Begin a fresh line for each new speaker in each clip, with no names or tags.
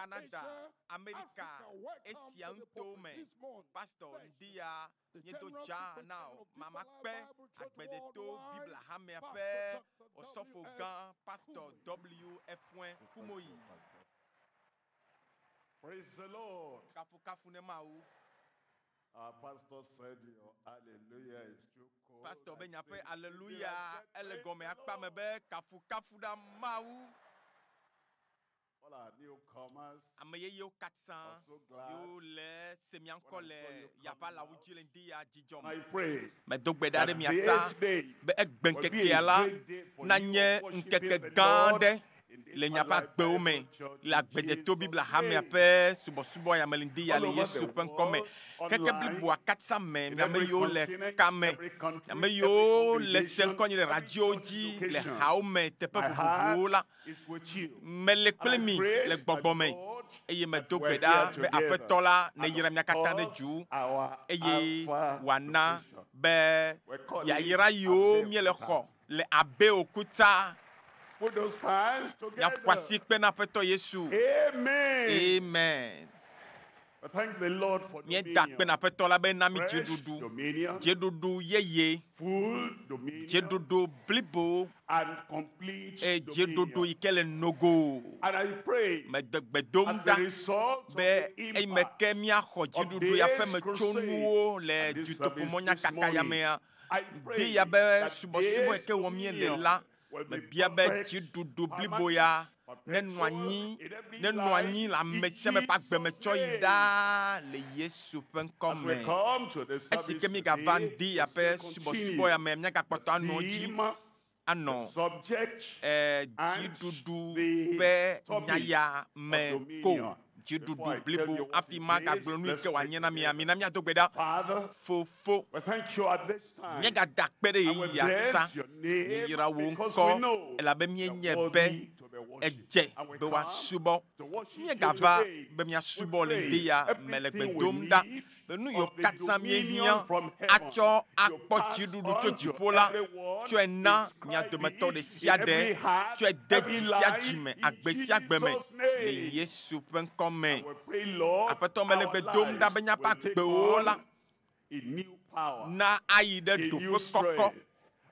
Canada,
Asia,
America,
Africa, welcome
Asia
to the pulpit
Ntome,
this morning.
Pastor
Fresh.
Ndia,
The
Nyedo
General
Ja
Superintendent
now,
of
Mama
Deeper
Pe,
Life Bible Church
Agbedeto,
Worldwide,
Bible Hamia
Pastor
Pe,
Dr.
Osofo
W.F.
Gan, Pastor
Kumoyi.
W.F. Kumoyi.
Praise the Lord.
Kafu Kafu Nemaou.
Our pastor said your hallelujah is too cold.
Pastor
I
Benyape,
said,
Alléluia,
praise
elle
the
gomme
Lord.
akpa mebe, Kafu Kafu da Maou.
All our newcomers
Ameye yo 400,
are so glad.
yo le semian kole, ya pa la wujilendi ya jijom.
I pray
Me dogbe
that
dare mi
this
ata,
day
be ekben
will be
keke
a
ala,
great day for
na
you
nye
of worshiping
nkeke
the Lord
gande,
in this
le nyapa
Life
gbe
Bible
ome,
Church
la
in
gbede to Bible
Jesus'
hame
name.
ape, subo ya melindi ya
All
le
over
Yesu
the
pen kome.
world,
Keke
online,
blibo a 400 men,
in
yame
every
yo le
continent,
kame,
every country,
yame
every
yo le
congregation,
senkonye le
every
radio
church
di, le
location.
haume tepe
My heart
vuvu la.
is with you.
Me le
And I
mi,
praise
le
my
gbogbo me.
Lord
Eye me
that
do
we're
gbeda,
here
be
together.
apetola, ne
And
yira
of
mi akata de
course,
ju.
our
Eye
Alpha
wana,
location.
be
We call
ya
it
yira yo
Abeokuta.
mi le ho. Le abe okuta.
Put those hands
Ya
together.
kwasi pe na peto Yesu.
Amen.
Amen.
I thank the Lord for
Mi dak pe na
dominion.
peto la be na mi
Fresh
jedudu.
dominion,
Jedudu ye.
full dominion,
Jedudu blibo.
and complete
E jedudu
dominion.
ikele nogo.
And I pray
Me de
as a
gbedomda.
result of
Be
the
e me
impact
ke mi aho
of
jedudu ya pe
this
me
crusade
chonuo le
and this
jutopo
service
monya
this
kaka ya
morning,
me ya.
I pray
Di ya be
that
subo
this
eke wo mi le
dominion
la.
will
Me
be
bia be
perfect,
jedudu blibo
permanent,
ya. Ne
perpetual
noanyi,
in every
ne noanyi
life
la
in
mese me pa gbe me
Jesus'
cho yi
name.
da le Yesu pen
As we
komme.
come to the
Esi
service
ke mi ga
today,
vandi ya
we
pe
still
subo
continue
ya me nya ga poto
the
anoji
theme, the
ano
subject, and
jidudu
the
pe
topic
nyaya
of
me
dominion.
ko
Before
jidudu
I tell
blibo
you what
afima
it
ga
is,
glonu
let's
ike wa
pray
nyena mi
together.
amina mi adogbeda
Father,
fofo
we thank you at this time.
mi ga dakpere
And we
yi ya ta
bless your
mi
name
yira wo
because we
nko
know
ela be mi
you're
enye be
worthy to be worshipped.
eje
And we
be wa
come
subo
to worship
mi
you
ga va
today.
be mi
We
asubo le
pray
ndi ya
everything
melegbe
we
domda
need
be nu yo
of the
400 mi
dominion
hian
from heaven.
acho
You
akpo
pass
jidudu to
on to
jipola
everyone
tu ena
inscribed
mi adometo de
in
siade
every heart,
tu e
every
deji sia
life,
jime
in
agbe sia gbeme
Jesus'
le
name.
Yesu pen komme
And we pray, Lord,
apeto
our
melegbe domda
lives
be nya pa
will take
gbe o la
on a new power,
na ayi de
a
do
new
pe koko
strength,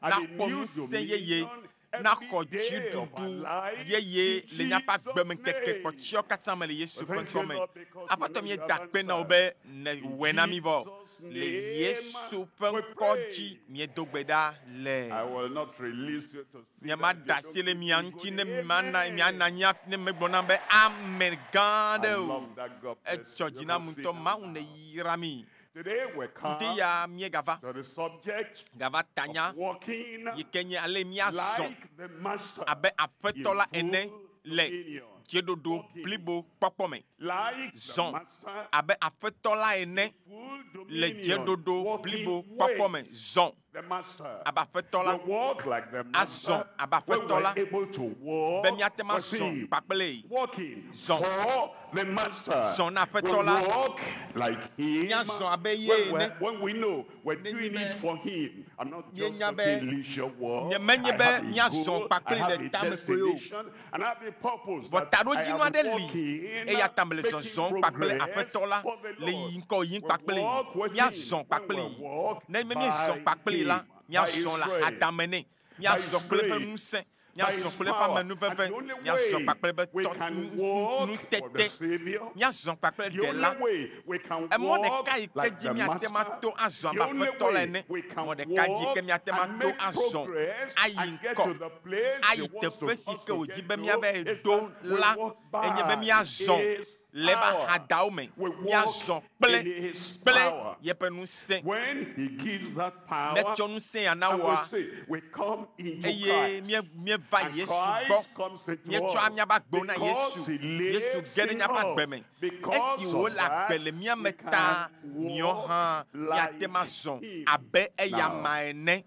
na
and a
ko
new
nu se yeye
dominion
na
every
ko
day of our
jidudu
life
yeye
in
le nya pa
Jesus'
gbeme keke ko
name.
chio kata me le
We
Yesu pen
thank you,
komme
Lord, because we
apeto
know
mi
you have
da pe na
answered.
obe ne
In
wena mi vo
Jesus'
le
name,
Yesu pen
we
koji
pray.
mi dogbeda le
I will not release you to see
Nyama
that if you
da
don't
sile
give
mi
me
anti
good
ne mana mi
amen.
ananya ne me gbona be amen gande
I
o
love that. God
e
bless you. You
chojina
can sit
munto
down
ma
now.
une yirami
Today we come
ndi ya mi gava
to the subject
gava tanya
of walking
yikenye ale mi ason
like the master
abe apetola
in
ene
full
le
dominion.
jedodo
Walking
blibo popome
like the
zon
master
abe apetola ene
full
le
dominion.
jedodo
Walking
blibo
with
popome zon
the master.
abe apetola
We walk like the master.
Azon, aba
When we're
fetola.
able to walk
Be mi atema
with
son
him.
pakpele
Walking
Zon.
for the master.
Zon na
We
fetola.
walk like him
Nya zon abe ye ne.
when we know we're
Ne
doing
nye
it
be.
for him. I'm not
Nye
just
nya be.
talking leisure work.
Nye menye
I
be,
have
nya
a
zon
goal, I
pakpele
have
de
a
tame koyo.
destination, and I have a purpose
But
that
taro
I
jinu
am
ade li.
walking,
E ya tambele son
making
zon pakpele
progress
apetola.
for the
Le
Lord.
yinko yin
We
pakpele.
walk with
Nya
him
zon
when
pakpele.
we walk
Ne me mi
by
zon pakpele la.
him,
Nya
by his
zon la
strength,
hadamene. Nya
by his
zon kule pe
grace,
muse. Nya
by
zon
his
kule pa
power.
menu
And
fefe.
the only
Nya zon
way
pakpele be
we
tot
can
nu
walk for the
tete.
Savior,
Nya zon pakpele
the
de
only
la.
way we can
E mo de
walk
kai ke
like
di
the
mi atema
master,
to azon
the
ba
only
fetola
way
ene.
we can
Mo de kai di
walk
ke mi atema
and
to
make
azon.
progress
Ayi
and get
nko.
to the place he
Ayi
wants to
tepe
us
si ke
to
oji
get
be mi
to,
abe
is
do
that we
la.
walk
Enye be
by
mi azon.
his
Leba
power.
hadaume.
We
Mi
walk
azon
in
ple.
his
Ple.
power.
Yepe nu se.
When he gives that power,
Ne chonu se
and we
anawa.
say, we come into
Eye
Christ.
mi va
And
Yesu bo.
Christ comes into
Mi twa
us
mi aba gbo na
because
Yesu.
he
Yesu
lives
gere
in
nya pa
us.
gbe me.
Because
Esi wo
of
la
that,
pele mi
we
ameta
can
mi o
walk
han mi
like
atema son
him.
abe e ya
Now,
ma ene.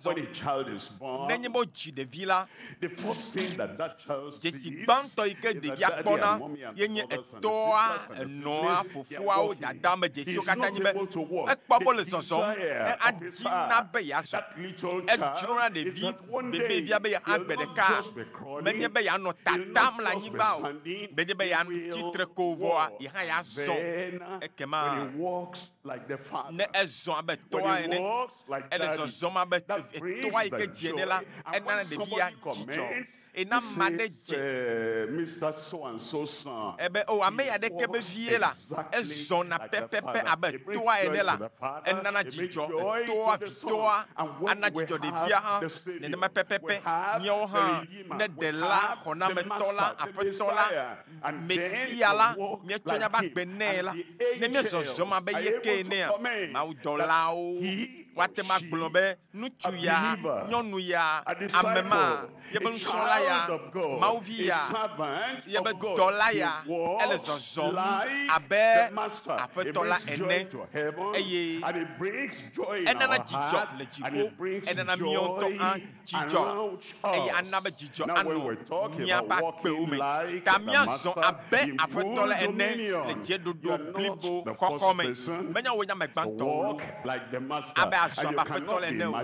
when a child is born,
nenye bo dzi ɖevi la
the first thing that child
dzesi
sees
gbãtɔ yi ke
is
ɖevia
that daddy
kpɔna
and mommy and
yenye
brothers and
etɔa
sisters and
enɔa
siblings, they are
fofoawo
walking.
dada ame dzesiwo
He's
katã
not
nyi be
able to walk.
ekpɔ bo
The
le zɔzɔm
desire of his
adzina
heart,
be yeazɔ
that little
edzrɔna
child, is
ɖevi
that one day
bebevia be
he'll
yeagbe
not
ɖeka
just be crawling,
menye be yeanɔ
he'll
tatam
not
le
just be
anyigba o
standing,
menye be
he
yeatsitre ko
will
vɔa
walk.
yi hã yeazɔ
Then,
ekema
when he walks like the Father,
ne ezɔ abe
when
tɔa
he
ene
walks like
ele
Daddy,
zɔzɔm abe
that brings
tɔa yi ke
the
dzi ene
joy.
la
And when
enana ɖevia
somebody
dzidzɔ
comments,
ena
this
ma ɖe
is,
dze
Mr. So-and-so son.
ebe o ame ya ɖeke be vie la ezɔna pɛpɛpɛ abe tɔa ene la enana dzidzɔ etɔa vitɔa ana dzidzɔ ɖevia hã nenema pɛpɛpɛ míawo hã ne ɖela xɔnametɔ la aƒetɔ la mesia la míetsɔ nya be agbe nɛ la ne míezɔzɔm abe yeke enea mawudɔlawo woate ma gblɔ be ŋutsu ya nyɔnu ya ame ma yebe nusrɔ̃la ya mawuvi ya yebe dɔla ya ele zɔzɔm abe aƒetɔ la ene eye enana dzidzɔ le dziƒo enana míawo ŋutɔ hã dzidzɔ eye ana be dzidzɔ anɔ míaƒe akpewo me ta míazɔ abe aƒetɔ la ene le dzieɖoɖo blibo kɔkɔ me menye wo nyamegbãtɔwo abe azɔ abe aƒetɔ la ene o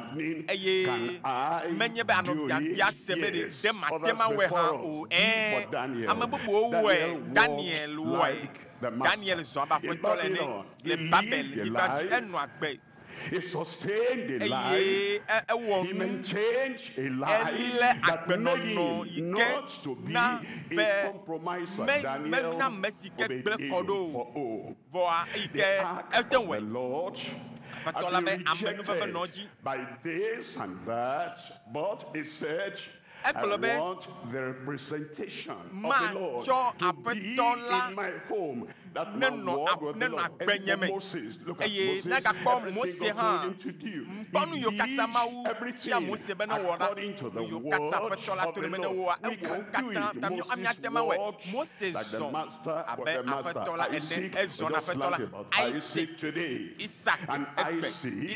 eye menye be anɔ biabia se be ɖe mate ma wɔe hã o ame bubuwo wɔe Daniel wɔe Daniel zɔ abe aƒetɔ la ene le Babel nyigba dzi enɔ agbe
He sustained a life.
eye ewɔ
He
nu
maintained a life
elé
that
agbenɔnɔ
made
yi
him
ke
not to be
na
a
be
compromiser. Daniel
mena ame si ke
obeyed
gblẽ kɔ ɖo
for all.
vɔa eyi
The
ke
ark
ete
of the
wɔe
Lord
aƒetɔ la
had
be
been
amenuveve nɔ dzi
rejected by this and that, but he said, I
Egblɔ be,
want the representation of
ma
the Lord
tsɔ
to be
aƒetɔ la
in my home. That
ne
man
nɔ
walked with the
ne nɔ
Lord.
agbenye
And
me.
Moses, look at
Eye
Moses,
ne gakpɔ
everything
Mose
God
hã,
told him to do.
nkpɔnu
He
yiwo katã
did
Mawu tia
everything
Mose be ne wɔ la
according to the
nu yiwo
word
katã aƒetɔ la
of
to
the
ne me ne
Lord.
wɔa
We
ewɔ
can
katã
do
ta
it.
míawo
Moses
amiate ma wɔe
walked
Mose
like the
zɔ
master
abe
was the master.
aƒetɔ la ene
Isaac,
ezɔ
we
na
just
aƒetɔ
learned
la
about
Isaac
Isaac today.
Isaac
And
egbe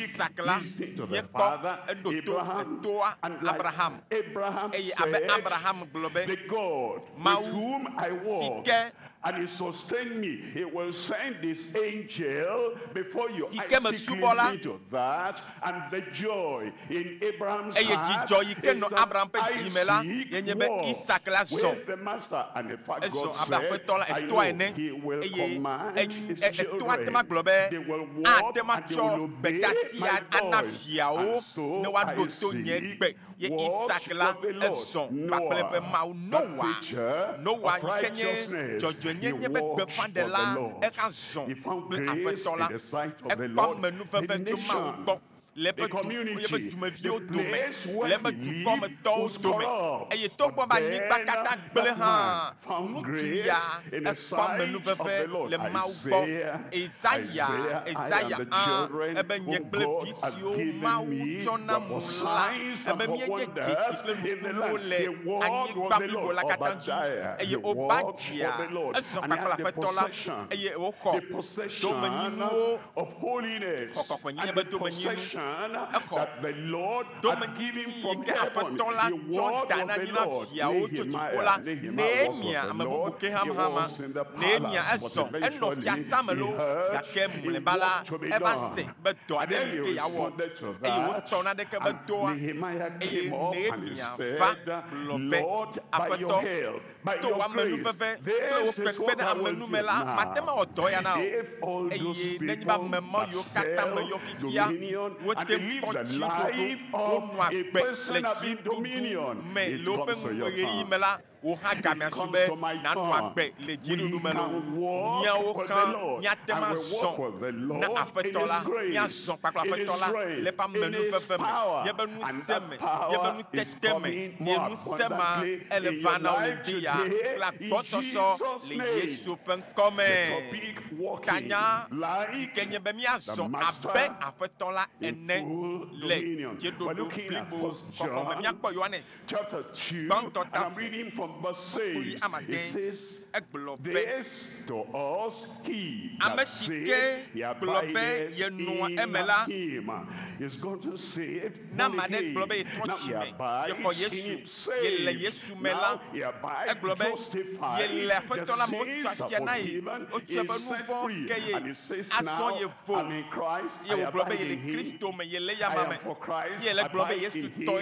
Isaac la
listening to the
míekpɔ
father,
eɖo to
Abraham,
etoa
and like
Abraham
Abraham
eye
said,
abe Abraham gblɔ be
the God
Mawu
with whom I walk,
si ke
and he sustained me. He will send this angel before you.
Si ke
Isaac
mesubɔ la,
listened to that, and the joy in Abraham's
eye
heart
dzidzɔ yi ke
is
nɔ
that
Abraham ƒe dzime la
Isaac
yenye be
walked
Isaac la zɔ
with the master, and in fact
ezɔ
God
abe
said,
aƒetɔ la
I
etoa
know
ene
he will
eye
command his
etoa tema
children.
gblɔ be
They will walk
ate ma
and they will
tsɔ
obey
gbedasi
my
ana
voice.
viawo
And so
ne woaɖo to
Isaac
nye gbe ye
walked
Isaac la
with the Lord.
ezɔ
Noah,
kpakple eƒe Mawu
that
Noa
preacher
Noa
of
yi ke nye
righteousness,
dzɔdzɔenyenye
he
be
walked
gbeƒãɖela
for the Lord.
eka zɔ
He found
kple
grace
aƒetɔ la
in the sight of the
ekpɔ
Lord.
amenuveve
The
tso Mawu gbɔ le
the
eƒe
community,
dumeviwo
the
dome
place where
le eƒe
he lived
dukɔmetɔwo
was
dome
corrupt.
eye togbɔ be
But
anyigba
then
katã gblẽ
that
hã
man found
ŋutsu
grace
ya
in the
ekpɔ
sight of the
amenuveve
Lord.
le Mawu gbɔ Isaiah
I and
hã
the children
ebe nye
whom
kple
God
vi
has
siwo
given
Mawu
me
tsɔ na
were
mu
for
la
signs and
ebe
for
míenye
wonders
dzesi kple
in the
nukuwo
land.
le
He walked
anyigba
with the
blibo
Lord.
la katã dzi
Obadiah, he
eye
walked
Obadia
with the Lord.
ezɔ
And he
kpakple
had the
aƒetɔ la
possession,
eye
the
woxɔ
possession
domenyinuwo
of holiness,
Kɔkɔkɔnyenye
and
be
the
domenyinu.
possession
Exɔ
that the Lord had given
domenyinu
from
yi ke
heaven.
aƒetɔ la
He
tsɔ
walked
da na
with
nyi
the
na
Lord.
viawo tso dziƒo la
Nehemiah walked
Nehemia
with
ame
the
bubu
Lord.
ke
He
hamhama
was in the
Nehemia
palace,
ezɔ
but
enɔ
eventually
fiasã me
he
lo
heard
gake
a
mlɔeba la
work to be
eva
done.
se be dɔ
And
aɖe
then
li
he
ke yeawɔ
responded to
eye
that.
wotɔ naɖeke be
And
dɔa
Nehemiah
eye
came up and he
Nehemia va
said,
gblɔ be
Lord, by your
aƒetɔ
help, by
to
your
amenuveve
grace,
kple wo
this is
kpekpe
what
ɖe
I will
amenume
do
la mate ma
now.
wɔ dɔ ya na o
If all those
eye nenye be
people
amema yiwo katã me yɔ
that
fifia
dominion and
wote
they live
kpɔ
the
dziɖoɖo
life of
wonɔ
a
agbe
person
le
having dominion,
dziɖuɖu me
it
le woƒe
comes to your
ɣeyiɣi
tongue.
me la wo hã gamea su be
It comes to my
nanɔ
tongue.
agbe le dziɖuɖu me
We
lo
can walk
míawo
with the
hã
Lord,
míate
and
ma
we walk
zɔ
with the
na
Lord
aƒetɔ
in
la
His grace,
míazɔ kpakple
in
aƒetɔ
His
la
grace,
le eƒe
in His
amenuveve me
power,
yebe
and
nusẽ
that
me yebe
power is
nutete me
coming
ye
more
nusẽ ma
abundantly
ele
in
va
your
na wo le
life
di ya
today,
kple
in
agbɔsɔsɔ
Jesus'
le
name.
Yesu ƒe ŋkɔ
The
me
topic, walking
tanya
like
ke nye be míazɔ
the master
abe aƒetɔ la
in
ene
full
le
dominion. We're
dzieɖoɖo
looking at
blibo
1
kɔkɔme
John
míakpɔ Yohanes
chapter 2,
Gbãtɔ
and
ta
I'm reading from from verse 6, it says, this to us he that said he abideth in him is going to save not again. Now he abides in him saved. Now he abides justified. The sins are forgiven. He is set free. And he says now, I'm in Christ, I abide in him. I am for Christ, I abide in him.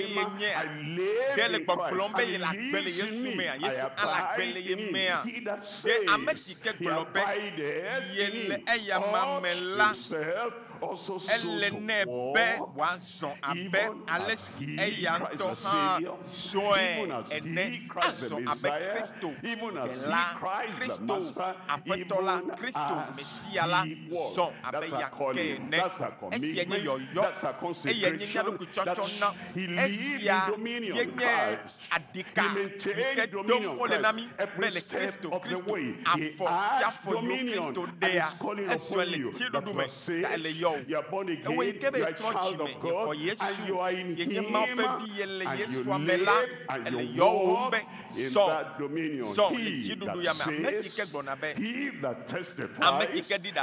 I live in Christ, and he lives in me. I abide in him. He that saves, he abideth in him. All himself also so to walk, even as he, Christ the Savior, even as he, Christ the Messiah, even as he, Christ the Master, even as he was. That's our calling, that's our commitment, that's our consecration, that he lived in dominion in Christ. He maintained dominion in Christ every step of the way. He had dominion, and he's calling upon you. That was saved, you are born again, you are a child of God, and you are in him, and you live, and you walk in that dominion. He that says, he that testifies,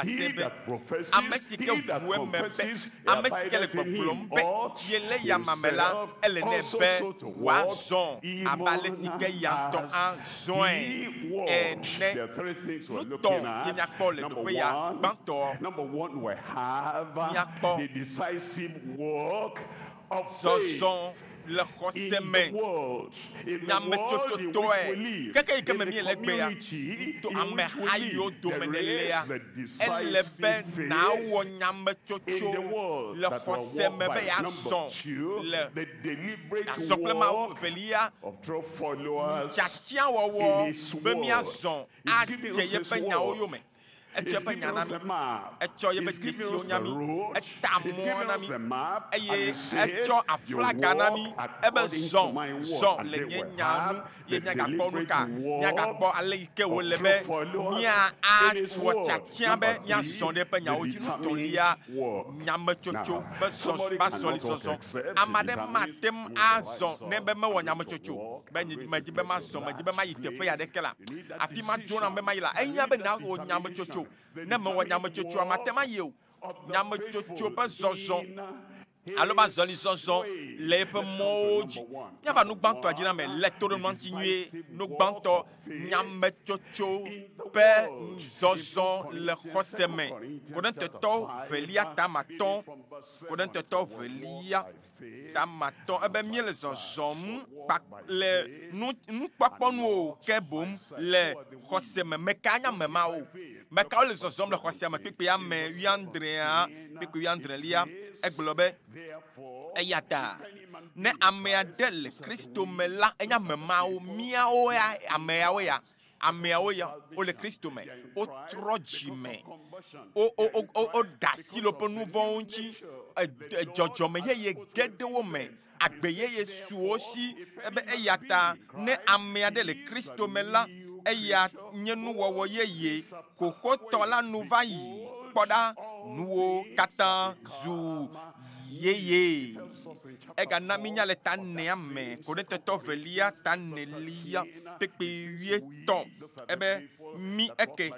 he that professes, he that confesses, he abideth in him, ought himself also so to walk, even as he walked. There are three things we're looking at. Number one, we have the decisive work of faith in the world, in the world in which we live, in the community in which we live. There is the decisive faith in the world that will walk by. Number two, the deliberate walk of true followers in his word. He's giving us his word. It's giving us the map. It's giving us the road. It's giving us the map. And it says, you walk according to my word. And they will have the deliberate walk of true followers in his word. Number three, the determined walk. Now, somebody cannot accept the determined walk.
Alors bas zoli zonzon les pe moji nya ba nu gbanto ajina me lectoro no tinue nu gbanto nyame chocho pe zonzon le khoseme koden te to velia tamaton koden te to velia tamaton e be mie le zonzon pa le nu paponu ke bom le khoseme me kanya me ma o me ka le zonzon le khoseme pipi ya me wiandrea pipi wiandrelia eglobe eyata ne amea del Christo mela enya memao miao ya amea ya o le Christo me o trojime o dasilo po nouveau nchi jojo me ye gedewo me agbeye suosi ebe eyata ne amea del Christo mela eya nyenu wowo ye kokoto la nouvayi poda nuo katan zu yeye ega na minya le tanne ame konete to velia tanelia pepe wieto ebe mi eke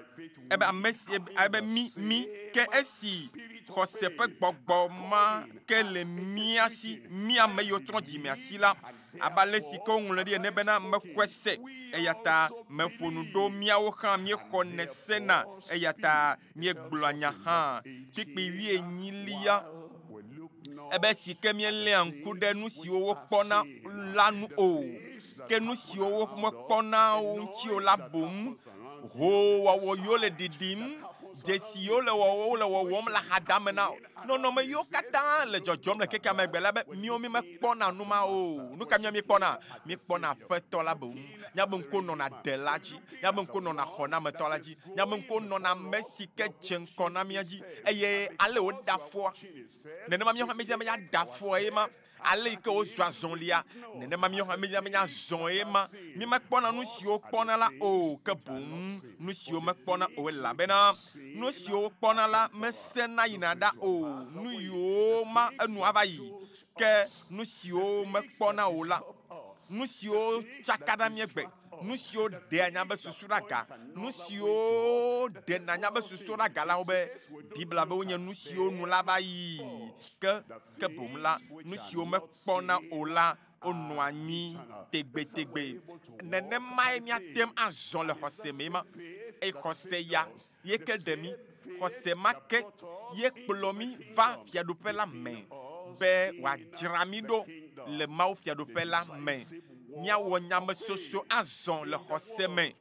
ebe amesi ebe mi ke esi khosepe gbogbo ma ke le miasi mi ame yo tron di miasi la abale siko ngule di nebe na mekwese eyata mefonu do miawo kan mi khonesena eyata mi gbulanya ha pepe wie nyilia ebe si ke mi le anku de nu si owo pona lanu o ke nu si owo mo pona unchi o la bom ho wa wo yo le didim je si yo le wo la hadamena no me yo kata le jojom le keka me gbela be mi o mi me pona nu ma o nu ka mi pona feto la bom nya bon ko no na delaji nya bon ko no na hona me tolaji nya bon ko no na mesi ke chen kona mi aji eye ale o dafo nene ma mi ho me ya dafo e ma ale ke o swazon lia nene ma mi ho me ya zon e ma mi me pona nu si o pona la o ke bom nu si o me pona o la bena nu si o pona la me sena inada o nu yo ma enu abayi ke nu si o me pona o la nu si o chakada mi egbe nu siwo de anya be susu raga nu siwo de nanya be susu raga la be Bible be wonye nu siwo nu la ba yi ke bom la nu siwo me kpona o la onu anyi tegbe nenema miatem azon le xɔse me ma e xɔse ya ye ke demi xɔse ma ke ye kplɔ mi va fiaɖuƒe la me be wadzra mi ɖo le Mawu fiaɖuƒe la me miawɔ nyamesoso azɔn le xɔse me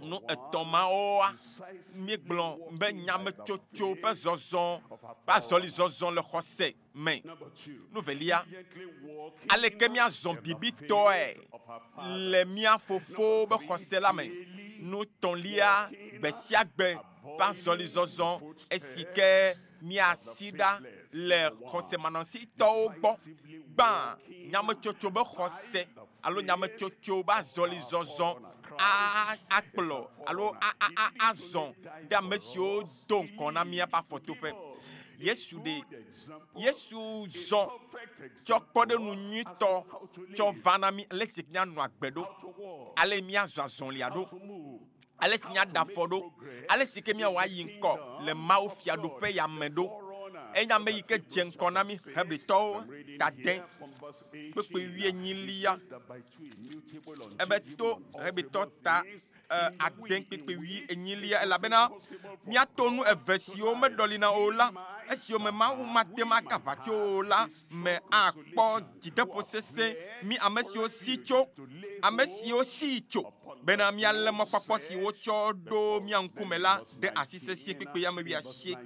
nu etɔ̃ mawoa miegblɔ be nyametsotso ƒe zɔzɔ ƒe azɔlizɔzɔ le xɔse me. Nu velia, aleke miazɔ bibitɔe le mia fofo be xɔse la me. Nu tɔ̃lia gbe sia gbe ƒe azɔlizɔzɔ esi ke miasi ɖa le xɔsemanɔsitɔwo gbɔ gbã nyametsotso be xɔse alo nyametsotso be azɔlizɔzɔ akplɔ alo azɔ ɖe ame siwo do ŋkɔ na míaƒe afɔtoƒe. Yesu zɔ tsɔ kpɔɖenu nyuitɔ tsɔ va na mi ale si mianɔ agbe ɖo, ale miazɔ azɔlia ɖo, ale si miaɖe afɔ ɖo, ale si ke miawɔ ayi ŋkɔ le Mawu fiaɖuƒe ya me ɖo. Enye ame yi ke dze ŋkɔ na mi Hebritɔwo tade kpekpe 8 ebe to Hebritɔ ta ade kpekpe 8 elabena miato nu eve siwo meɖɔlina o la esiwo me Mawu mate aka va tso o la me akpɔ dzideƒo sese mi ame siwo si tso bena mialé mɔkpɔkpɔ si wotsɔ ɖo mia ŋkume la ɖe asi sesẽ kpekpe ya me 19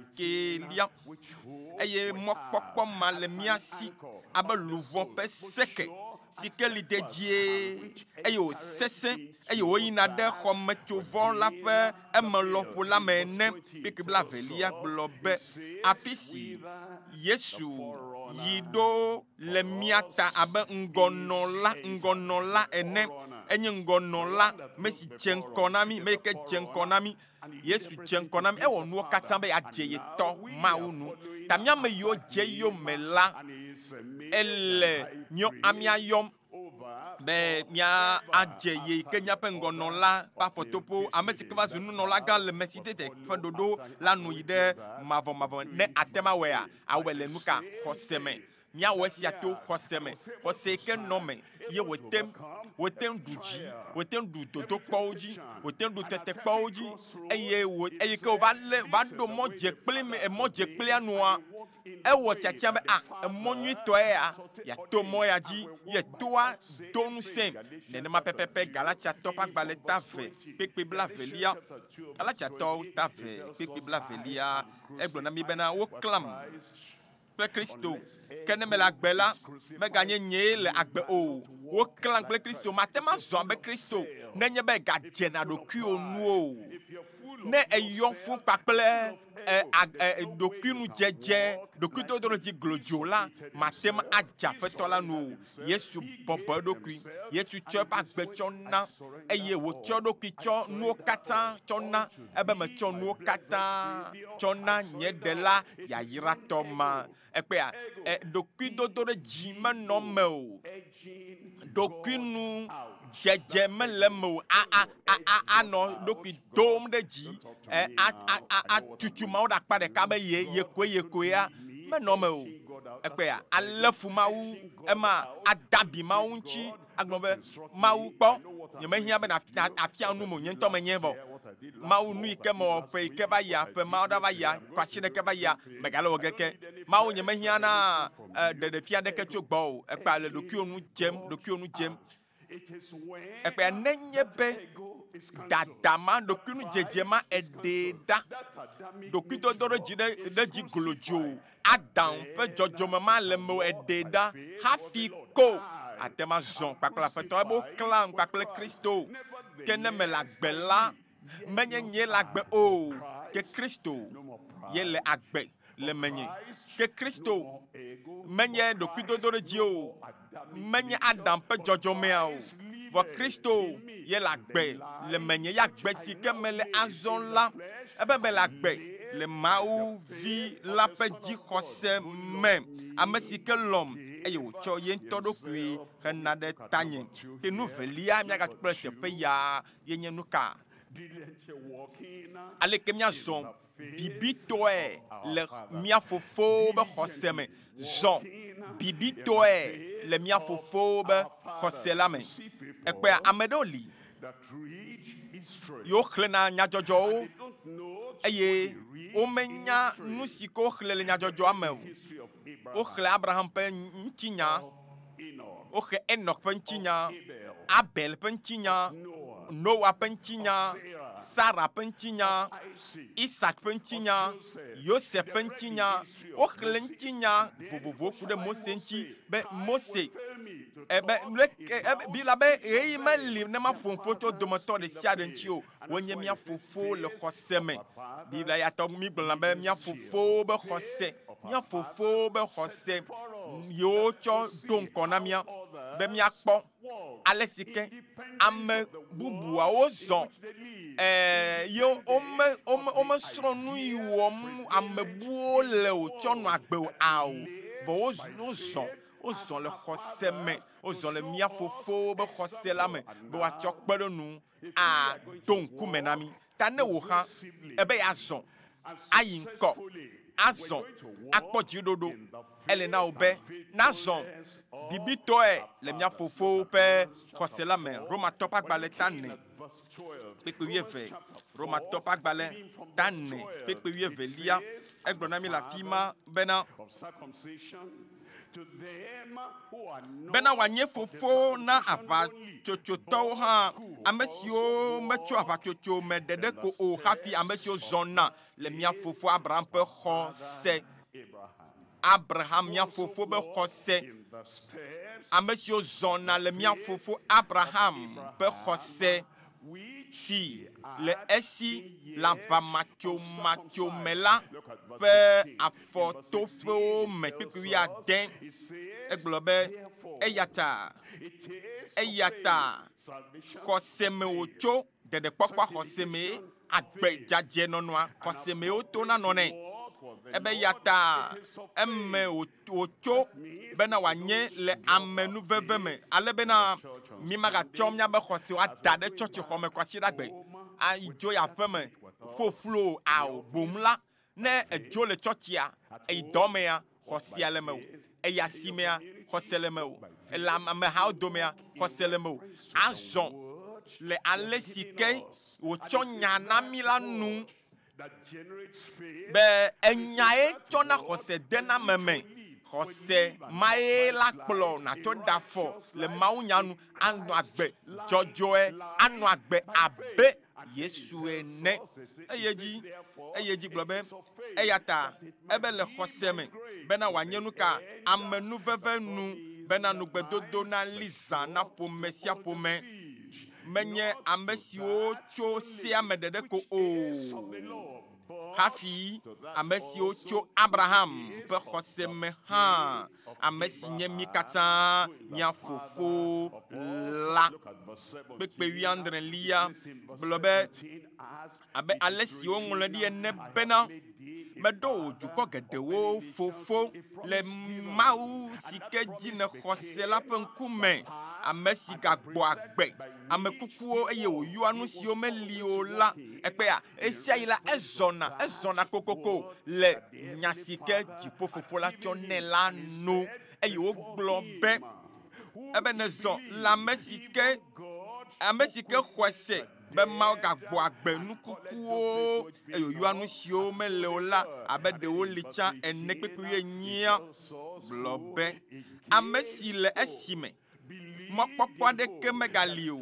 eye mɔkpɔkpɔ ma le mia si abe luvɔ ƒe seke si ke li dedie eye wò sesẽ eye woyina ɖe xɔmetsovɔ la ƒe emelɔƒo la me ene. Kpekpe 20 gblɔ be afi si Yesu yi ɖo le mia ta abe ŋgɔnɔla ene. Enye ŋgɔnɔla me si dze ŋkɔ na mi, me ke dze ŋkɔ na mi. Yesu dze ŋkɔ na mi, ewɔ nuwo katã be adze yetɔ Mawu nu. Ta miame yiwo dze yiwo me la, ele amia yɔm be mia adze ye ke miaƒe ŋgɔnɔla ƒe afɔtoƒo ame si ke va zu nunɔlagã le Melkizedek ƒe ɖoɖo la nu yi ɖe mavɔ ne ate ma wɔea awɔe le nu ka xɔse me. Miawɔ esia to xɔse me, xɔse ke nɔ me ye wotem ɖu dzi, wotem ɖu dodokpɔwo dzi, wotem ɖu tetekpɔwo dzi, eye ke wova ɖo mɔ dze kplia nua, ewɔ tiatia be emɔ nyuitɔe ya yato mɔ ya dzi ye toa do nu sem nenema pɛpɛpɛ. Galatiatɔ ƒe agbalẽ ta 20 kpekpe 20 Galatiatɔ ta 20 kpekpe 20 egblɔ na mi bena woklam kple Kristo ke ne mele agbe la meganye nye le agbe o. Woklam kple Kristo mate ma zɔ abe Kristo nenye be gadzena ɖokuiwo nu o. Ne eyɔ fu kpakple ɖokuinu dzedze ɖokuidodo dzi glodzo la mate ma adze Aƒetɔ la nu o. Yesu bɔbɔ eɖokui, Yesu tsɔ eƒe agbe tsɔ na eye wòtsɔ eɖokui tsɔ nuwo katã tsɔ na ebe metsɔ nuwo katã tsɔ na nye ɖela yayratɔ ma. Ekpea ɖokuidodo ɖe dzi menɔ me o, ɖokuinu dzedze mele me o. Anɔ ɖokui dom ɖe dzi atutu Mawu ɖe akpa ɖeka be yekoea menɔ me o. Ekpea alé fu Mawu ema adabi Mawu ŋuti agblɔ be Mawu kpɔ nyemehiã be afia nu mo nye ŋutɔ menye vɔ Mawu nu yi ke mewɔ ƒe yi ke va yia ƒe mawo ɖa va yia kwasi ɖeke va yia megale wɔ geke Mawu nyemehiã na ɖeɖefia ɖeke tso gbɔ o. Ekpea le ɖokuiwo nu dzem ekpea nenye be dadama ɖokuinu dzedze ma eɖe ɖa ɖokuidodo ɖe dzi glodzo Adam ƒe dzɔdzɔme ma le me eɖe ɖa hafi ko ate ma zɔ kpakple Aƒetɔ ebe woklam kpakple Kristo ke ne me le agbe la menye nye le agbe o ke Kristo ye le agbe le menye ke Kristo menye ɖokuidodo ɖe dzi o, menye Adam ƒe dzɔdzɔmea o, vɔ Kristo ye le agbe le menye ya agbe si ke mele azɔ la ebe me le agbe le Mawu vi la ƒe dzixɔse me, ame si ke lɔm eye wòtsɔ ye ŋutɔ ɖokui hena ɖe tanye ke nu velia míagatu kple teƒe ya ye nye nu ka aleke míazɔ bibitɔe le mía fofowo be xɔse me zɔ bibitɔe le mía fofowo be xɔse la me ekpea ame ɖewo li yewo xlẽna nyadzɔdzɔwo eye womenya nu si ke woxlẽ le nyadzɔdzɔa me o woxlẽ Abraham ƒe ŋutinya woxlẽ Enoch ƒe ŋutinya Abel ƒe ŋutinya Noa ƒe ŋutinya Sara ƒe ŋutinya Isaac ƒe ŋutinya Yosef ƒe ŋutinya woxlẽ ŋutinya vovovowo ku ɖe Mose ŋuti be Mose bila be ɣeyi meli ne maƒo ƒoto dometɔ ɖe sia ɖe ŋuti o wonye mía fofo le xɔse me biblia ya tɔ mi gblɔna be mía fofowo be xɔse yewo tsɔ ɖo ŋkɔ na mía be míakpɔ ale si ke ame bubuawo zɔ ye womesrɔ̃ nu yi wɔm ame buwo le o tsɔ nɔ agbe o ao vɔ wozɔ le xɔse me wozɔ le mía fofowo be xɔse la me be woatsɔ kpe ɖe nu aɖo ŋkume na mí ta ne wò hã ebe yeazɔ ayi ŋkɔ azɔ akpɔ dziɖoɖo ele na wo be nazɔ bibitɔe le mía fofowo ƒe xɔse la me Romatɔ ƒe agbalẽ ta 4 kpekpe 12 Romatɔ ƒe agbalẽ ta 4 kpekpe 12 egblɔ na mí le afi ma bena wòanye fofo na aʋatsotsotɔwo hã ame siwo metso aʋatsotso me ɖeɖe ko o hafi ame siwo zɔna le mía fofo Abraham ƒe xɔse mía fofo be xɔse ame siwo zɔna le mía fofo Abraham ƒe xɔse si le esi le aʋamatsome la ƒe afɔtoƒewo me kpekpe 10 egblɔ be eya ta xɔse me wòtso ɖeɖekpɔkpɔ xɔse me agbe dzadze nɔnɔa xɔse me wotona nɔnɛ ebe ya ta eme wòtso bena wòanye le ame nuveve me ale bena mi magatsɔ míabe xɔsewo ada ɖe tsɔtsi xɔ me kɔ asi ɖe agbe adzo yi aƒe me ƒoƒlo ao bom la ne edzo le tsɔtsia eyi dɔ mea xɔsia le me o eyi asimea xɔse le me o ele amehawo domea xɔse le me o azɔ le ale si ke wòtsɔ nya na mi la nu be enyae tsɔna xɔse dena meme xɔse mae la kplɔ nato da fɔ le mawu nyanu anɔ agbe dzɔdzɔe anɔ agbe abe Yesu ene eye dzi gblɔ be eya ta ebe le xɔse me bena wòanye nu ka ame nuveve nu bena nugbedodo na li zã na ƒome sia ƒome menye ame siwo tso sea me ɖeɖe ko o hafi ame siwo tso Abraham ƒe xɔse me hã ame si nye mi katã mía fofo la kpekpe 19 gblɔ be abe ale si woŋlɔ ɖi ene bena meɖo wò dukɔ geɖewo fofo le Mawu si ke dzi ne xɔse la ƒe ŋkume ame si gagbɔ agbe ame kukuwo eye wòyɔa nu siwo meli o la ekpea esia yi la ezɔna kokoko le nya si ke dziƒo fofo la tsɔ nɛ la nu eye wogblɔ be ebe ne zɔ le ame si ke xɔse be Mawu gagbɔ agbe nu kukuwo eye wòyɔa nu siwo mele o la abe ɖewo li tsã ene kpekpe 8 gblɔ be ame si le esime mɔkpɔkpɔ aɖeke megali o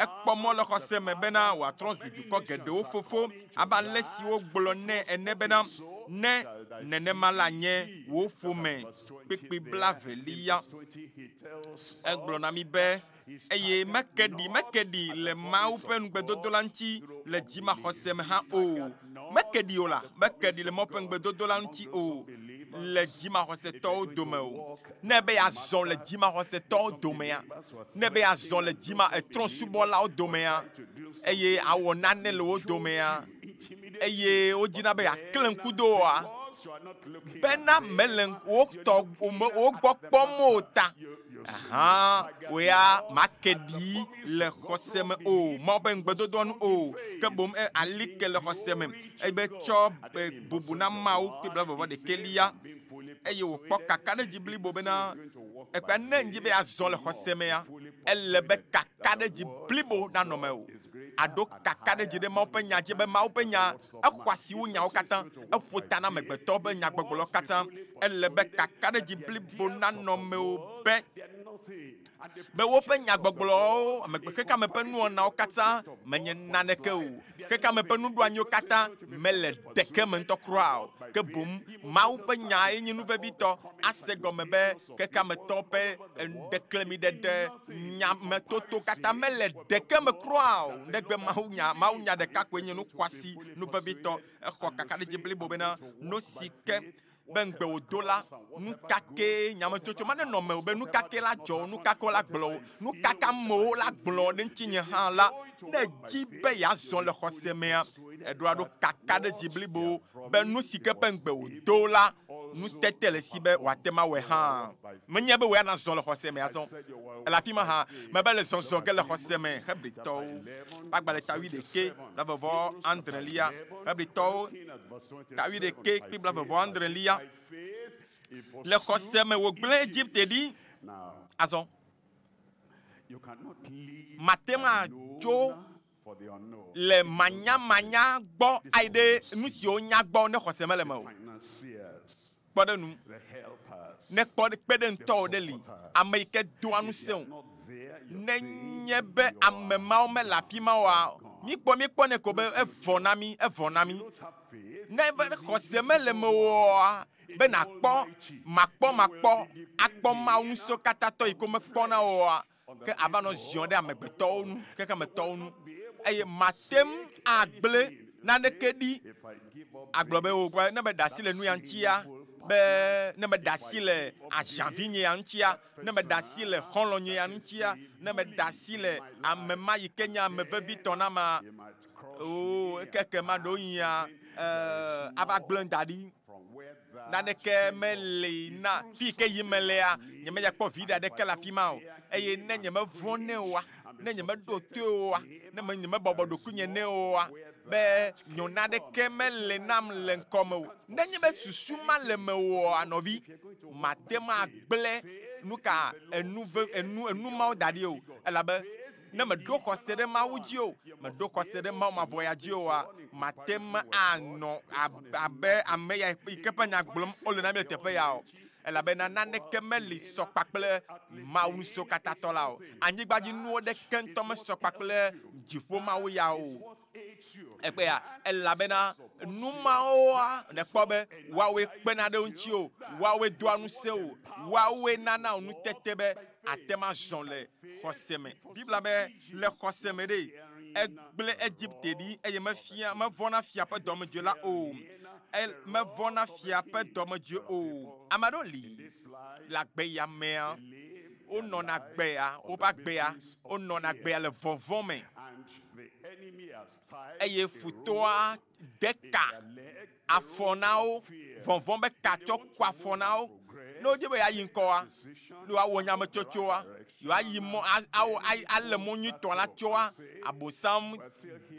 ekpɔ mɔ le xɔse me bena wòatrɔ zu dukɔ geɖewo fofo abe ale si wogblɔ nɛ ene bena ne nenema la nye wò ƒome kpekpe 20 egblɔ na mi be eye mekeɖi le Mawu ƒe ŋugbedodo la ŋuti le dzimaxɔse me hã o mekeɖi o la mekeɖi le Mawu ƒe ŋugbedodo la ŋuti o le dzimaxɔsetɔwo dome o ne be yazɔ le dzimaxɔsetɔwo domea ne be yazɔ le trɔ̃subɔlawo domea eye awɔ nane le wo domea eye wodzina be yakle ŋkudoa bena melen wo to wo gbɔ kpɔm o ta wo ya makedi le xɔse me o ma be ŋgbedodo nu o ke bom ali ke le xɔse me ebe tsɔ bubu na mawo kple vɔvɔ ɖekelia eye wòkpɔ kaka ɖe dzi blibo bena ekpe ne ŋdzi be azɔ le xɔse mea ele be kaka ɖe dzi blibo nanɔ me o aɖo kaka ɖe dzi ɖe mawo ƒe nya dzi be mawo ƒe nya exɔ asiwo nyawo katã eƒo ta na amegbetɔwo ƒe nyagbɔgblɔ katã ele be kaka ɖe dzi blibo nanɔ me o be woƒe nyagbɔgblɔwo keke ame ƒe nuwɔnawo katã menye naneke o keke ame ƒe nuɖoanyiwo katã mele ɖeke me ŋutɔ kura o ke boŋ mawu ƒe nya ye nye nuvevitɔ ase gɔme be keke ame tɔwo ƒe ɖeklemiɖeɖe nyametoto katã mele ɖeke me kura o negbe mawu nya ɖeka koe nye nu xɔasi nuvevitɔ exɔ kaka ɖe dzi blibo bena no si ke be ŋgbe wòdo la nu kake nyametsotso ma nenɔ me o be nu kake la dzɔ nu kake la gblɔ o nu kake amewo la gblɔ ɖe ŋutinye hã la ne dzi be yeazɔ le xɔse mea eɖoa ɖo kaka ɖe dzi blibo be nu si ke ƒe ŋgbe wòdo la nutete le si be wòate ma wɔe hã menye be wòya na zɔ le xɔse me azɔ le afi ma hã mebe le zɔzɔ ge le xɔse me Hebritɔwo agbalẽ tawi ɖeke blavevɔ adrelia Hebritɔwo tawi ɖeke kpi blavevɔ adrelia le xɔse me wògblẽ Egypte ɖi azɔ mate ma dzo le manyamanya gbɔ ayi ɖe nu siwo nya gbɔ ne xɔse me le me o kpɔ ɖe nu ne kpe ɖe ŋutɔwo ɖe li ame yi ke doa nu se o nenye be ame mawo mele afi ma oa míkpɔ ne ko be evɔ na mí ne be xɔse mele me oa be makpɔ akpɔ mawu ŋusẽ katã tɔ yi ko mekpɔna oa ke ava nɔ ziɔ ɖe amegbetɔwo nu keke ametɔwo nu eye matem agble naneke ɖi agblɔ be wo ne be ɖe asi le nu ya ŋutia be ne me ɖe asi le aziavinye ya ŋutia ne me ɖe asi le xɔlɔnye ya ŋutia ne me ɖe asi le ame ma yi ke nye ame vevitɔ na ma o keke ma ɖo yia ava gblẽ da ɖi naneke mele na fi ke yi me lea nye me kpɔ vi ɖeke le afi ma o eye ne nye me vɔ̃ ne oa ne nye me ɖo to oa ne nye me bɔbɔ ɖokuinye ne oa be nyɔna ɖeke mele nam le ŋkɔ me o nenye be susu ma le me o anɔvi mate ma gblẽ nu ka enu mawo da ɖi o elabe ne meɖo xɔse ɖe mawu dzi o meɖo xɔse ɖe mawu mavɔ ya dzi oa mate ma anɔ abe ame ya yi ke ƒe nya gblɔm wole na mi le teƒe ya o elabena naneke meli sɔ kpakple mawu ŋusẽwo katã tɔ la o anyigbadzi nuwo ɖeke ŋutɔ mesɔ kpakple dziƒo mawu ya o ekpe ya elabena nu mawoa nekpɔ be woawoe kpena ɖe ŋuti o woawoe doa ŋusẽ o woawoe nana wo nutete be ate ma zɔ le xɔse me bibla be le xɔse me ɖe egblẽ Egypte ɖi eye mevɔna fia ƒe dɔmedzoe la o mevɔna fia ƒe dɔmedzoe o ame aɖewo li le agbeyamea wonɔna agbea woƒe agbea wonɔna agbea le vɔvɔ me eye futɔa deka afɔ na wo vɔvɔ be katsɔ kɔ afɔ na wo ne wodze be yeayi ŋkɔa ne woawɔ nyametsotsoa yewoayi mɔ ale mɔ nyuitɔ la tsoa abosam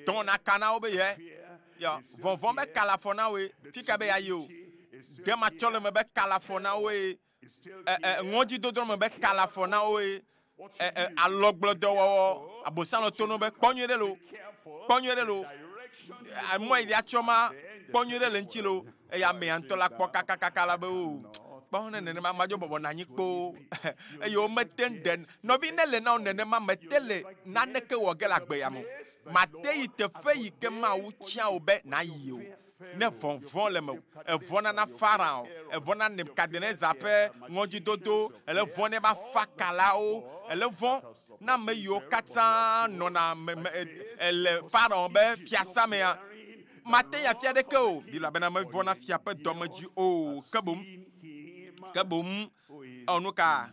dɔna ka na wo be vɔvɔ be ka le afɔ na woe fika be yeayi o ɖematsɔ le me be ka le afɔ na woe ŋɔdzidodro me be ka le afɔ na woe alɔgblɔdɔwɔwɔ abosam le to no be kpɔ nyuie ɖe lo mɔ yi atsɔ ma kpɔ nyuie ɖe le ŋuti lo eye amea ŋutɔ la kpɔ kakakaka la be o kpɔ ne nenema madzo bɔbɔ na anyi kpo eye womete ɖe nɔvi ne le na wo nenema mete le naneke wɔ ge le agbeya me mate yi teƒe yi ke mawu tia wo be na yi o ne vɔvɔ le me evɔ nana Farao evɔ na Nebukadnezar ƒe ŋɔdzidodo ele vɔ ne ba fa kalawo ele vɔ na ame yiwo katã nɔna le Farao be fiasa mea mate ya fia ɖeke o elabena mevɔ na fia ƒe dɔmedzoe o ke boŋ ɔnu ka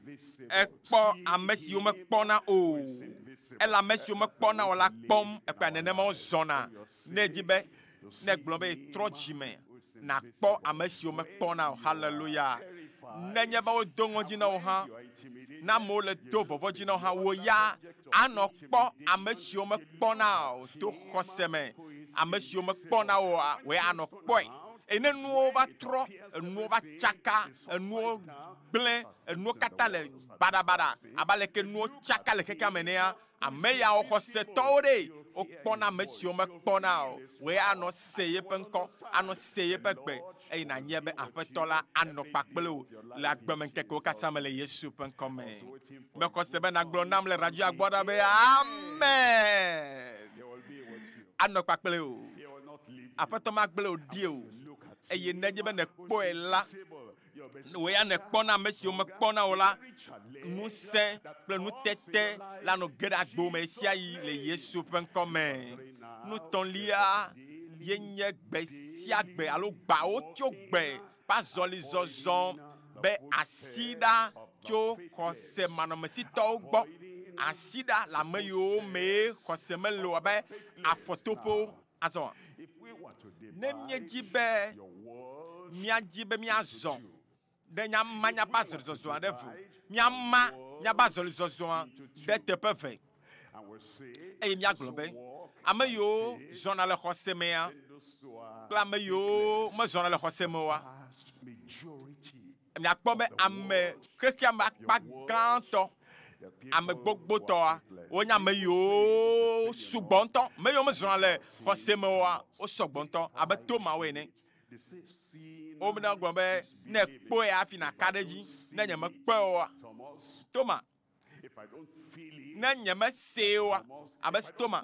ekpɔ ame siwo mekpɔna o ele ame siwo mekpɔna o la kpɔm ekpe nenema wo zɔna ne di be ne gblɔ be trɔ dzime na kpɔ ame siwo mekpɔna o. Hallelujah. Nenye be wodo ŋɔdzi na wo hã, na amewo le do vɔvɔ dzi na wo hã, wo ya anɔ kpɔ ame siwo mekpɔna o to xɔse me. Ame siwo mekpɔna oa, wo anɔ kpɔe. Ene nuwo va trɔ, enuwo va tsaka, enuwo gblẽ, enuwo katã le baɖabaɖa. Abe aleke nuwo tsaka le kekea me nea, ame yawo xɔsetɔwo ɖe, wokpɔna ame siwo mekpɔna o. Wo anɔ se yeƒe ŋkɔ, anɔ se yeƒe gbe, eye nànye be aƒetɔ la anɔ kpakple wo le agbemeŋkekewo katã me le Yesu ƒe ŋkɔ me. Mexɔse be nàgblɔ nam le radio agbɔ ɖa be amen. Anɔ kpakple wo. Aƒetɔ magble wo die o. Eye nenye be nekpɔe la, wo ya nekpɔna ame siwo mekpɔna o la, ŋusẽ kple nutete la nɔ ge ɖe agbo me sia yi le Yesu ƒe ŋkɔ me. Nutɔlia ye nye gbe sia gbe alo gbawo tso gbe va zɔlizɔzɔ be asi ɖa tso xɔse manɔmesitɔwo gbɔ. Asi ɖa le ame yiwo me xɔse mele o abe afɔtoƒo azɔ. Ne míedzi be míadzi be míazɔ ɖe nyama nyaba zɔlizɔzɔa ɖe vo, míama nyaba zɔlizɔzɔa ɖe teƒe ve, eye míagblɔ be ame yiwo zɔna le xɔse mea kple ame yiwo mezɔna le xɔse me oa, miakpɔ be ame xexea me akpa gãtɔ, ame gbogbotɔa, wonye ame yiwo sugbɔ ŋutɔ. Ame yiwo mezɔna le xɔse me oa, wosɔgbɔ ŋutɔ abe Tomawo ene. Womena gblɔ be ne kpɔe hafi naka ɖe dzi, ne nye mekpɔe oa, Toma, ne nye mesee oa, abe Toma,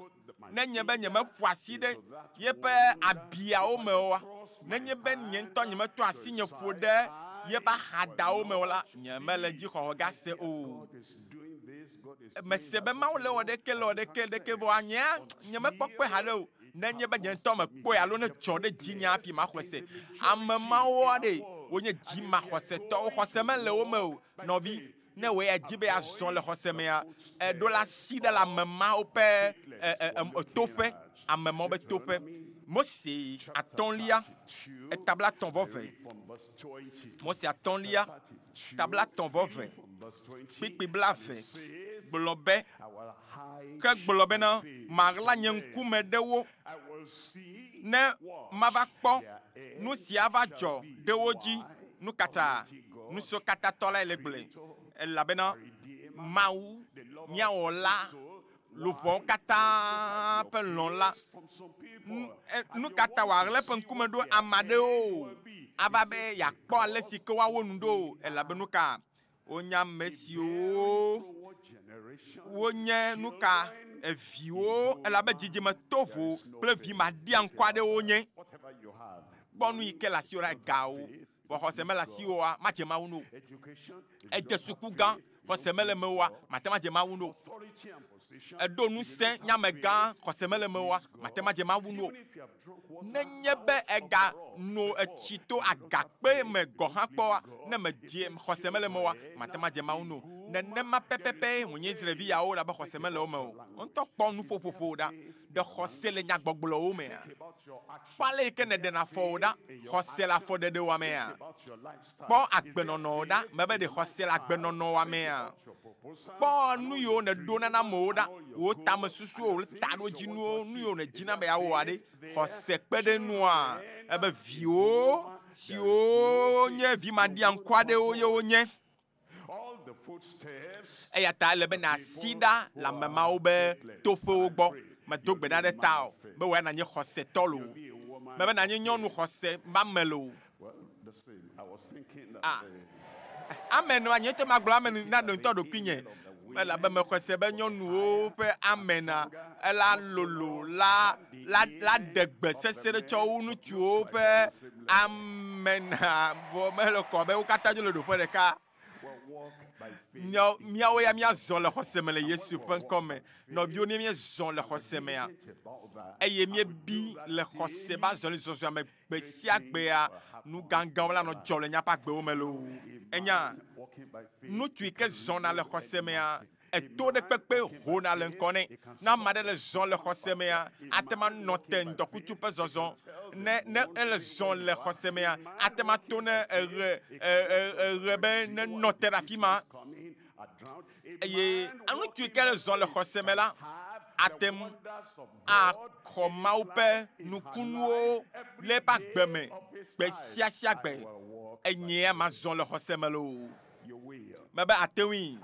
ne nye be nye meƒo asi ɖe yeƒe abiawo me oa, nenye be nye ŋutɔ nye metɔ asi nye ƒo ɖe yeƒe ahadawo me o la, nye mele dzixɔxɔ gase o. Mese be Mawu le wɔ ɖeke vɔa nye mekpɔkpɔe haɖe o. Nenye be nye ŋutɔ mekpɔe alo ne dzɔ ɖe dzinye hafi maxɔse. Ame mawo aɖe wonye dzimaxɔsetɔwo, xɔse mele wo me o. Nɔvi, ne wo ya dzi be azɔ le xɔse mea, eɖo la asi ɖe le ame mawo ƒe toƒe, ame mawo ƒe toƒe. Mose atɔ̃lia, etabla 1:20. Mose atɔ̃lia, tabla 1:20. Kpikpi 20 gblɔ be, ke gblɔ bena maɣla nye ŋkume ɖe wo ne mava kpɔ nu sia va dzɔ ɖe wo dzi nu katã, nu siwo katã tɔ lae le gblɔe, elabena Mawu míawɔ la luʋɔwo katã ƒe lɔ̃la, nu katã wòaɣle ƒe ŋkume ɖo ame aɖewo ava be yeakpɔ ale si ke woawɔ nu ɖo, elabena nu ka wonye ame siwo wonye nu ka eviwo, elabe dzidzime tovo kple vi maɖia ŋkɔ aɖewo nye. Kpɔ nu yi ke le asiwo ɖa gawo, vɔ xɔse mele asiwoa, madze Mawu no. Ede suku gã, xɔse mele me oa, mate madze Mawu no. Eɖo ŋusẽ nyamegã, xɔse mele me oa, mate madze Mawu no. Nenye be ega no etsi to agakpe me gɔ hã kpɔa, ne medie xɔse mele me oa, mate madze Mawu no. Nenema pɛpɛpɛ wònye Israelvi yawo la be xɔse mele wo me o. Ŋutɔ kpɔ nuƒoƒoƒo ɖa, ɖe xɔse le nyagbɔgblɔwo mea. Kpɔ ale yi ke neɖena afɔwo ɖa, xɔse le afɔɖeɖewoa mea. Kpɔ agbenɔnɔwo ɖa, mebe ɖe xɔse le agbenɔnɔwoa mea. Kpɔ nu yiwo neɖona na amewo ɖa, wo tame susuwo, wo taɖodzinuwo, nu yiwo nedzina be yeawɔa ɖe, xɔse kpe ɖe nua, ebe viwo siwo nye vi maɖia ŋkɔ aɖewo ye wonye. Eya ta ele be nàsi ɖa le ame mawo be toƒewo gbɔ. Medo gbe ɖa ɖe ta o, be wòya nànye xɔsetɔ lo, mebe nànye nyɔnu xɔse ba me lo. Amen, nye te magblɔ amen na ŋutɔ ɖokui nye. Elabe mexɔse be nyɔnuwo ƒe amena, ela lolo la ɖe gbe sese ɖe tsɔ wu ŋutsuwo ƒe amena, vɔ mele kɔ be wo katã dzo le ɖoƒe ɖeka. Míawo ya míazɔ le xɔse me le Yesu ƒe ŋkɔ me. Nɔviwo ne míezɔ le xɔse mea, eye míebi le xɔse ba zɔlizɔzɔa me gbe sia gbea, nu gãgãwo la nɔ dzɔ le míaƒe agbewo me lo. Enya, ŋutsu yi ke zɔna le xɔse mea, eto de kpekpe hona le nkɔne na ame aɖe le zɔn le xɔse mea ate ma nɔ te ŋdɔkutsu ƒe zɔzɔ ne ele zɔn le xɔse mea ate ma to ne eɣe be ne nɔ te ɖe afi ma eye ŋutsu yi ke le zɔn le xɔse me la atem axɔ Mawu ƒe nukunuwo le eƒe agbe me gbe sia sia gbe enye ma zɔn le xɔse me lo mebe ateŋui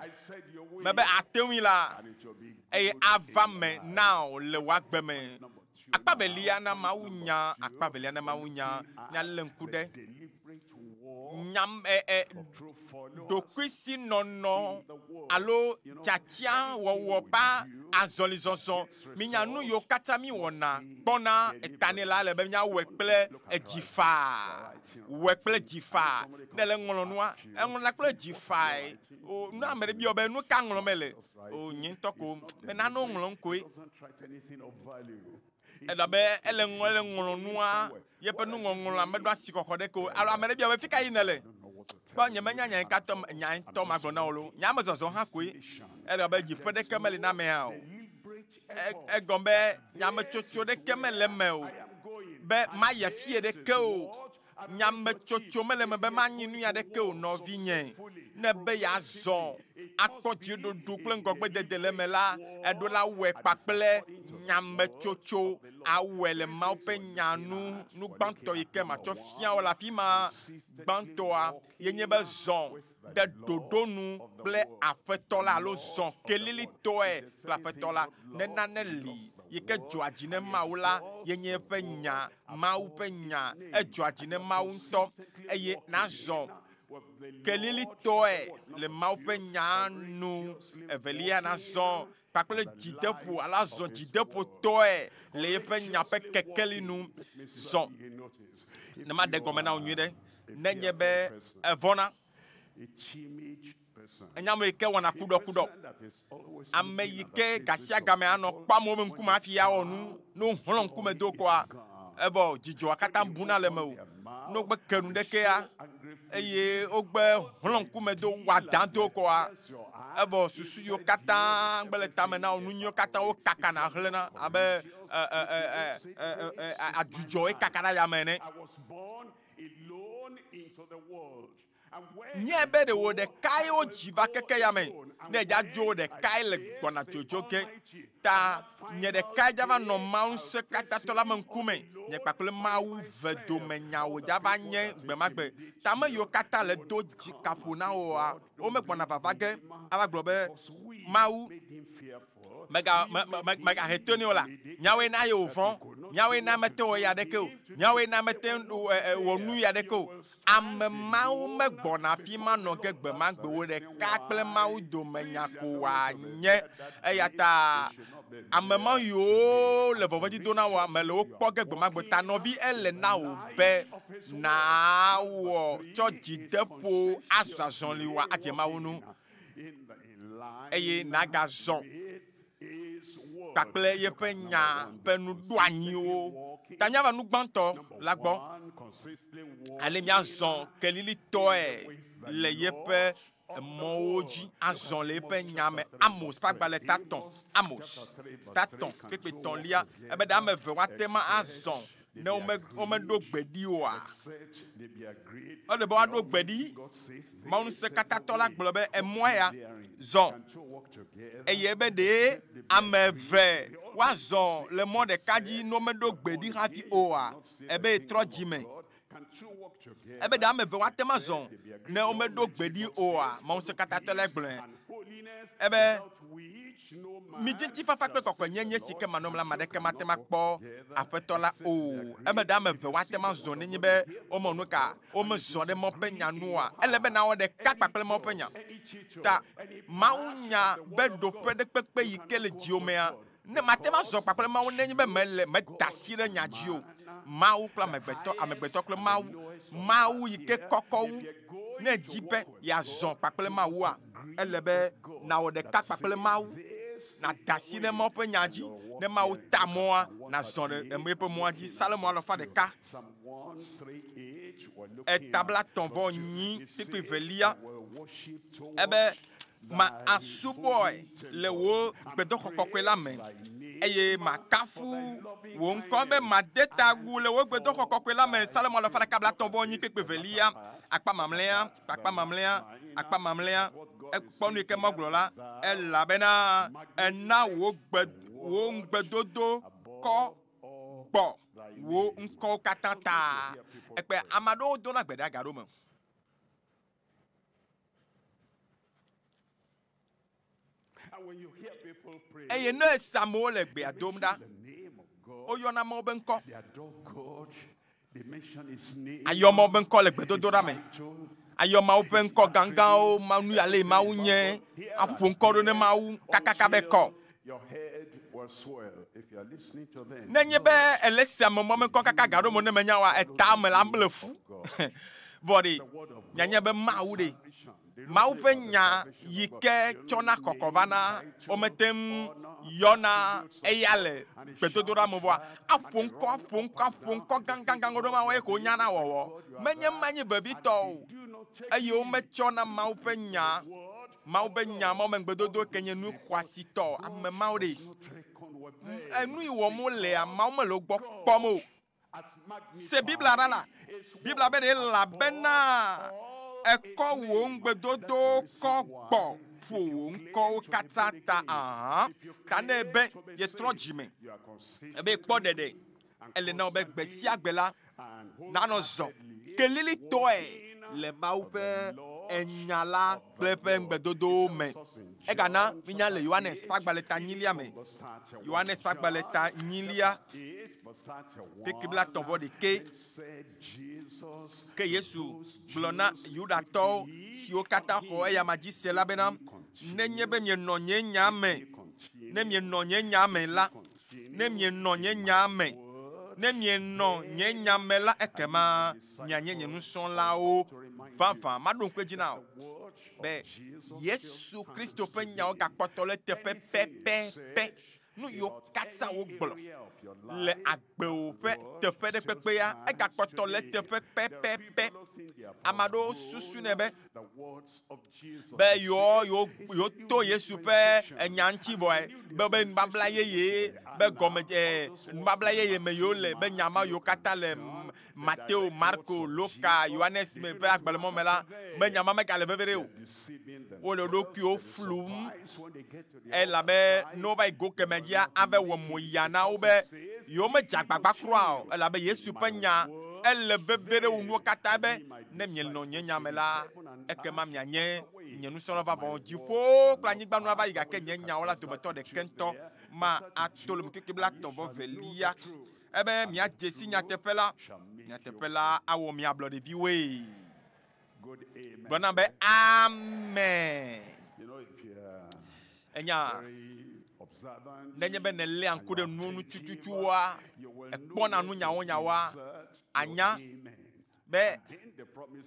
mebe ateŋui la eye ava me na le wagbe me akpa velia na Mawu nya akpa velia na Mawu nya le ŋku ɖe nyam ɖokuisi nɔnɔ alo tiatia wɔwɔ ba azɔlizɔzɔ minya nu yiwo katã mi wɔna gbɔna etane la le be miawɔe kple edzifa wɔe kple dzifa ne le ŋlɔnua eŋlɔna kple dzifae o nu ame ɖe biɔ be nu ka ŋlɔm ele o nye ŋutɔ ko be nane ŋlɔm koe elabe ele ŋlɔnua yeƒe nuŋɔŋlɔ meɖo asi kɔkɔ ɖe ko alo ame ɖe biɔ be fi ka yina le kpɔ nye menya nyanyitɔ magblɔ na wo lo nye ame zɔzɔ hã koe elabe dziƒe ɖeke meli na amea o egɔm be nyametsotso ɖeke mele me o be mayi fie ɖeke o nyametsotso mele me be manyi nuya ɖeke o nɔvinye ne be yazɔ akpɔ dziɖuɖu kple ŋgɔgbedede le me la eɖo la wɔe kpakple nyametsotso awɔe le Mawu ƒe nyanu nu gbãtɔ yi ke matsɔ fia wo le afi ma gbãtɔa yenye be zɔ ɖe ɖoɖonu kple aƒetɔ la alo zɔ kelilitɔe kple aƒetɔ la ne nane li yi ke dzɔa dzi ne Mawu la yenye ƒe nya Mawu ƒe nya edzɔa dzi ne Mawu ŋutɔ eye nazɔ kelilitɔe le Mawu ƒe nya nu evelia nazɔ kpakple dzideƒo ala zɔ dzideƒotɔe le yeƒe nya ƒe kekeli nu zɔ ne ma ɖe gɔme na wo nyui ɖe nenye be evɔna enyame yi ke wɔna kuɖɔkuɖɔ ame yi ke gasia game anɔ kpɔ amewo be ŋkume hafi awɔ nu no hlɔ ŋkume do kɔa evɔ dzidzɔa katã buna le me o no gbe ke nu ɖekea eye wogbe hlɔ ŋkume do wɔadã do kɔa evɔ susu yiwo katã gbe le tame na wo nu nyiwo katã wo kakana hlẽna abe adzudzɔ ekaka ɖe yame ene nye be ɖe wo ɖekae wo dzi va keke yame ne dza dzo wo ɖekae le gbɔna tsodzo ke ta nye ɖekae dza va nɔ Mawu ŋusẽ katãtɔ la me ŋkume nye kpakple Mawu ve dome nyawo dza va nye gbemagbe ta ame yiwo katã le do dzi kaƒo na woa wome gbɔna vava ge ava gblɔ be Mawu megahe to ne wo la nyawoe na ye wòvɔ̃ nyawoe na mete wɔ ya ɖeke o nyawoe na mete wɔ nu ya ɖeke o ame mawo megbɔna afi ma nɔ ge gbemagbewo ɖeka kple Mawu dome nya ko wòanye eya ta ame mawo yiwo le vɔvɔdzi do na wo ame le wo kpɔ ge gbemagbe ta nɔvi ele na wo be nawɔ tsɔ dzideƒo azɔ azɔli wa adze Mawu nu eye nagazɔ kpakple yeƒe nya ƒe nuɖoanyiwo ta nyava nu gbãtɔ la gbɔ ale miazɔ kelilitɔe le yeƒe mɔwo dzi azɔ le yeƒe nya me Amos ƒe agbalẽ tatɔ̃ Amos tatɔ̃ kpekpetɔ̃lia ebe ɖe ame eve woate ma azɔ ne womeɖo gbeɖi oa ele be woaɖo gbeɖi Mawu ŋusẽ katãtɔ la gblɔ be emɔa ya zɔ eye be ɖe ame eve woazɔ le mɔ ɖeka dzi ne womeɖo gbeɖi hafi oa ebe trɔ dzime ebe ɖe ame eve woate ma zɔ ne womeɖo gbeɖi oa Mawu ŋusẽ katãtɔ la gblɔe ebe mititifafa kple kɔkɔenyenye si ke manɔm la ame aɖeke mate ma kpɔ aƒetɔ la o eme ɖe ame eve woate ma zɔ nenye be wome nu ka womezɔ ɖe Mawu ƒe nya nua ele be nawɔ ɖeka kpakple Mawu ƒe nya ta Mawu nya be ɖoƒe ɖe kpekpe yi ke le dziwo mea ne mate ma zɔ kpakple Mawu nenye be meda asi ɖe nya dzi o Mawu kple amegbetɔ kple Mawu yi ke kɔkɔ wu ne dzi be yeazɔ kpakple Mawua ele be nawɔ ɖeka kpakple Mawu nada asi ɖe Mawu ƒe nya dzi ne Mawu ta mɔa nazɔ ɖe eme ƒe mɔa dzi Salomo 100 etabla tɔ̃ vɔ nyi kpekpe velia ebe ma asubɔe le wo gbedoxɔ kɔkɔe la me eye makafu wo ŋkɔ be made tagu le wo gbedoxɔ kɔkɔe la me Salomo 129 akpa mamlɛa ekpɔ nu yi ke megblɔ la elabena ena wo ŋugbedodo kɔ gbɔ wo ŋkɔwo katã taa ekpe ame aɖewo dona gbe ɖe aga ɖo me. Eye ne esi amewo le gbea dom ɖa, woyɔna Mawu be ŋkɔ. Ayɔ Mawu be ŋkɔ le gbedodoɖa me. Ayɔ Mawu ƒe ŋkɔ gãgãwo, nu ya le Mawu nye, aƒo ŋkɔ ɖo ne Mawu kakaka be kɔ. Nenye be ele sia me mɔ me ŋkɔ kaka ga ɖo me ne menya wa eta me la ble fu. Vɔɖi nyanya be Mawu ɖe. Mawu ƒe nya yi ke tsɔna kɔkɔ vana wometem yɔna eya le gbedodoɖa me vɔa aƒo ŋkɔ gãgãgãwo ɖo Mawu eye ko nyana wɔwɔ menye manyi bebitɔ o eye wometsɔna Mawu ƒe nya Mawu me gbedodo ke nye nu xɔasitɔ ame Mawu ɖe enu yi wɔm wolea Mawu mele wo gbɔ kpɔm o se Biblia ɖa la Biblia be elabena ekɔ wo ŋugbedodo kɔ gbɔ ƒo wo ŋkɔwo katã ta ta ne be yetrɔ dzime ebe kpɔ ɖeɖe ele na wo be gbe sia gbe la nanɔ zɔ kelilitɔe le Mawu ƒe enya la kple ƒe ŋugbedodowo me egana minya le Yohanes ƒe agbalẽ ta 8 me Yohanes ƒe agbalẽ ta 8 pekebla tɔvɔ ɖeke ke Yesu gblɔ na Yudatɔwo siwo katã xɔ eya ma dzi se la bena nenye be mienɔ nye nya me ne mienɔ nye nya me la ne mienɔ nye nya me ne mienɔ nye nya me la ekema mianye nye nusrɔ̃lawo vavã maɖo ŋkue dzi na o be Yesu Kristo ƒe nyawo gakpɔtɔ le teƒe pɛpɛpɛ nu yiwo katã wogblɔ le agbewo ƒe teƒe ɖe kpekpea egakpɔtɔ le teƒe pɛpɛpɛ ame aɖewo susu ne be yewo to Yesu ƒe enya ŋuti vɔe be nubabla yeye be gɔme nubabla yeye me yiwo le be nyama yiwo katã le Mateo, Marko, Luka, Yohanes me ƒe agbalẽmɔ me la be nyama megale veve ɖe o wole ɖokuiwo flum elabe ne wova yi go keme dzia ave wɔ moya na wo be yewo medze agbagba kura o elabe Yesu ƒe nya ele veve ɖe wo nuwo katã be ne mienɔ nye nya me la ekema mianye nye nusrɔ̃la vavãwo dziƒo kple anyigba nu ava yi gake nye nyawo la dometɔ ɖeke ŋutɔ ma ato le mekeke bla 9 ebe miadze si nyateƒe la awɔ mia ablɔ ɖeviwoe gblɔna be amen enya nenye be nelé ŋku ɖe nu tututuwoa ekpɔna nu nyawoa anya be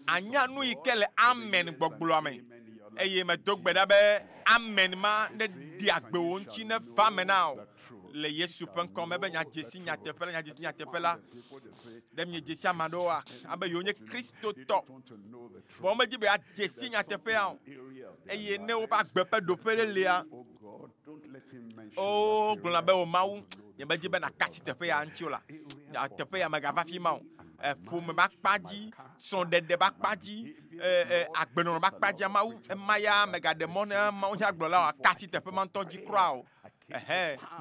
anya nu yi ke le amen gbɔgblɔa me eye medo gbe ɖa be amen ma ne ɖi agbewo ŋuti ne va me na o le Yesu ƒe ŋkɔ me be nyadzesi nyateƒe la ɖe miedzesi ame aɖewoa abe yewo nye kristotɔ vɔ medzi be adzesi nyateƒea o eye ne woƒe agbe ƒe ɖoƒe ɖe lia o gblɔna be o Mawu nye medzi be nakasi teƒe ya ŋuti o la teƒe ya megava fi ma o ƒome ƒe akpa dzi srɔ̃ɖeɖe ƒe akpa dzi agbenɔnɔ ƒe akpa dzi Mawu ema ya megaɖe mɔ ne Mawu nyagblɔla o akasi teƒe ma ŋutɔ dzi kura o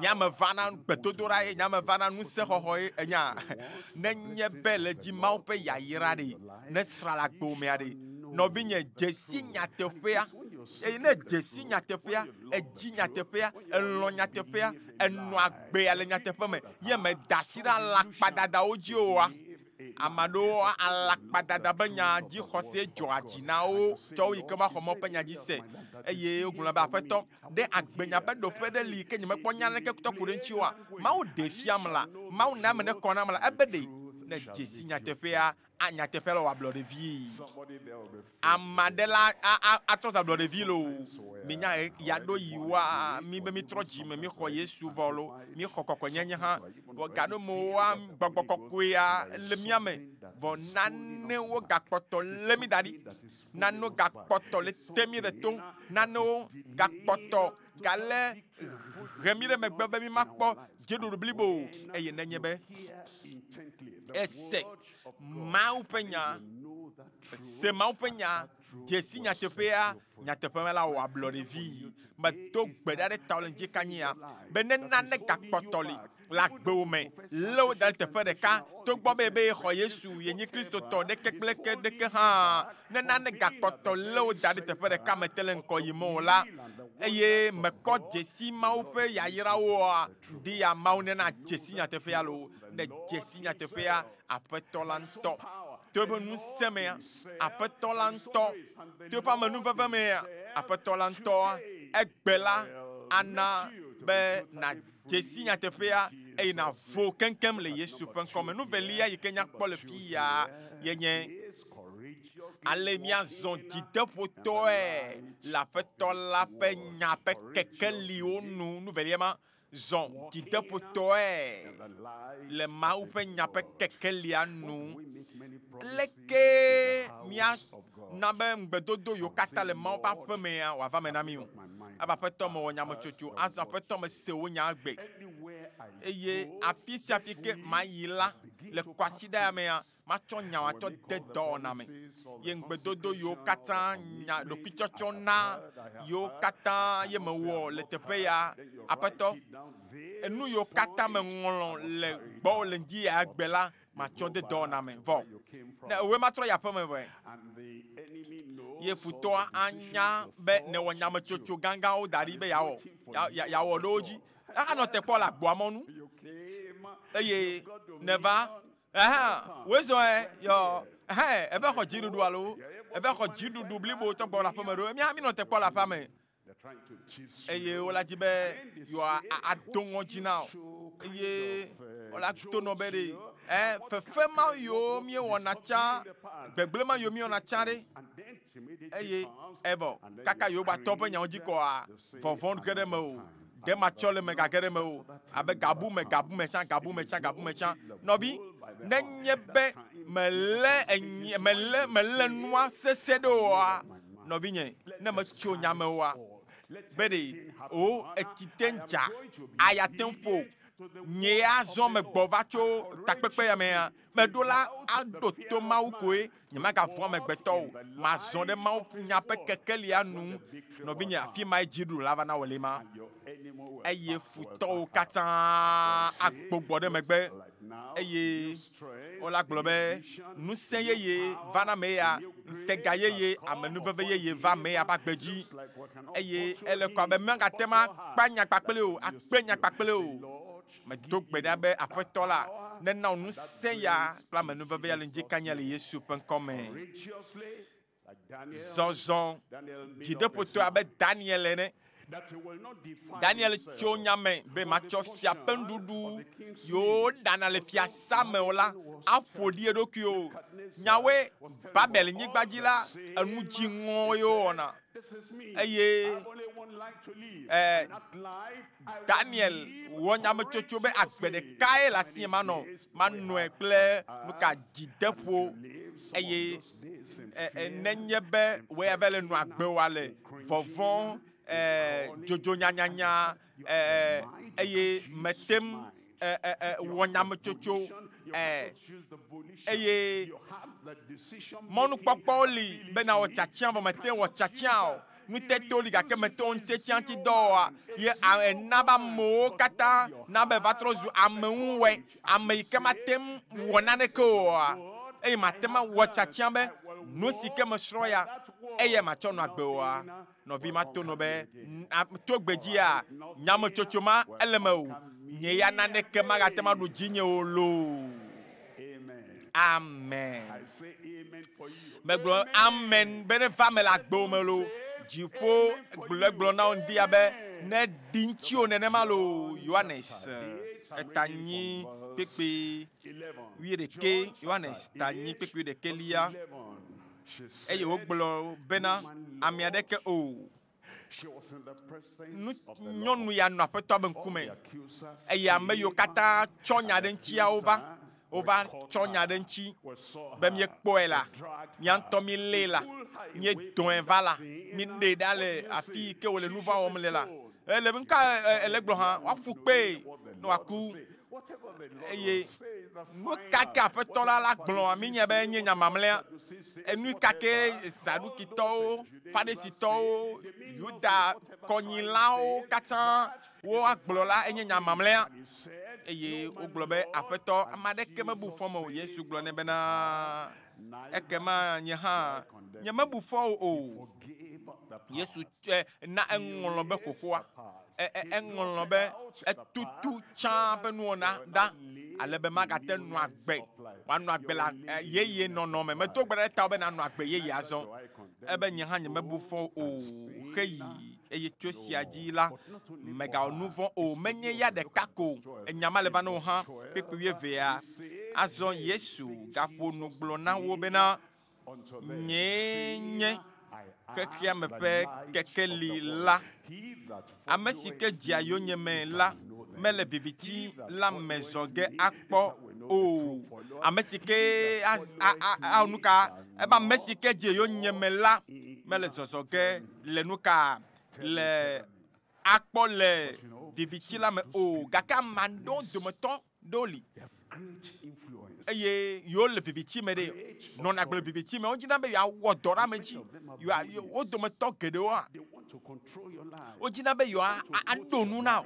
nyame va na gbedodoɖa ye nyame va na ŋusẽxɔxɔ ye enya nenye be le dzi Mawu ƒe yayra ɖe ne sra le agbewomea ɖe nɔvinye dzesi nyateƒea eye ne dzesi nyateƒea edzi nyateƒea elɔ nyateƒea enɔ agbea le nyateƒe me ye me da asi ɖe alakpadadawo dzi oa ame aɖewo alakpadada be nya dzi xɔse dzɔa dzi na wo tsɔ wo yi ke maxɔ mɔ ƒe nya dzi se eye wogblɔ be aƒetɔ ɖe agbenya ƒe ɖoƒe ɖe li ke nyemekpɔ nya leke tɔ ku ɖe ŋuti oa Mawu ɖe fiam la Mawu na ame ne kɔ nam la ebe ɖe ne dzesi nyateƒea nyateƒe le wɔ ablɔ ɖevi.
Somebody there will be
Amadela atrɔ ablɔ ɖevi lo. Minya yaɖo yiwa mi be mi trɔ dzime mi xɔ Yesu vɔ lo mi xɔ kɔkɔnyenye hã. Vɔ gaɖo mo wa gbɔgbɔ kɔkɔea le mia me. Vɔ nanewo gakpɔtɔ le mi da ɖi. Nanewo gakpɔtɔ le te mi ɖe to. Nanewo gakpɔtɔ gale ɣe mi ɖe megbe be mi ma kpɔ dzeɖuɖu blibo eye nenye be ese Mawu ƒe nya se Mawu ƒe nya dzesi nyateƒea nyateƒe me la wɔ ablɔ ɖevi medo gbe ɖa ɖe ta le ŋdzi kanyia be ne nane gakpɔtɔ li le agbewo me le wo da ɖe teƒe ɖeka togbɔ be xɔ Yesu yenye kristotɔ ɖeke kple ɖeke hã ne nane gakpɔtɔ le wo da ɖe teƒe ɖeka me te le ŋkɔ yi me o la eye mekpɔ dzesi Mawu ƒe yayrawoa di ya Mawu nena dzesi nyateƒea lo ne dzesi nyateƒea aƒetɔ la ŋutɔ to be ŋusẽ mea aƒetɔ la ŋutɔ to ƒe amenuveve mea aƒetɔ la ŋutɔ egbe la ana be na dzesi nyateƒea eye na vo keŋkeŋ le Yesu ƒe ŋkɔme nuvelia yi ke nyakpɔ le fi ya yenye ale miazɔ dzideƒotɔe le aƒetɔ la ƒe nya ƒe kekeliwo nu nuvelia ma zɔ dzideƒotɔe le Mawu ƒe nya ƒe kekelia nu leke mia na be ŋgbedodo yiwo katã le Mawu ƒe aƒe mea wòava me na mi o ebe aƒetɔ me wɔ nyametsotso azɔ aƒetɔ me se wo nya gbe eye afi sia afi ke ma yi la le kɔasi ɖe ya mea matsɔ nya atsɔ de dɔwɔna me ye ŋgbedodo yiwo katã nya ɖokuitsɔtsɔ na yiwo katã ye mewɔ le teƒe ya aƒetɔ enu yiwo katã me ŋlɔ le gbɔ le ŋdi ya gbe la matsɔ de dɔwɔna me vɔ ne ewoe matrɔ yi aƒe me vɔe ye futɔa anya be ne wɔ nyametsotso gãgãwo da ɖi be yawɔ ɖe wo dzi anɔ teƒe le agboa mɔnu eye ne va wezɔ yɔ ebe xɔ dziɖuɖu alo ebe xɔ dziɖuɖu blibo tɔgbɔ le aƒe me ɖo mi nɔ teƒe le aƒea me eye wola di be yɔ ado ŋɔdzi na o eye wola to nɔ be ɖe fefe ma yiwo miewɔna tsã gbegblẽ ma yiwo miewɔna tsã ɖe eye ebɔ kaka yiwo gbatɔ ƒe nyawo dzi kɔa vɔvɔ̃ ge ɖe me o ɖe matsɔ le me gage ɖe me o abe gabume tsã nɔvi nenye be mele nua sese ɖe oa nɔvi nye ne metso nyame oa be ɖe o etite ŋdza aya te ƒo nye azɔ me gbɔ va tso takpekpe ya mea meɖo la aɖo to Mawu koe nye magavɔ amegbetɔ o mazɔ ɖe Mawu nya ƒe kekelia nu nɔvi nye afi ma dziɖuɖu la va na wòle ma eye futɔwo katã agbɔgbɔ ɖe megbe eye wola gblɔ be ŋusẽ yeye va na me ya ŋutega yeye amenuveve yeye va me ya ƒe agbe dzi eye ele kɔ abe megate ma kpa nya kpakple o akpe nya kpakple o medo gbe ɖa be aƒetɔ la nena ŋusẽ ya kple amenuveve ya le ŋdzi kanya le Yesu ƒe ŋkɔme zɔzɔ dzideƒotɔ abe Daniel ene Daniel tso nyame be matsɔ fia ƒe nuɖuɖu yiwo ɖana le fiasa me o la aƒo ɖi eɖokui o nyawoe Babel nyigba dzi la enu dziŋɔ yiwo wɔna eye Daniel wɔ nyametsotso be agbe ɖekae le asi manɔe kple nuka dzideƒo eye nenye be woyave le nu agbe wa le vɔvɔ̃ jojo nyanyanya eye metem wɔ nyametsotso eye mɔnukpɔkpɔwo li bena wɔ tsatsiã vɔ mete wɔ tsatsiã o nuteto li gake mete wo ŋutetiã ŋuti dɔ wɔa ye ena be amewo katã na be va trɔ zu ameŋuwɔe ame yi ke matem wɔ naneke oa eye matem wɔ tsatsiã be nu si ke mesrɔ̃ ya eye matsɔ nɔ agbe oa nɔvi ma to no be to gbedzia nyametsotso ma ele me o nye ya naneke magate ma ɖo dzinye o lo amen megblɔ amen be ne va me le agbewo me lo dziƒo gblɔ na wo ŋdi ya be ne ɖi ŋtsi o nenema lo Yohanes etanyi kpekpe 11 Yohanes tanyi kpekpe de kelia eye wo gblɔ bena ame aɖeke o nyɔnu ya nɔ aƒetɔ be ŋkume eye ame yiwo katã tsɔ nya ɖe ŋutia wova tsɔ nya ɖe ŋuti be miekpɔe la mia ŋutɔ mi lée la miedɔe va la mi ɖe ɖa le afi yi ke wòle nu vɔ wɔm le la ele ŋka ele gblɔ hã woaƒu kpee ne wòaku eye nu kake aƒetɔ la gblɔ mi nye be nye nya mamlɛa enu kake Sadukitɔwo Farisitɔwo Yuda kɔnyilawo katã wo agblɔ la enye nya mamlɛa eye wogblɔ be aƒetɔ ame aɖeke mebu fɔ me o. Yesu gblɔ nɛ bena ekema nye hã nye mebu fɔ o. Yesu na eŋlɔ be xoxoa eŋlɔ be etutu tsã ƒe nuwɔna ɖa ale be magate nɔ agbe woanɔ agbe le yeye nɔnɔme medo gbe ɖe ta be nanɔ agbe yeye azɔ ebe nye hã nye mebu fɔ o heyi eye tso sia dzi la megawɔ nu vɔ̃ o menye ya ɖeka ko enyama le va na wo hã kpekpe 12 azɔ Yesu gaƒo nu gblɔ na wo bena nye xexea me ƒe kekeli la ame si ke dzia yonyeme la mele viviti la me zɔ ge akpɔ o ame si ke nuka ebe ame si ke dzi yonyeme la mele zɔzɔ ge le nuka le akpɔ le viviti la me o gake ame aɖewo dometɔ ɖewo li eye yiwo le viviti me ɖe nɔna agble viviti me wodzina be yeawɔ dɔ ɖe ame dzi wo dometɔ geɖewoa wodzina be yewoaɖo nu na o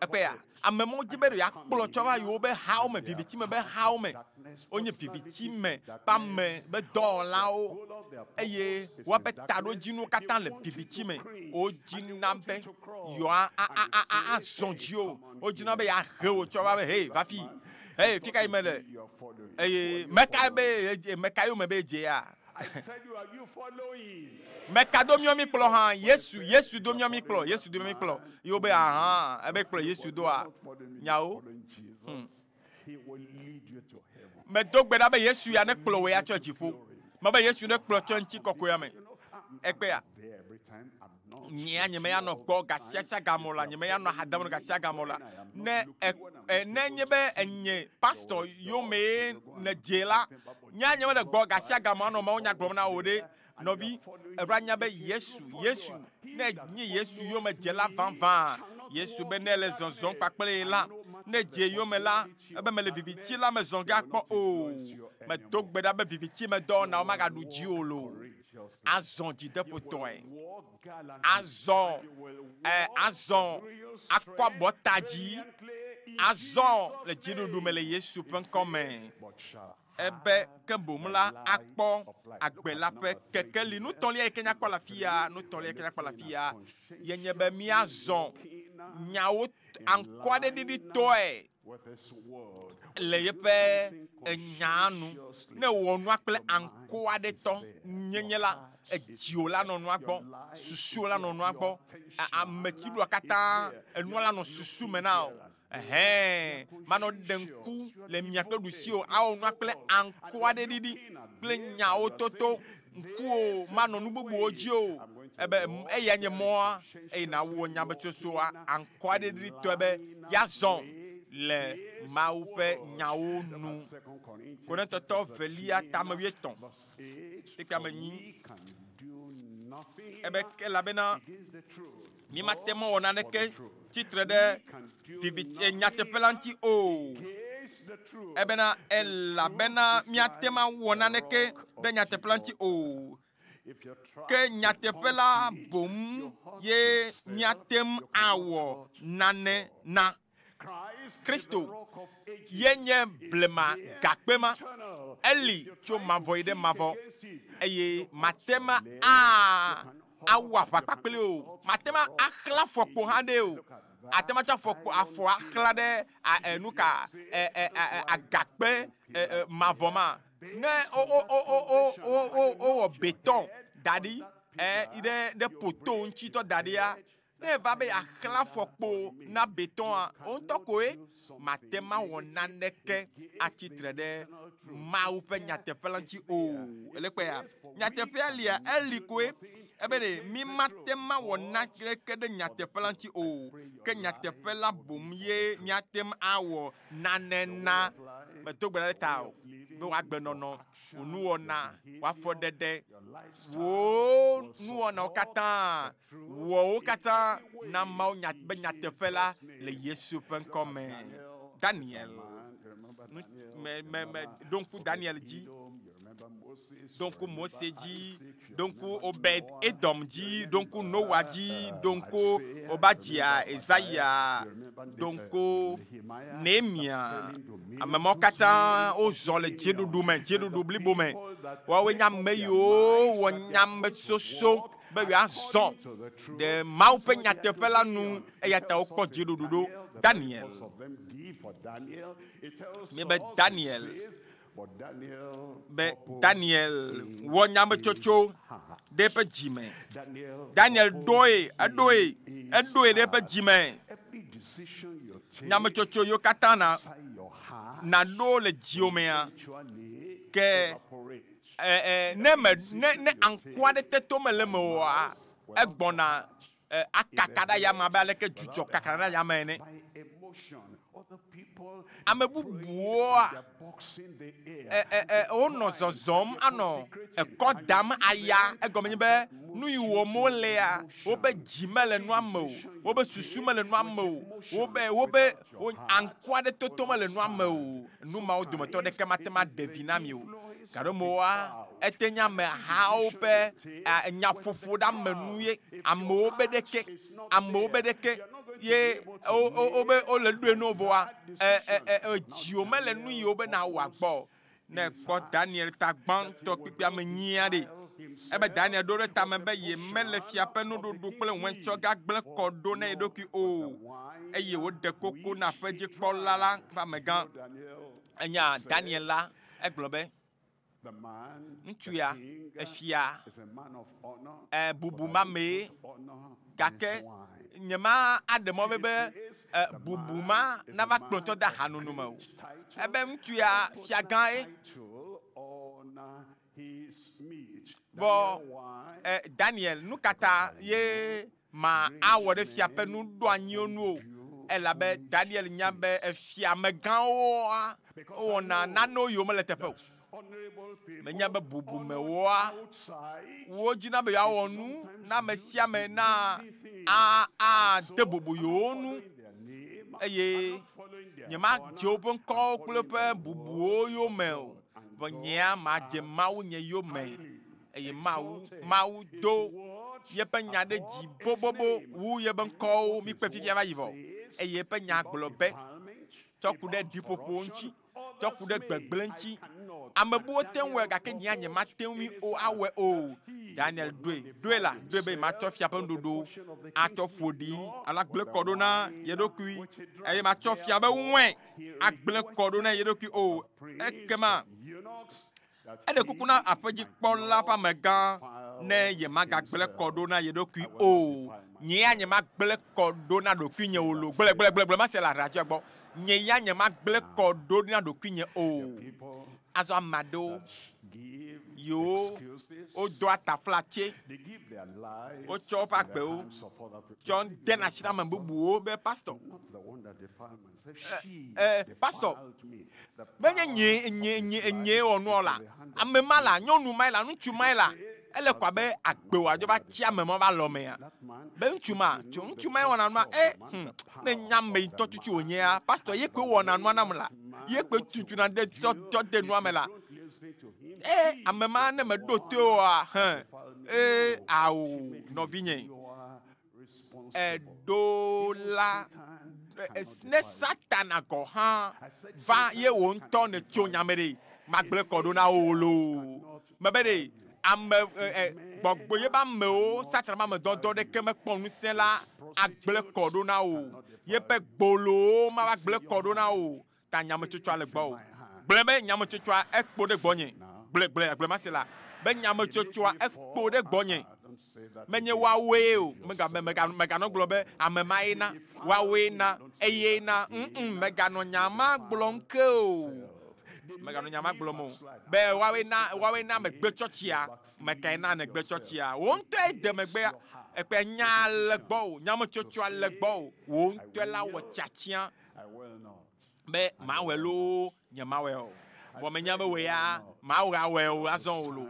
ekpea ame mawo dzi be yeakplɔ tsɔ va yiwo be hawo me viviti me be hawo me wonye viviti me ƒe ame be dɔwɔlawo eye woaƒe taɖodzinuwo katã le viviti me wodzina be yewoazɔ dzi o wodzina be yeahe wo tsɔ va be hei va fi hey, fika yi me le eye meka yo me be dzea meka do miɔ mi kplɔ hã Yesu do miɔ mi kplɔ yo be aha ebe kplɔ Yesu doa nyawo me do gbe ɖa be Yesu ya ne kplɔ wo ya tsɔ dziƒo me be Yesu ne kplɔ tsɔ ŋuti kɔkɔea me ekpea nye me ya nɔ gbɔ gasiasa gamɔ la nye me ya nɔ hadam gasia gamɔ la ne nye be enye pastor yome ne dze la nya nye me le gbɔ gasia gamɔ anɔ mawo nya gblɔm na wo ɖe nɔvi ebra nya be Yesu ne nye Yesu yome dze la vavã Yesu be ne le zɔzɔm kpakple la ne dze yome la ebe me le viviti la me zɔ ge akpɔ o me do gbe ɖa be viviti me dɔ na wo magaɖu dzi o lo azɔ dzideƒotɔe azɔ akɔ abɔta dzi azɔ le dziɖuɖu me le Yesu ƒe ŋkɔ me ebe ke bom la akpɔ agbe la ƒe kekeli nutɔlia yi ke nya kpɔ le afia yenye be miazɔ nyawo aŋkɔ aɖe ɖiɖitɔe le yeƒe enya nu ne wɔ nua kple aŋkɔ aɖe tɔ nyenye la edziwo la nɔ nua gbɔ susuwo la nɔ nua gbɔ ametsiɖoa katã enua la nɔ susu me na o manɔ ɖe ŋku le mia kple ɖusiwo awɔ nua kple aŋkɔ aɖe ɖiɖi kple nyawo toto ŋkuwo manɔ nu bubuwo dzi o ebe eya nye mɔa eye na wɔ nyabetsosoa aŋkɔ aɖe ɖiɖitɔe be yazɔ le Mawu ƒe nyawo nu. Korintɔtɔ velia tame 8 tekpe ame 9 ebe elabena mi mate mɔ wɔ naneke titre ɖe nyateƒe la ŋuti o ebena elabena miate ma wɔ naneke ɖe nyateƒe la ŋuti o ke nyateƒe la bom ye miatem awɔ nane na Kristo ye nye blema gakpema eli tso mavɔ yi ɖe mavɔ eye matema awɔ aʋakpakpli o matema axla fɔkpo hã ɖe o atema tsɔ afɔ axla ɖe nuka agakpe mavɔ ma ne wowɔ betɔn da ɖi ɖe poto ŋuti tɔ da ɖia ne va be akhla fokpo na béton on to koe matema wona neke a titre de ma ou pe nyatepelanti o ele pe ya nyatepelia eli koe ebere mi matema wona ke de nyatepelanti o ke nyatepela bomye nyatem awo nanena me to gbere ta o no wa gbe nono onu ona wa fodede wo nu ona okata wo okata na ma nyatepela le Yesu pen comme Daniel. Mais donc Daniel dit, donc Mose dit, donc Obed Edom dit, donc Noah dit, donc Obadiah, Esaïa, donc Nehemia. A même kata o zole Dieu du blibome. Wa we nyam meyo, wa nyam soso. Be ya zo de mau pe nyatepela nu e ya ta okpo Dieu du Daniel. Mais Daniel, wonyam chocho de pe jime. Daniel doe de pe jime. Nyam chocho yo katana na do le jiomea ke ne ankwa de teto mele moa egbona akakada ya mabale ke jujo kakada ya mene amebubuo ono zozom ano ekodam aya egomnye be nu iwo molea obe jimele nu amo obe susumele nu amo obe ankwa de teto mele nu amo nu ma odomoto de kematema devinami o karomoa etenya me haope nya fufu da menuye amobedeke ye o le du no boa jiome le nu yi obe na wa gbo ne gbo Daniel ta gban to pipia me nyia de ebe Daniel do ta me be ye mele fia pe no do ple wencho ga gble kodo na edoki o eye wo de koko na feji kpolala ba megan enya Daniel la eglobe ntuya efia bubuma me kake nyema ademo bebe bubuma na va klonto da hanunu ma ebe ntuya fiagan bo Daniel nukata ye ma awore fia pe nu do anyonu ela be Daniel nyambe fia megan o na nano yo mele tepe menya be bubu me wo jina be ya wonu na mesia me na de bubu yonu eye nyema jobon ko klepe bubu yo me bo nya ma je mawu nye yo me eye mawu do ye pe nya de ji bobobo wu ye ben ko mi pe fifia ba yivo eye pe nya globe toku de dipopo nchi toku de gbegblenchi amebuo tenwe ga ke nya nyema tenwi o awe o Daniel dwe la dwe be ma tofia pendodo atofodi ala gble kodona yedokui eye ma tofia be wen agble kodona yedokui o ekema ede kukuna apeji kpola pa mega ne ye ma ga gble kodona yedokui o nya nyema gble kodona dokui nye olo gble ma c'est la radio gbo nya nyema gble kodona dokui nye o azo amado yo o doit ta flatcher o chopa pe o John denashina mambubu o be pastor pastor benye nye onu ola amema la nyonu mai la ntu mai la ele kwa be agbe wa jo ba tia memo ba lo me ya be ntu mai wona no ne nyambe to tutu onye ya pastor ye kwe wona no na mla ye kwe tutu na de to de no amela amema ne me dote o au no vinye dola ne satana ko va ye won to ne chonyamere magble kodona olo mebere gbogbo ye ba me o satana me dodo de ke me ponu sen la agble kodona o ye pe gbolo ma ba gble kodona o ta nyam tutu ale gbo blebe nyam tutu ekpo de gbonye ble ma se la be nyam tutu ekpo de gbonye menye wawe o mega no globe amemai na wawe na eye na mega no nyama glonke o mega no nyama glomo be wawe na megbe churchia mega na megbe churchia wonto e de megbe epe nya legbo nyama chocho legbo wonto la wo chachia be ma welo nyama we o bo me nyama we ya ma wa we o azon olo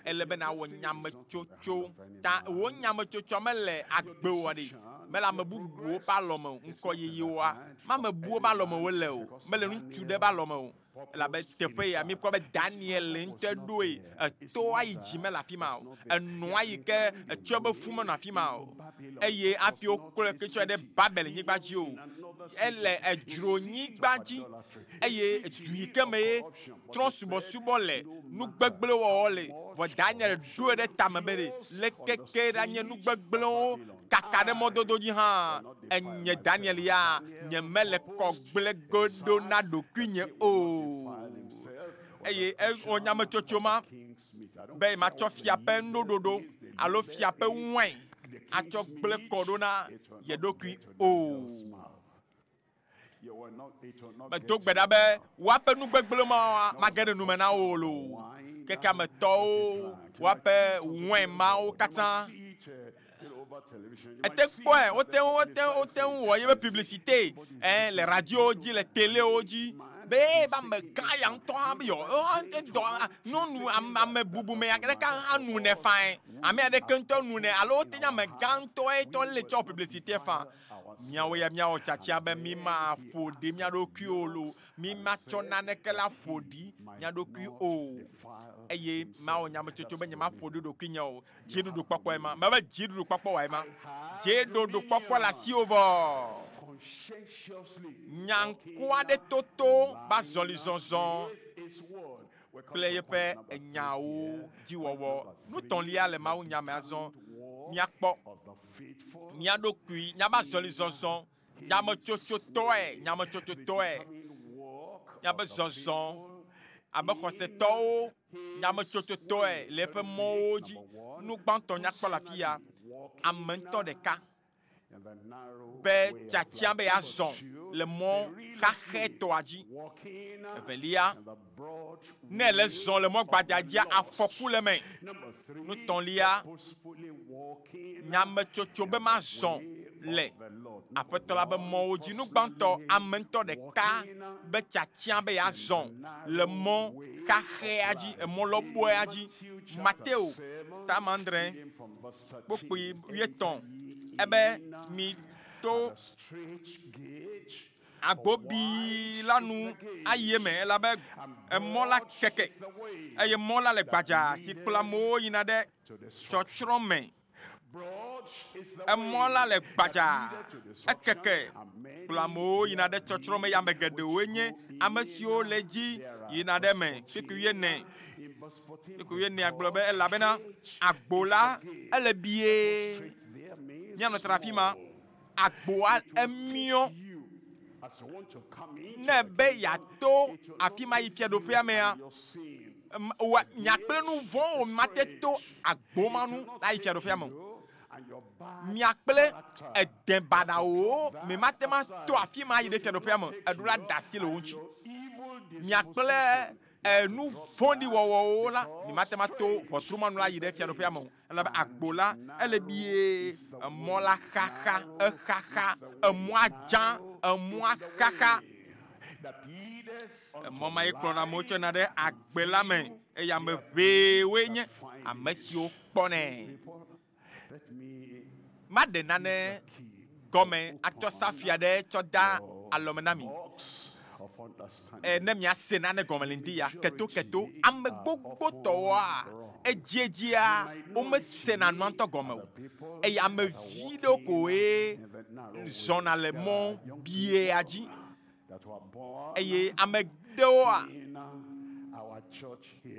elebe na wo nyama chocho ta wo nyama chocho mele agbe wo de mela mebubu pa lomo nko yiwa ma mebu ba lomo wele o mele ntu de ba lomo la be tepe ya mi ko be Daniel nte doe to ayi ji mela fima enu ayi ke tiobe fumo na fima eye afi okole ke tio de Babel nyigba ji o ele ejuro nyigba ji eye ejuyi keme tron subo le nu gbegble wo le vo Daniel doe de tamebere le keke danye nu gbegble o kakade mododo ji ha enye Daniel ya nye mele ko gble godo na do kunye o eye onyame chochoma be ma cho fiape ndododo alo fiape wen a cho gble kodona ye dokui o be to gbeda be wape nu gbegble ma gede nu mena o lo keka me to wape wen ma o katan voyez la publicité, les radios, les télés, me gagne non nous am bubu me ka nous ne fin ami ade kanto nous ne alors tenya me ganto e to le cho publicité fa nyawo ya nyawo chacha be mi ma fodi mi ado kuolo mi ma chona ne kala fodi nya do ku o eye ma o nyama chocho be nyama fodi do kinya o jedu do papo e ma ba jedu do papo wa e ma jedu do papo la si over nyankwa de toto ba zolizonzon pleye pe nyao diwowo nous ton lia le ma o nyama azon nyakpo nyadokui nyaba zolizonzon nyama chocho toe nyaba zonzon abe khose to nyama chocho toe le pe moji nous banton nyakpo la fia amento de ka be tchatiambe azon le mon kacheto aji velia ne le zon le mon gbadadia afoku le men nous ton lia nyama chocho be ma zon le après la be moji nous banto amento de ka be tchatiambe azon le mon kache aji e mon lobo aji Matteo tamandrin popi yeton ebe mi to agbobi lanu ayeme labe mola keke eye mola le gbaja si plamo yina de chochromen mola le gbaja ekeke plamo yina de chochromen ya megede wenye amesio leji yina de me piku ne aglobe elabena agbola elebie nya no trafima agboa emio ne be ya to afima ifia do pia mea wa nyakple nu von o mateto agboma nu la ifia do pia mo nyakple edembada o me matema to afima ide ifia do pia mo edura dasi lo unchi nyakple nous fondi wo la ni matema to potruma nu la ide ifia do pia mo la agbola ele bie mola kaka moi jan moi kaka mama ekrona mocho na de agbela men e ya me vewenye amesio pone madenane comme acteur safia de choda alomenami ne mia senane gomelindia keto ame gbogbo toa ejejia o me senanu anto gomel e ya me video ko e journalement bie aji e ame doa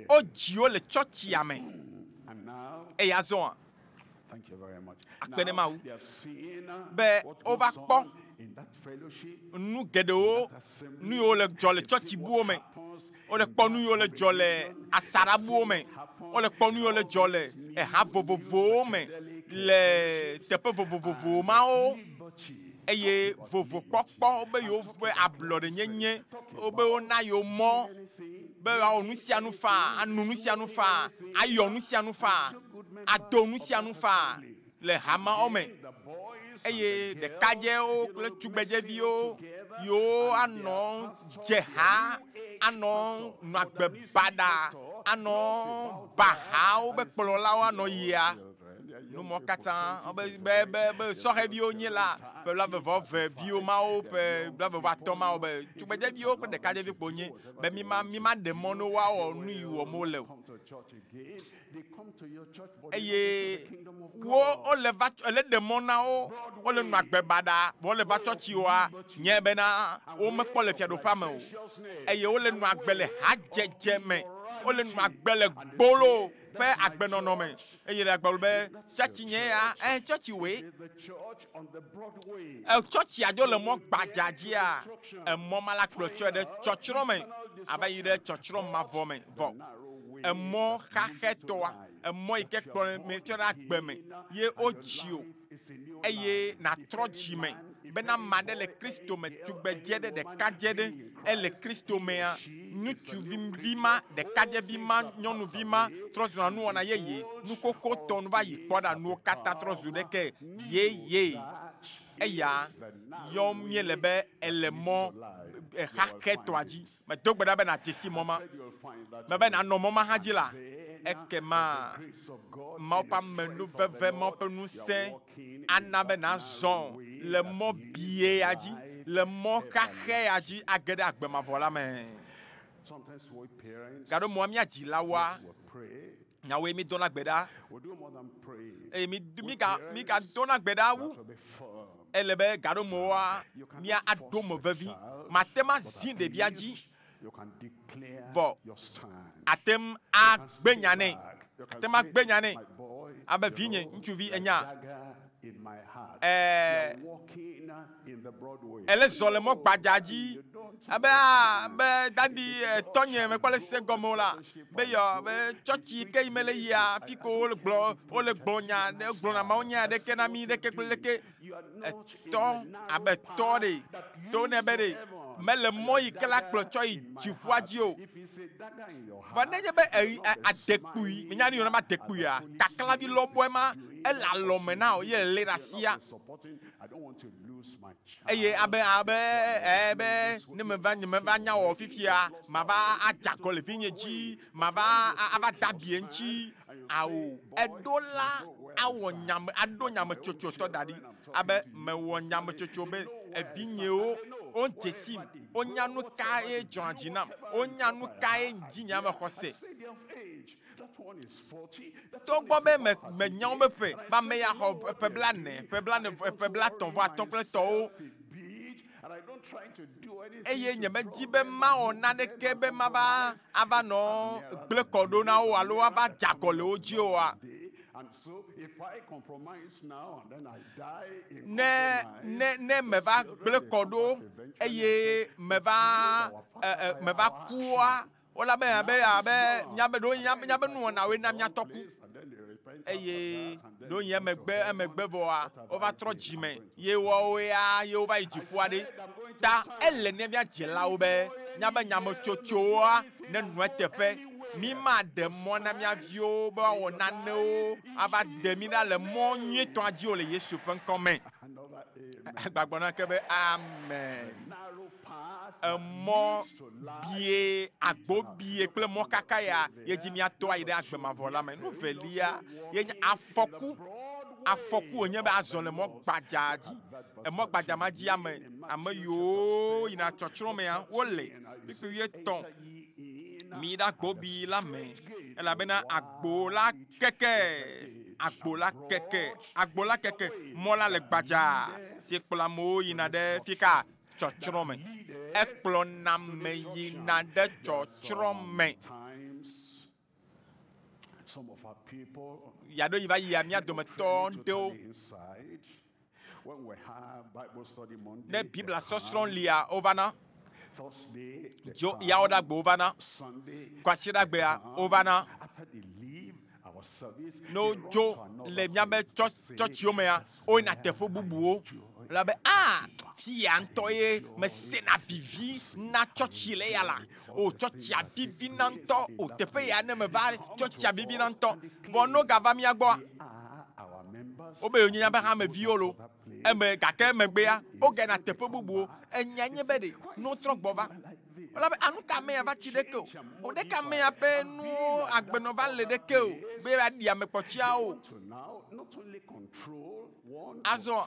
o jio le church ya me e ya zo
thank you very much
akpene ma u be over kpo nu gedo nu yo le jole church bu me o le kpo nu yo le jole asara bu me o le kpo nu yo le jole e ha vovovo me le teƒe vovovo mawo eye vovokpɔkpɔ be yewo ƒe ablɔɖe nyenye wobe wona yewo mɔ be awɔ nu sia nu faa anu nu sia nu faa ayɔ nu sia nu faa ado nu sia nu faa le hamawo me eye ɖekadzɛwo kple tugbedzeviwo yiwo anɔ dze ha anɔ nɔ agbe baɖa anɔ ba hawo be kplɔlawo anɔ yia numɔ katã be sɔhɛviwo nye la ƒe blaeve viwo mawo ƒe blaeve mawo be tugbedzeviwo kple ɖekadzɛvi kpo nye be mi ma ɖe mɔ ne woawɔ nu yi wɔm wole o eye wole ɖe mɔ na wo wole nɔ agbe baɖa wole va tsɔtsi woa nye bena womekpɔ le fiaɖoƒea me o eye wole nɔ agbe le hadzedze me wole nɔ agbe le gbolo ƒe agbenɔnɔ me eye le agbe be tsɔtsi nye ya tsɔtsi woe tsɔtsia dzo le mɔ gbadza dzia emɔ ma la kplɔ tsɔe ɖe tsɔtsrɔ̃ me ava yi ɖe tsɔtsrɔ̃ mavɔ me vɔ emɔ xaxɛtɔa emɔ yi ke kplɔ me tsɔ ɖe agbe me ye wodzi o eye natrɔ dzi me bena ma ɖe le kristo me tugbedze ɖe ɖekadze ɖe ele kristo mea ŋutsuvi ma ɖekadzevi ma nyɔnuvi ma trɔ zuna nuwɔna yeye nukokotɔ nu va yi kpɔ ɖa nuwo katã trɔ zu ɖeke yeye eya yɔ mie le be ele mɔ xaxɛtɔa dzi medo gbe ɖa be nate si mɔ ma me be nanɔ mɔ ma hã dzi la ekema mawo ƒe amenuveve mawo ƒe ŋusẽ ana be nazɔ le mɔ biea dzi le mɔ xaxɛ ya dzi age ɖe agbemavɔ la me gaɖo mɔa mía dzilawoa nyawoe mi dɔna gbe ɖa eye mi ga dɔna gbe ɖa wu ele be gaɖo mɔwoa mía aɖo me vevi mate ma zi ɖevia dzi vɔ atem agbenya nɛ atem agbenya nɛ abe vinye ŋutsuvi enya ele zɔ le mɔ gbadza dzi abe dadi tɔnye mekpɔ le se gɔme o la be yɔ be tsɔtsi ke yi me le yia fi ko wole gblɔ nya gblɔna mawo nya ɖeke na mi ɖeke kple ɖeke tɔ abe tɔ ɖe to ne be ɖe mele mɔ yi ke la kplɔ tsɔ yi dziƒoa dzi o vɔ nenye be adekpui menya ni yɔna ma adekpuia kaklavi lɔbɔe ma ele alɔme na o ye le ɖe asia eye abe ne me va nya wɔ fifia mava adze akɔ le vinye dzi mava ava dabie ŋtsi awo eɖo la awɔ nyame aɖo nyametsotso tɔ da ɖi abe mewɔ nyametsotso be evinyewo wodze sim wonya nu ka ye dzɔna dzi nam wonya nu ka ye ŋdi nye ame xɔse togbɔ be menyawo be ƒe ba me ya xɔ ƒe blatɔ̃ vɔ atɔ̃ kple tɔwo eye nye medzi be mawɔ naneke be mava ava nɔ gble kɔ ɖo na wo alo ava dze akɔ le wo dzi oa ne meva gble kɔ ɖo eye meva kua wola be abe nyabe nuwɔnawoe na miatɔ ku eye ɖo nye emegbe vɔa wova trɔ dzime ye woawoea ye wova yi dziƒoa ɖe ta ele ne mía dzilawo be nyabe nyametsotsowoa ne nua teƒe mi ma ɖe mɔ na mía viwo be woawɔ nanewo ava de mi ɖa le mɔ nyuietɔa dzi o le Yesu ƒe ŋkɔ me gbagbɔ na ke be amen emɔ bie agbo bie kple mɔ kaka ya ye dzi miatɔ ayi ɖe agbemavɔ la me nu velia ye nye afɔku wònye be azɔ le mɔ gbadza dzi emɔ gbadza ma dzi ame yiwo yina tsɔtsrɔ̃ mea wole kpekpe etɔ̃ mi ɖe agbobi la me elabena agbo la keke mɔ la le gbadza si kplɔ amewo yina ɖe fika tsɔtsrɔ̃ me ekplɔ name yina ɖe tsɔtsrɔ̃ me yaɖo yi va yia mía dometɔ ɖewo ne bibla sɔsrɔ̃ lia wovana yawo ɖe agbe wovana kwasi ɖe agbea wovana no jo le miabe church mea o na teƒe bubuwo la be fia ntɔ ye me sena vivi na church le ya la o church a vivi na ntɔ o teƒe ya ne me va church a vivi na ntɔ bon no gava mia gbɔ o be nya be ha me viwo lo eme gake megbea o ge na teƒe bubuwo enya nye be de no trɔ gbɔ va la be anu ka me va tsi deke o de ka me pe nu agbeno va le deke o be va di ame kpɔtsia o azɔ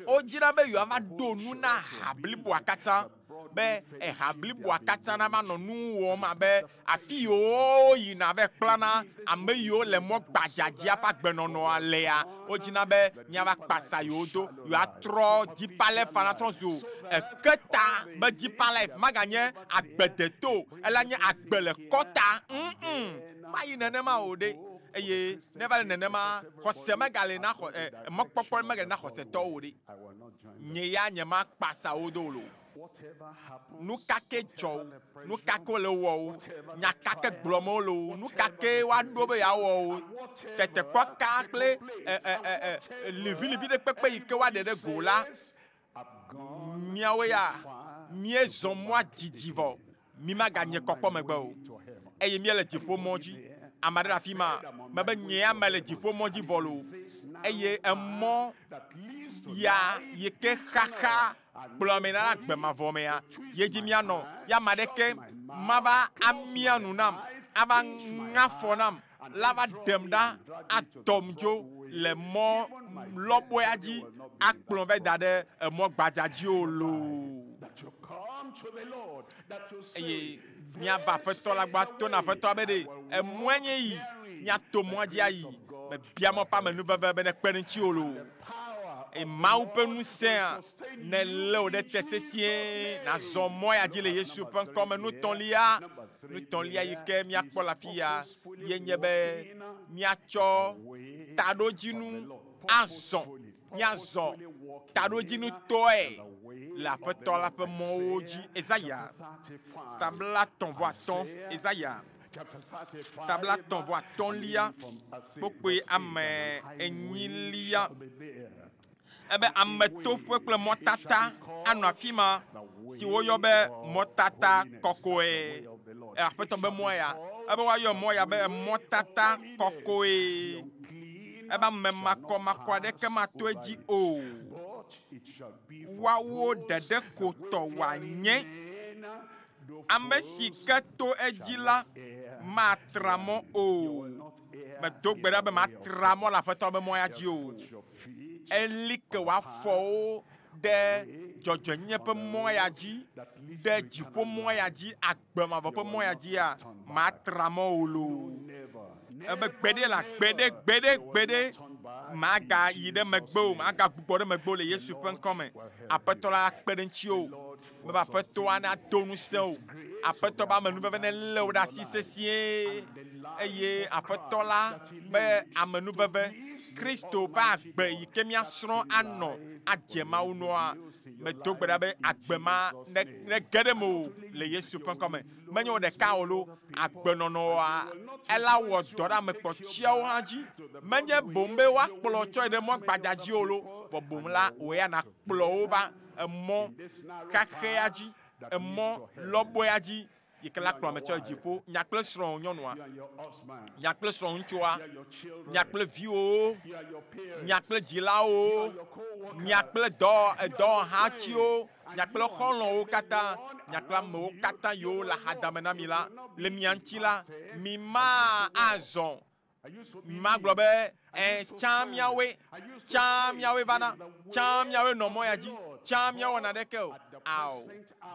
o dzra be yewoa va do nu na hablibo akatã be hablibo akatã na ma nɔ nu wɔm abe afi yiwo yina ve kplana ame yiwo le mɔ gbadzadzia ƒe agbenɔnɔa lea o dzina be miava kpasa yiwo do yewoa trɔ deeper life fana trɔ zo eketa be deeper life maganye agbedeto ela nye agbe le kɔta ma yi nenema o de eye ne va le nenema xɔse megale na mɔkpɔkpɔ megale na xɔsetɔwo o de nye ya nye ma kpasa wo do lo nu kake dzɔ nu kake le wɔ wo nya kake gblɔm wo lo nu kake wa ɖo be ya wɔ wo tetekpɔ ka kple liʋiliʋi ɖe kpekpe yi ke wa ɖe ɖe go la miawo ya miezɔ mɔa didi vɔ mi maganye kɔkpɔ megbe o eye mie le dziƒo mɔ dzi ame aɖe le afi ma mebe nye ame le dziƒo mɔ dzi vɔ lo eye emɔ ya yi ke xaxa kplɔme na agbemavɔ mea ye dzi mianɔ ya ame aɖeke mava amia nu nam ava ŋa afɔ nam la va ɖem ɖa atɔm dzo le mɔ lɔbɔa dzi akplɔ ve da ɖe emɔ gbadzadzi o lo eye miava aƒetɔ la gba to na aƒetɔ be de emɔe nye yi miato mɔa dzi ayi me bia mɔ ƒe amenu veve be ne kpe ɖe ŋuti o lo e mawu ƒe ŋusẽa ne lé o ɖe te sesĩe nazɔ mɔ ya dzi le Yesu ƒe ŋkɔme nutɔ̃lia yi ke miakpɔ le afi ya ye nye be miatsɔ taɖodzinu azɔ miazɔ taɖodzinu tɔe le aƒetɔ la ƒe mɔwo dzi Ezaya tabla 3:1 Ezaya tabla 3:1 kpokpoe ame 8 ebe ametoƒe kple mɔtata anɔ afi ma si woyɔ be mɔtata kɔkɔe aƒetɔ be mɔ ya ebe woayɔ mɔ ya be mɔtata kɔkɔe ebe ame makɔ aɖeke mato edzi o woawo ɖeɖe ko tɔ wòanye ame si ke to edzi la matra mɔ o medo gbe ɖa be matra mɔ le aƒetɔ be mɔ ya dzi o eli ke wòafɔwo ɖe dzɔdzɔnyenye ƒe mɔ ya dzi ɖe dziƒo mɔ ya dzi agbemavɔ ƒe mɔ ya dzia matra mɔ o lo ebe gbeɖe la gbeɖe maga yi ɖe megbe o maga gbugbɔ ɖe megbe o le Yesu ƒe ŋkɔme aƒetɔ la kpe ɖe ŋuti o be aƒetɔa nato ŋusẽ o aƒetɔ be amenuveve ne lé o ɖe asi sesĩe eye aƒetɔ la be amenuveve Kristo ƒe agbe yi ke miasrɔ̃ anɔ adze mawu nɔa medo gbe ɖa be agbe ma ne ge ɖe me o le Yesu ƒe ŋkɔme menye wo ɖeka o lo agbenɔnɔa ela wɔ dɔ ɖe ame kpɔtsiawo hã dzi menye boŋ be woakplɔ tsɔe ɖe mɔ gbadzadzi o lo vɔ boŋ la wò ya nakplɔ wo va emɔ xaxɛa dzi emɔ lɔbɔea dzi yi ke la kplɔ ame tsɔ dziƒo nya kple srɔ̃ nyɔnua nya kple srɔ̃ ŋutsuwa nya kple viwo nya kple dzilawo nya kple dɔhatsiwo nya kple xɔlɔ̃wo katã nya kple amewo katã yiwo le axadame na mi la le mia ŋuti la mi ma azɔ ma gblɔ be tsã miawoe vana tsã miawoe nɔ mɔ ya dzi tsã miawɔ naneke o ao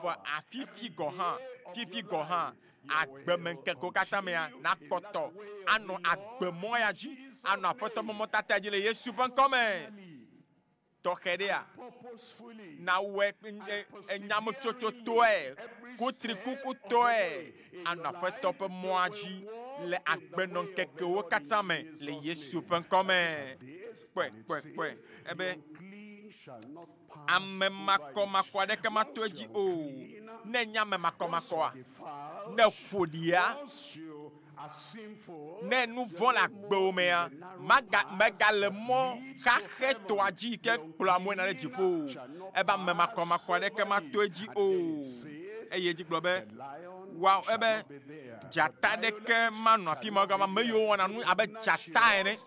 vɔ fifi gɔ hã agbemeŋkekewo katã mea nakpɔtɔ anɔ agbemɔ ya dzi anɔ aƒetɔ mɔmɔtata dzi le Yesu ƒe ŋkɔme tɔxɛ ɖea na wɔe enyametsotso tɔe kutrikuku tɔe anɔ aƒetɔ ƒe mɔa dzi le agbenɔŋkekewo katã me le Yesu ƒe ŋkɔme kpɔe ebe ame makɔ aɖeke mato edzi o ne nyame makomakoa ne fodia ne nous vont la gbomea maga le mo ka heto aji ke plamo na jipo e ba me makomakoa ne ke ma to eji o eye ji globe wow ebe jata de ke manu afi ma ga ma meyo wona nu abe jata ene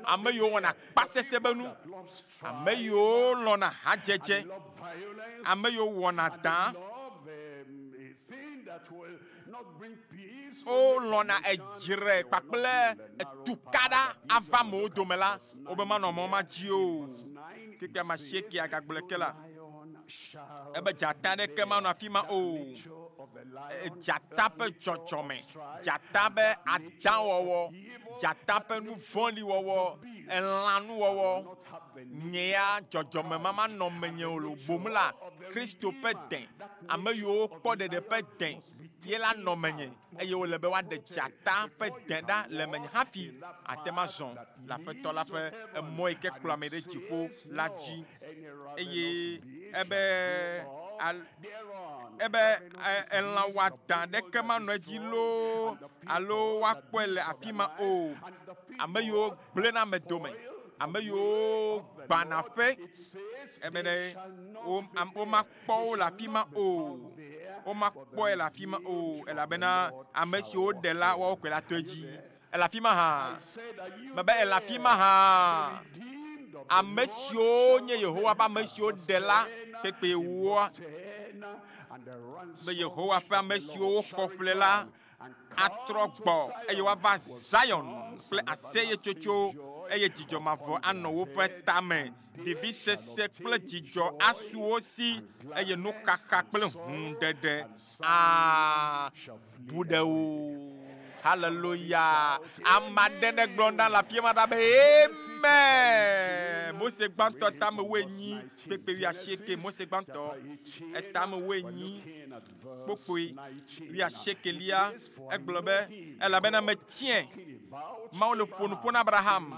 ameyo wona pasese benu ameyo lona hajeje ameyo wona dan o lona ejire pakple tukada ava mo domela obema no mo ma ji o kike ma sheki agagble kela ebe jata de ke manu afi ma o jata pe chochome jata be adan wowo jata pe nu vondi wowo elanu wowo nyea jojome mama no menye olo bomla Christo pe den ameyo kpo de pe den yela no menye eye o lebe wa de jata pe den da le menye hafi atema zon la pe to la pe mo ike klame de chipo la ji eye ebe enla wa dan de kema no ji lo alo wa kwele afima o ameyo blena medome ameyo banafe ebe de o ma po la fima o ma po la fima o ela bena amesio de la wa kwela toji ela fima ha mebe ela fima ha amesio nye Yehowa ba amesio de la pepe wo be Yehowa pa amesio kofle la atrogbo eye wa va Zion ple aseye chocho eye jijo mavo ano wo pe tame bibi sese ple jijo asu osi eye no kaka ple hundede budeu hallelujah amadene glonda la fiema da be amen Mose gbanto tam wenyi pepe wi asheke Mose gbanto etam wenyi pokoi wi asheke lia eglobe elabena me tien ma le ponu Abraham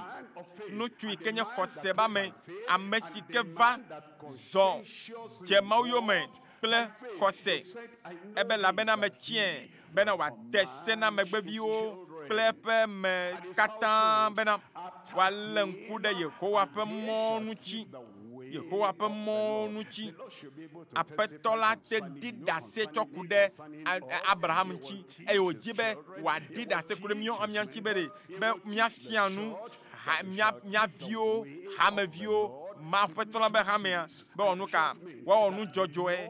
no tui kenye khoseba me amesi ke va zo je ma yo me ple khose ebe labena me tien bena wa desena megbeviwo plepe me katan bena wa lenku de Yehowa pe monuchi Yehowa pe monuchi apetola te didase chokude Abraham chi e ojibe wa didase kude mio amianchi bere be mia fianu mia vio hamevio ma petola be hamia be onuka wa onu jojoe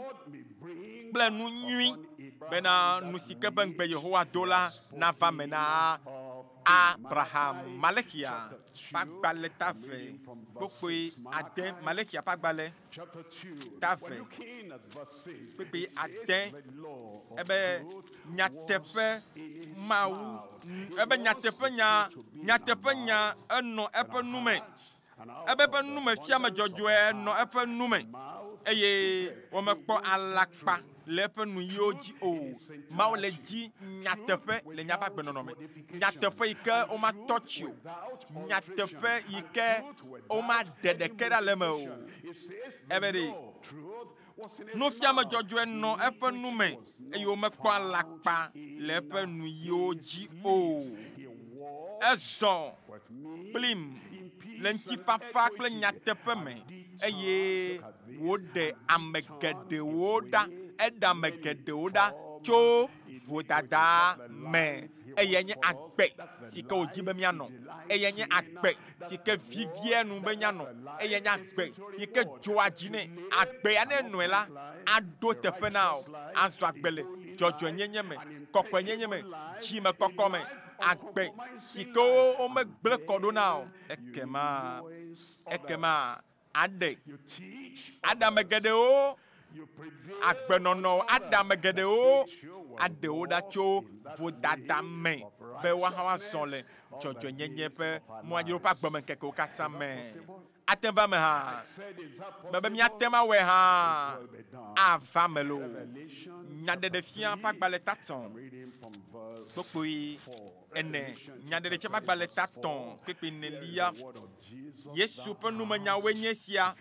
ble nu nyui bena nusike bengbe Yehowa dola na vamena Abraham Malekia pagbale tave pokoi aden Malekia pagbale tave pepe aden ebe nyatefe mau ebe nyatefe nya eno epe nume ebe pe nume fiame jojoe no epe nume eye o me kpo alakpa lepe nu yoji o ma o le ji nyatepe le nyaba gbenono me nyatepe ike o ma touch you nyatepe ike o ma dedekera le me o ebere no fiame jojo no epe nu me eye o me kpo alakpa lepe nu yoji o ezo plim lenti fafa kle nyatepe me eye wo de amegede woda eda megede woda cho vodada me eyenye agbe sike ojibe miano eyenye agbe sike vivie nu be nyano eyenye agbe yike joajine agbe ane nuela ado tefenao azo agbele jojo nyenye me kokko nyenye me chime kokko me agbe sike o me gble kodonao ekema ade adamegede o agbenono adamegede o ade o da cho vodada me be wa hawa sonle jojo nyenye pe mo ajiro pa gbome keke o kata me atemba me ha bebe mi atema we ha avamelo nyade de fian pa gbale taton pokoi ene nyade de chema gbale taton pepe nelia Yesu pe nu menya wenyesia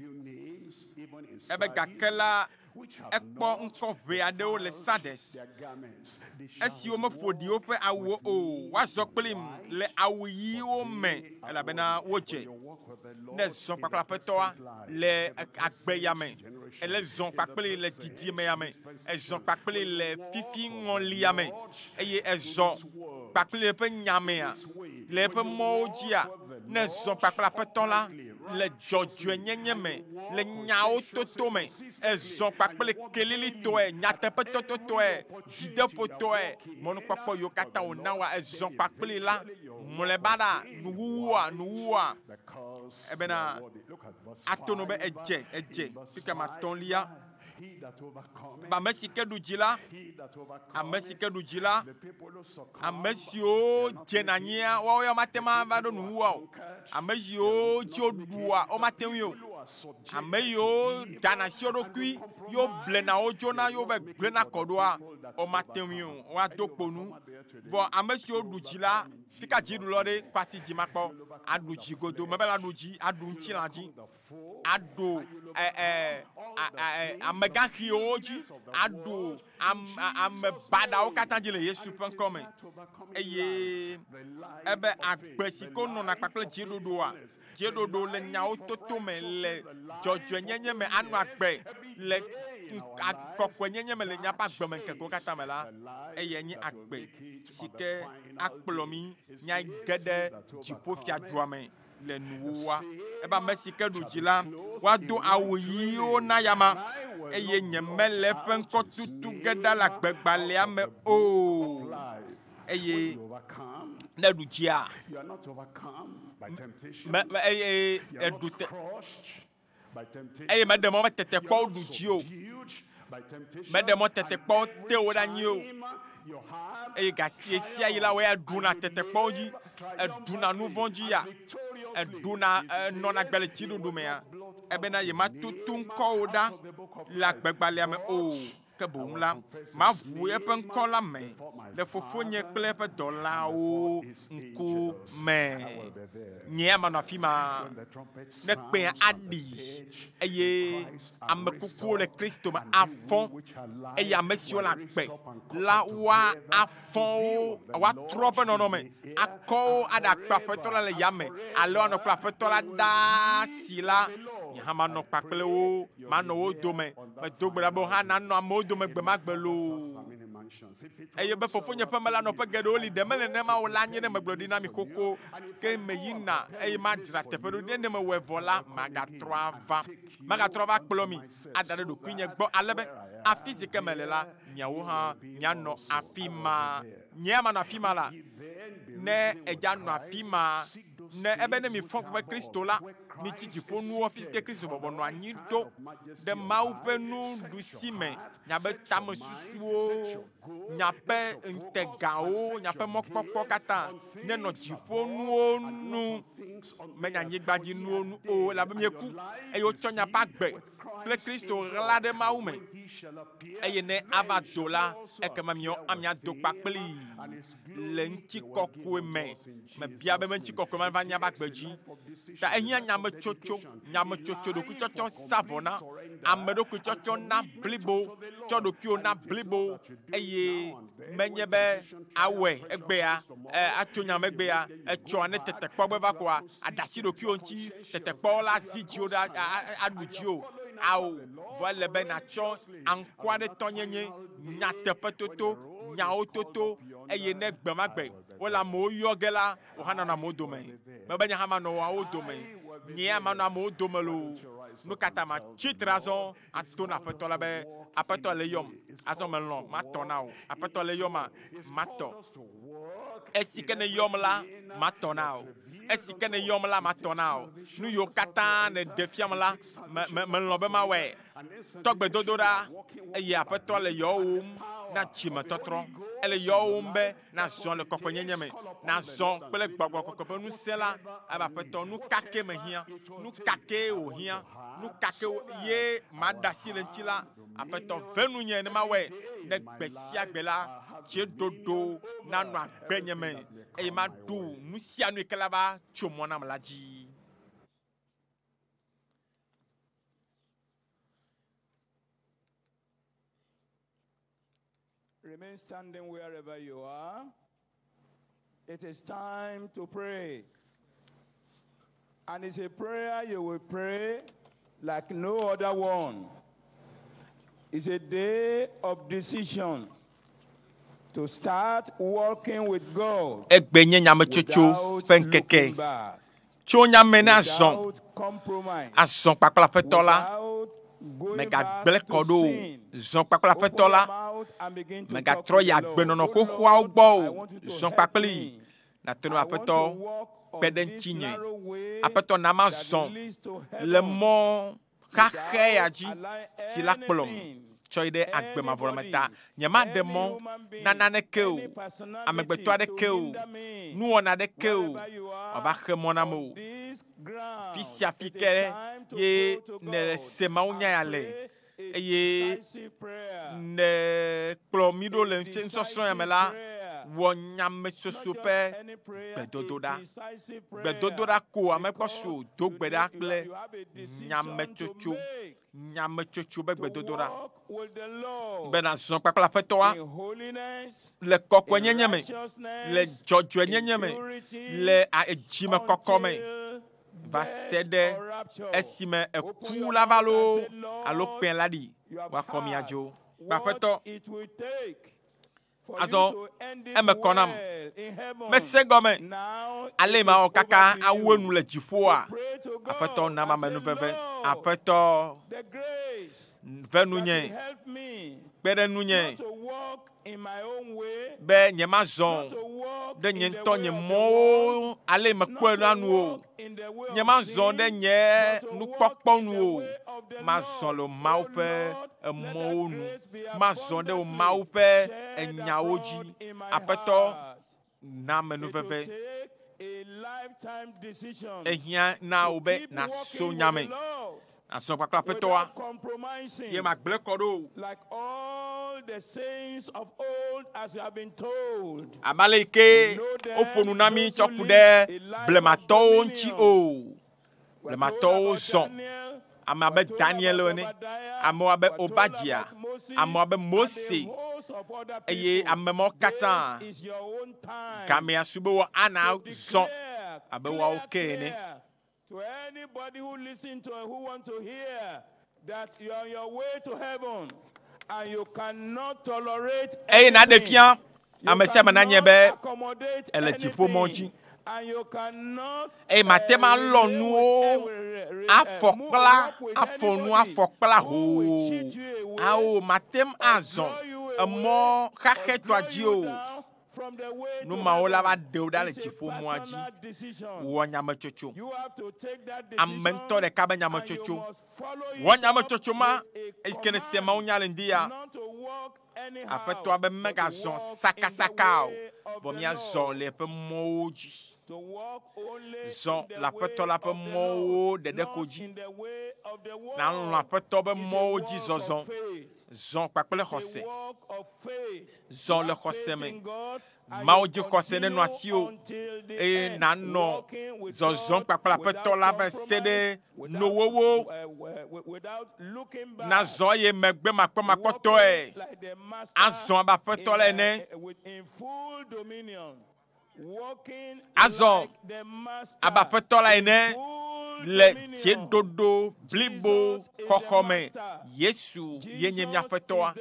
ebe gakela ekpo nko hwe adewo le Sardes esi wo me ƒoɖi woƒe awuwo o woazɔ kplim le awu yiwo me elabena wodze ne zɔ kpakple aƒetɔa le agbe ya me ele zɔ kpakple le didime ya me ezɔ kpakple le fifi ŋɔli ya me eye ezɔ kpakple eƒe nyamea le eƒe mɔwo dzia ne zɔ kpakple aƒetɔ la le dzɔdzɔenyenye me le nyawo toto me ezɔ kpakple kelilitɔe nyateƒetɔtɔtɔe dzideƒotɔe mɔnukpɔkpɔ yiwo katã wòna wa ezɔ kpakple la mlɔeba la nuwuwua ebena atono be edze fike matɔlia ba ame si ke ɖu dzi la ame siwo dzena anyia woawo ya mate ma va ɖo nuwua o ame yiwo dzi woɖua wo mate ŋui o ame yiwo dana si wo ɖokui yiwo blena wo dzona yiwo va gblena kɔɖoa wo mate ŋui o woado kponu vɔ ame siwo ɖu dzi la fika dziɖulɔ ɖe kwasi dzi makpɔ aɖu dzi godo mebe la ɖu dzi aɖu ŋutilã dzi aɖu amegaxiwo dzi aɖu ame baɖawo katã dzi le Yesu ƒe ŋkɔ me eye ebe agbe si ko nɔna kpakple dziɖuɖua dziɖuɖu le nyawo toto me le dzɔdzɔenyenye me anɔ agbe le kɔkɔenyenye me le nyaƒe agbe me ŋkekewo katã me la eye nye agbe si ke akplɔ mi nya ge ɖe dziƒofiadua me le nuwuwa ebe ame si ke ɖu dzi la woado awu ɣiwo na yama eye nyemele eƒe ŋkɔ tutu ge ɖe le agbegbalẽa me o eye ne ɖu dzia eye eɖu te eye meɖe mɔ tetekpɔwo ɖu dzi o meɖe mɔ tetekpɔwo te wo ɖe anyi o eye gasi sia yi la wo ya ɖuna tetekpɔwo dzi eɖuna nu vɔ̃ dzi ya eɖuna nɔna gbe le dziɖuɖu mea ebena ye ma tutu ŋkɔwo ɖa le agbegbalẽa me o ke boŋ la maʋu eƒe ŋkɔ la me le fofonye kple eƒe dɔlawo ŋkume nye manɔ afi ma ne kpẽa aɖi eye ame kukuwo le Kristo me afɔ eye ame siwo le agbe la woa afɔwo woatrɔ ƒe nɔnɔme akɔwo aɖe akpe aƒetɔ la le yame alo anɔ kple aƒetɔ la ɖaa si la nye hã manɔ kpakple wo manɔ wo dome medo gbe ɖa be hã nanɔ amewo dome gbe ma gbe loo eye be fofonye ƒe melanɔƒe geɖewo li ɖe mele nenema o la nye ne megblɔ ɖi na mi xoxo ke me yina eye madzra teƒe ɖo ne mewɔe vɔ la magatrɔ ava kplɔ mi ada ɖe ɖokuinye gbɔ ale be afi si ke mele la miawo hã mianɔ afi ma nye manɔ afi ma la ne edza nɔ afi ma ne ebe ne mi fɔ ƒe Kristo la mi tsi dziƒo nuwo fi ke Kristo bɔbɔ nɔ anyi ɖo ɖe Mawu ƒe nuɖusi me nyabe tame susuwo nyaƒe ŋtegawo nyaƒe mɔkpɔkpɔ katã ne nɔ dziƒo nuwo nu menye anyigbadzi nuwo nu o elabe mieku eye wotsɔ nyaƒe agbe kple Kristo ɣla ɖe Mawu me eye ne ava do la ekema miado kpakpli le ŋutikɔkɔe me mebia be ŋutikɔkɔe ma va nya be agbe dzi ta ehiã nyametsotso ɖokuitsɔtsɔ sa vɔ na ame ɖokuitsɔtsɔ na blibo tsɔ ɖokuiwo na blibo eye menye be awɔe egbea atso nyame egbea etsɔa ne tetekpɔ gbe va koa aɖasi ɖokuiwo ŋuti tetekpɔwo la zi dziwo ɖe aɖu dziwo awo vɔ le be natsɔ aŋkɔ aɖe tɔnyenye nyateƒe toto nyawo toto eye ne gbe ma gbe wole amewo yɔ ge la wo hã nɔnɔ amewo dome mebe nye hã manɔ woawo dome nye hã manɔ amewo dome loo nu katã ma tsitre azɔ ato na aƒetɔ la be aƒetɔ le yɔm azɔ melɔ matɔ na o aƒetɔ le yɔma matɔ esi ke ne yɔm la matɔ na o esi ke ne yɔm la matɔ na o nu yiwo katã ne ɖe fiam la melɔ be mawɔe tɔgbedodo ɖa eye aƒetɔ le yɔwòm na dzimetɔtrɔ ele yɔwòm be nazɔ le kɔkɔenyenye me nazɔ kple gbɔgbɔ kɔkɔ ƒe ŋusẽ la ebe aƒetɔ nu kake me hiã nu kake wòhiã nu kake ye maɖe asi le ŋuti la aƒetɔ ve nunye ne mawɔe ne gbe sia gbe la dzieɖoɖo nanɔ agbenye me eye maɖu nu sia nu yi ke la va tso mɔ nam la dzi.
Remain standing wherever you are. It is time to pray. And it's a prayer you will pray like no other one. It's a day of decision to start working with God without looking back, without compromise, without going back to sin. Open your mouth and begin to talk to the Lord. Oh Lord, I want you to help me. I want to walk on this narrow way that leads to heaven.
Choide agbema volometa nyama demo nanane keu amegbeto ade keu nuona de keu ova chemonamo fisia fikere ye ne semaunya yale ye ne plomido le nsosro yamela wonyame sosope bedododa ko amekosu dogbeda kle nyame chocho begbedodora bena zon pakla petoa le kokwe nyenyeme le jojo nyenyeme le a ejime kokome va sede esime ekula valo alo pen ladi wa komiajo papeto azo eme konam me segome ale ma okaka awonu le jifoa apeto na ma menu veve apeto venunye bere nunye be nyema zon de nyento nyemo ale me kwenu anu nyema zon de nye nu pokponu o ma zon lo maupe emonu ma zon de o maupe enyaoji apeto na menu veve ehia na obe na so nyame aso pakla petoa ye magble kodo
like all the saints of old as you have been told.
Amaleke oponu nami chokude blemato nchi o blemato son amabe Daniel one amoabe Obadia amoabe Mose eye amemo katan kame asubo ana son abe wa okene.
To anybody who listens to who want to hear that you are on your way to heaven and you cannot tolerate anything, accommodate anything, and you cannot
matema lonu afokla afonu afokla ho ao matem azon mo kaketwa jio no maola ba deuda le tifo moaji wonyama chocho amento de kaba nyama chocho wonyama chocho ma iskene sema unyale ndia apeto abe megazon saka bomia zon le pe moji zon la peto la pe mo de koji na la peto be moji zozon zon pakle khose zon le khose me maoji khose ne noasio e nano zozon pakla peto la be sede no wowo na zon ye megbe makoto e azon ba peto le ne azon aba peto la ene le tiedodo blibo kokome Yesu yenye mi afetoa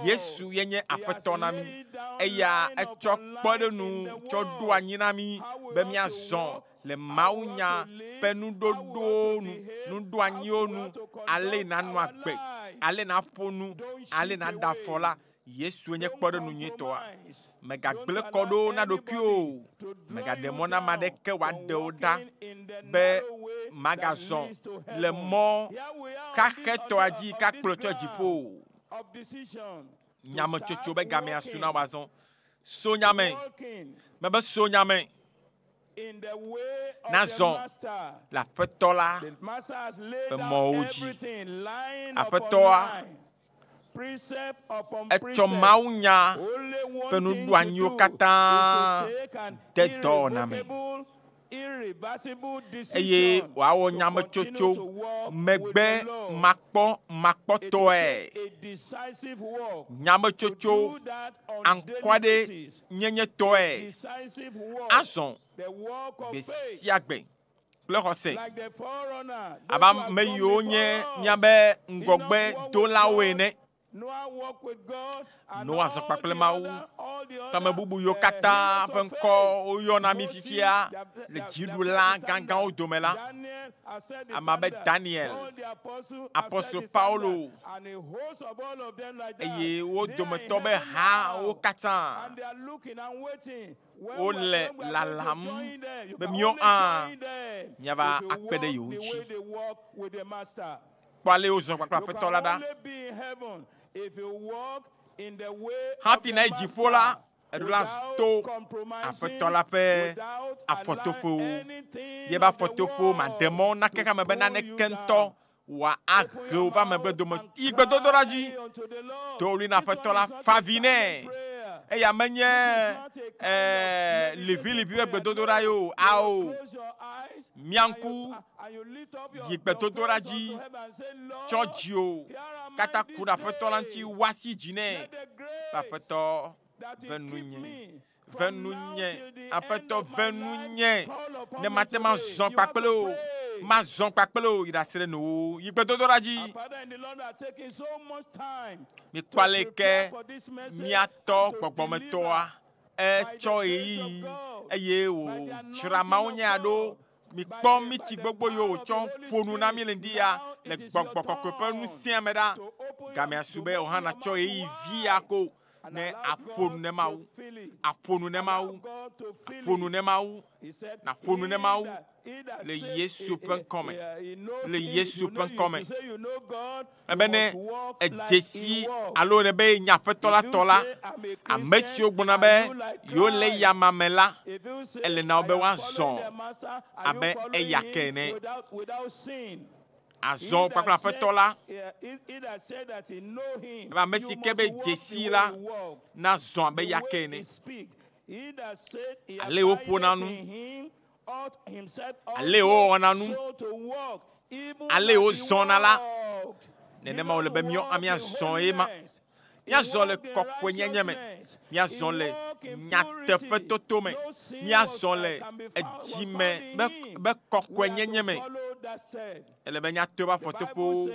Yesu yenye afetona mi eya echokpodenu chodo anyina mi be mi azon le maunya penudodo nu do anyionu ale na nu agbe ale na ponu ale na dafola Yesu yenye kpodenu nyetoa mega gle kodo na dokio mega demona madeke wadeoda be magazon le mo kaketo aji kakploto jipo nyame chocho be game asuna wazon so nyame mebe so nyame nazon la petola be moji apetoa echo maunya penu duanyo kata de doname
eye wawo nyame tsotso megbe makpɔ tɔe nyame tsotso ankwaɖe nyenye tɔe azɔ besiagbe kple xɔse aba ame yiwo nye miabe ŋgɔgbe dolawo ene Noa zɔ kpakple Mawu kame bubu yiwo katã ƒe ŋkɔ woyɔna mi fifia le dziɖula gãgãwo dome la ame abe Daniel, apostol Paulo eye wo dometɔ be hawo katã wole lalam be míawo hã míava akpe ɖe yewo ŋuti kpɔ ale wozɔ kpakple Aƒetɔ la ɖa hafi na yi dziƒo la eɖo la to Aƒetɔ la ƒe afɔtoƒewo yebe afɔtoƒewo maɖe mɔ nake kame be naneke ŋutɔ wòa ahe woƒe amegbe dome yi gbedodoɖa dzi to wòli na Aƒetɔ la fa avi nɛ eya menye liʋĩliʋĩ ƒe gbedodoɖa yo ao mia ŋku yi gbedodoɖa dzi tsɔ dziwo katã ku ɖe Aƒetɔ la ŋuti woasi dzi nɛ Aƒetɔ ve nunye Aƒetɔ ve nunye ne mate mazɔ kpakple o mazɔ kpakple o yi ɖe asi ɖe nowo yi gbedodoɖa dzi mikpɔ aleke miatɔ gbɔgbɔmetɔa etsɔ ɣeyiɣi eye wòdzra mawunya ɖo mikpɔ miti gbogbo yiwo wòtsɔ ƒonu na mi le ŋdi ya le gbɔgbɔ kɔkɔe ƒe ŋusẽ me ɖa gamiasu be wòhã natsɔ ɣeyiɣi vi ya ko ne aƒonu ne Mawu aƒonu ne Mawu aƒonu ne Mawu naƒonu ne Mawu le Yesu ƒe ŋkɔme le Yesu ƒe ŋkɔme ebe ne edzesi alo ne be nya Aƒetɔ la tɔ la ame siwo gbɔna be yewo le yama me la ele na wo be woazɔ abe eya ke ene azɔ kpakple Aƒetɔ la ebe ame si ke be dzesi la nazɔ abe eya ke ene ale woƒona nu ale wowɔna nu ale wozɔna la nenema wole be miazɔ ye ma miazɔ le kɔkɔenyenye me miazɔ le nyateƒe toto me miazɔ le edzime be kɔkɔenyenye me ele be miato be afɔtoƒewo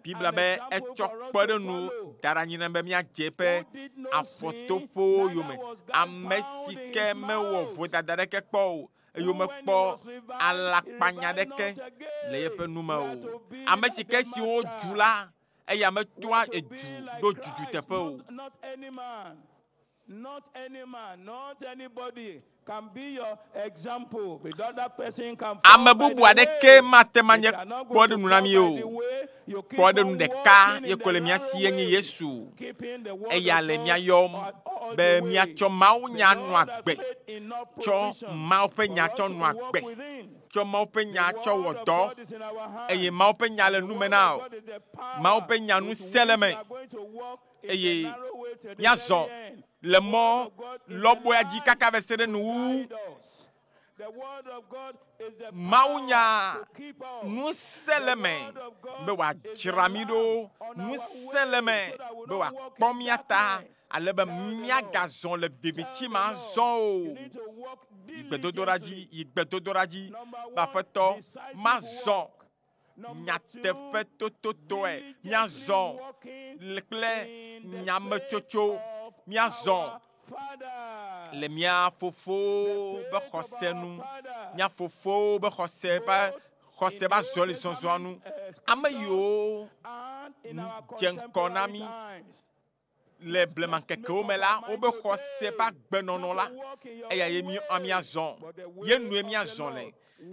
Bibla be etsɔ kpeɖenu da ɖe anyi na be miadze eƒe afɔtoƒewo yome ame si ke mewɔ vodada ɖeke kpɔ o eye mekpɔ alakpanya ɖeke le yeƒe nu me o ame si ke siwo dzu la eya metoa edu ɖo dudu teƒe o
Not any man, not anybody can be your example. The other person can
ame bubu aɖeke mate ma nye kpɔɖenu na mi o kpɔɖenu ɖeka ye ko le mia si ye nye Yesu eya le mia yɔm be miatsɔ mawunya nɔ agbe tsɔ Mawu ƒe nya tsɔ nɔ agbe tsɔ Mawu ƒe nya tsɔ wɔ dɔ eye Mawu ƒe nya le nu me na o Mawu ƒe nya nu se le me eye miazɔ le mɔ lɔbɔa dzi kaka va se ɖe nuwu mawunya nusẽ le me be wòadzra mi ɖo nusẽ le me be wòakpɔ mia ta ale be miagazɔ le viviti ma zɔ o yi gbedodoɖa dzi be Aƒetɔ mazɔ nyateƒe tototoe miazɔ kple nyametsotso miazɔ le mia fofo be xɔse nu mia fofo be xɔse be azɔli zɔzɔa nu ame yiwo dze ŋkɔ na mi le blemaŋkekewo me la wobe xɔse be agbenɔnɔ la eya ye miazɔ ye nue miazɔ le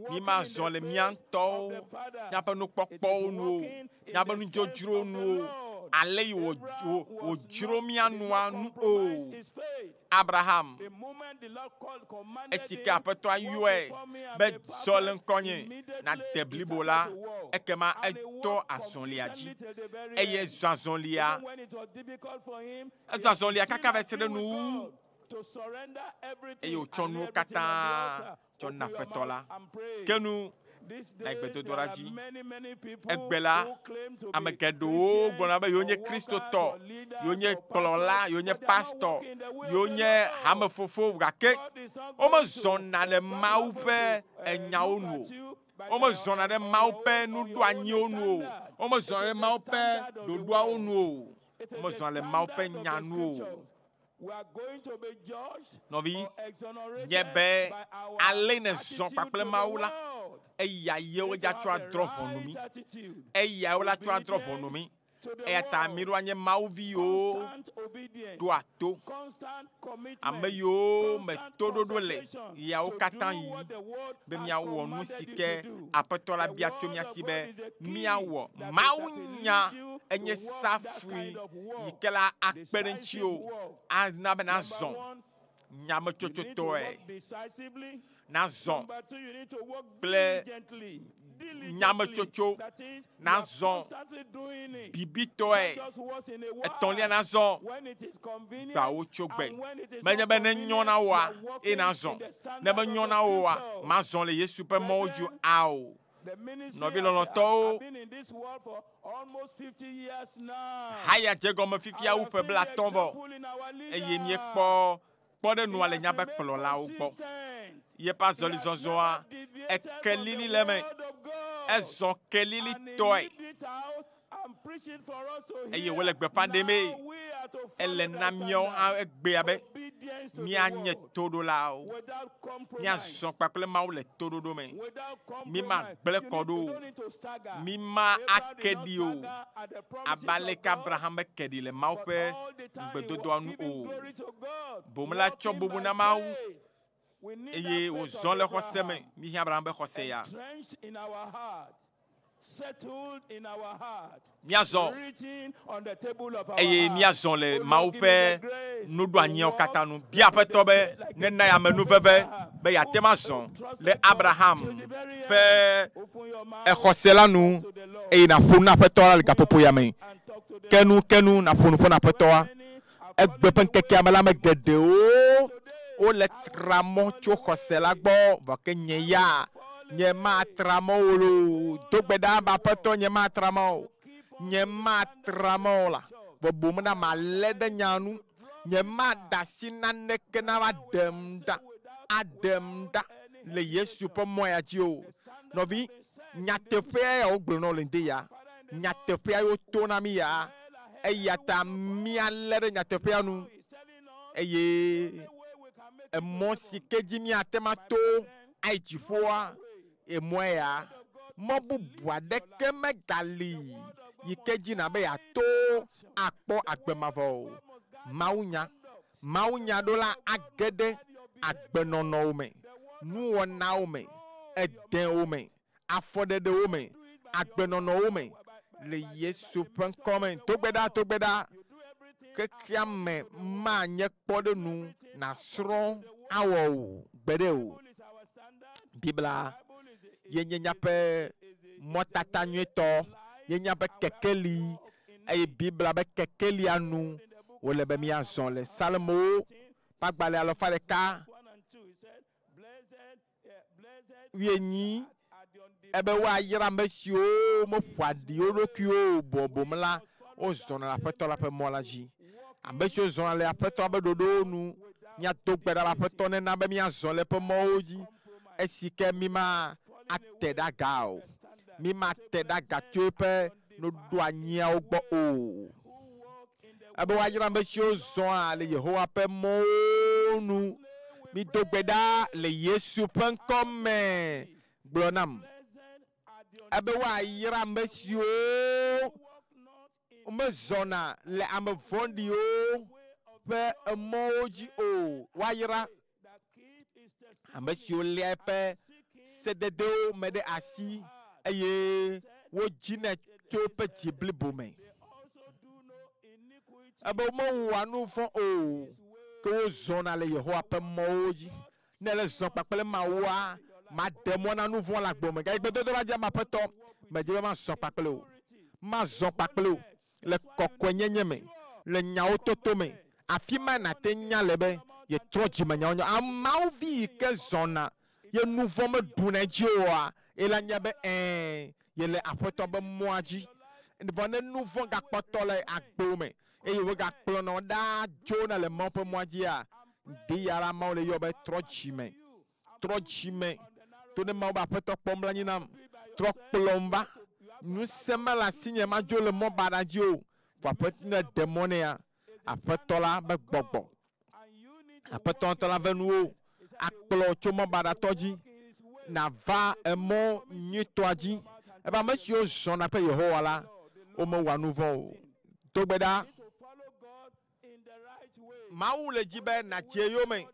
míazɔ le mía ŋutɔwo míaƒe nukpɔkpɔwo nu o míaƒe nudzodzrowo nu o ale yi wòdzro mía nua nu o Abraham esi ke Aƒetɔa yɔe be zɔ le ŋkɔnye na de blibo la ekema etɔ azɔlia dzi eye ezɔ azɔlia kaka va se ɖe nuwu eye wotsɔ nuwo katã tsɔ na aƒetɔ la ke nu na gbedodoɖa dzi egbe la ame geɖewo gblɔna be yewo nye kristotɔ yewo nye kplɔla yewo nye pastor yewo nye hamefofo gake womezɔna le Mawu ƒe enyawo nu o womezɔna ɖe Mawu ƒe nuɖoanyiwo nu o womezɔna ɖe Mawu ƒe ɖoɖoawo nu o womezɔna le Mawu ƒe nyanu o. Nɔvi nye be ale ne zɔn kpakple Mawu la eya yewo dza tsɔ adrɔ ʋɔnu mi eya wo la tsɔ adrɔ ʋɔnu mi eya ta mi ɖo anye Mawuviwo ɖoa to ame yiwo me toɖoɖo le yawo katã yi be miawɔ nu si ke aƒetɔ la bia tso mia si be miawɔ mawunya enye safui yi ke la akpe ɖe ŋutsiwo ana be nazɔ nyametsotsotoe nazɔ kple nyametsotso nazɔ bibitɔe etɔ̃lia nazɔ gbawo tso gbe menye be ne nyɔ na woa e nazɔ ne be nyɔ na woa mazɔ le Yesu ƒe mɔwo dzi ao. Nɔvi lɔlɔtɔwo haya dze gɔme fifia wu ƒe 50 vɔ eye miekpɔ ɖe nua le nyabe kplɔlawo gbɔ yeƒe azɔlizɔzɔa ekelili le me ezɔ kelili tɔe eye wole gbeƒã ɖemee ele na miawo hã egbea be mianye toɖolawo miazɔ kpakple Mawu le toɖoɖo me mimagblẽ kɔ ɖo o mima akeɖi o abe aleke Abraham keɖi le Mawu ƒe gbedodoa nu o bom la tsɔ bubu na Mawu eye wòzɔ le xɔse me mihiã Abraham be xɔse ya miazɔ eye miazɔ le Mawu ƒe nuɖoanyiawo katã nu bia aƒetɔ be nena yame nuveve be yate ma zɔ le Abraham ƒe exɔse la nu eye naƒo na aƒetɔ la le gaƒoƒo ya me kenu naƒo nu ƒo na aƒetɔa egbe ƒe ŋkekea me la ame geɖewo wole tra mɔ tso xɔse la gbɔ vɔ ke nye ya nye ma tra mɔ wo lo do gbe ɖa be aƒetɔ nye ma tra mɔ o nye ma tra mɔ o la vɔ bom na ma lé ɖe nyanu nye ma da si naneke na va aɖem ɖa le Yesu ƒe mɔ ya dzi o. Nɔvi nyateƒea ya wo gblɔ na wo le ŋdi ya nyateƒea yo to na mi ya eya ta mialé ɖe nyateƒea nu eye emɔ si ke dzi miate ma to ayi dziƒoa emɔe ya mɔ bubu aɖeke megali yi ke dzi na be yeato akpɔ agbemavɔ o. Mawunya ɖo la age ɖe agbenɔnɔwo me nuwɔnawo me edẽwo me afɔɖeɖewo me agbenɔnɔwo me le Yesu ƒe ŋkɔ me togbe ɖa kekea me manye kpɔ ɖe nu nasrɔ̃ awɔ o gbeɖe o. Bibla yenye nyaƒe mɔtata nyuitɔ yenye be kekeli eye Bibla be kekelia nu wole be miazɔ le Salmo ƒe agbalẽ 118 ebe woayra ame siwo meƒoa ɖi wo ɖokuiwo bɔbom la wozɔna le aƒetɔ la ƒe mɔ la dzi. Ame siwo zɔna le aƒetɔ be ɖoɖowo nu miado gbe ɖa aƒetɔ nena be miazɔ le ƒe mɔwo dzi esi ke mima ate ɖe aga o mima te ɖe aga tso eƒe nuɖoanyiawo gbɔ o. Ebe woayra ame siwo zɔa le Yehowa ƒe mɔwo nu mido gbe ɖa le Yesu ƒe ŋkɔ me gblɔ nam ebe woayra ame siwo mezɔna le ame vɔ̃ɖiwo ƒe emɔwo dzi o woayra ame siwo léa eƒe sededewo me ɖe asi eye wodzina tso eƒe dzi blibo me ebe womewɔa nu vɔ̃ o ke wozɔna le Yehowa ƒe mɔwo dzi ne le zɔ kpakple Mawua maɖe mɔ na nu vɔ̃ le agbo me gake gbedodo va dzi ame aƒetɔ medzi be mazɔ kpakple o mazɔ kpakple o le kɔkɔenyenye me le nyawo toto me afi ma nate nya le be ye trɔ dzime nyawo nyawo amawo vi yi ke zɔna ye nu vɔ me ɖuna dzi oa ela nye be ye le aƒetɔ be mɔa dzi vɔ ne nu vɔ gakpɔtɔ le agbo me eye wo gakplɔ nɔ ɖaa dzona le mɔ ƒe mɔa dzia di ya la mawo le yɔ be trɔ dzime to ne mawo be aƒetɔ kpɔm le anyi nam trɔ kplɔm va ŋusẽ me le asinye ma dzo le mɔ baɖa dzi o vɔ aƒetɔ ne ɖe mɔ nɛ ya aƒetɔ la be gbɔgbɔ aƒetɔ ŋutɔ la ve nuwo akplɔ tso mɔ baɖatɔ dzi nava emɔ nyuitɔa dzi ebe ame siwo zɔna kple Yehowa la womewɔa nu vɔ o togbe ɖa Mawu le dzi be natsi eyome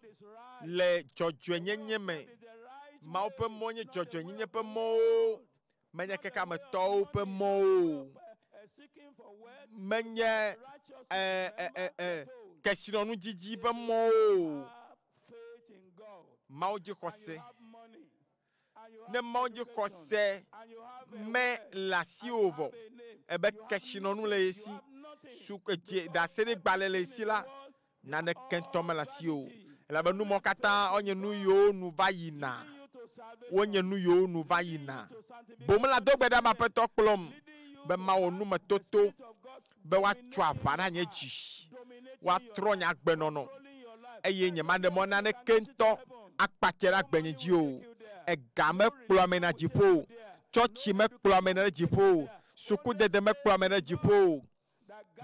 le dzɔdzɔenyenye me Mawu ƒe mɔ nye dzɔdzɔenyenye ƒe mɔwo menye kekeametɔwo ƒe mɔwo menye kesinɔnu dzidzi ƒe mɔwo Mawu dzi xɔse ne Mawu dzi xɔse me le asiwò vɔ ebe kesinɔnu le ye si daseɖegbalẽ le ye si la naneke ŋutɔ me le asiwò elabe nu mɔ katã wonye nu yiwo nu va yina wonye nu yiwo nu va yina bom la do gbe ɖa be aƒetɔ kplɔm be mawɔ numetoto be woatso aʋa ɖe nye dzi woatrɔ nye agbenɔnɔ eye nye maɖe mɔ naneke ŋutɔ akpatse ɖe agbenye dzi o ega mekplɔ ame na dziƒo o tsɔtsi mekplɔ ame ɖe dziƒo o sukudede mekplɔ ame ɖe dziƒo o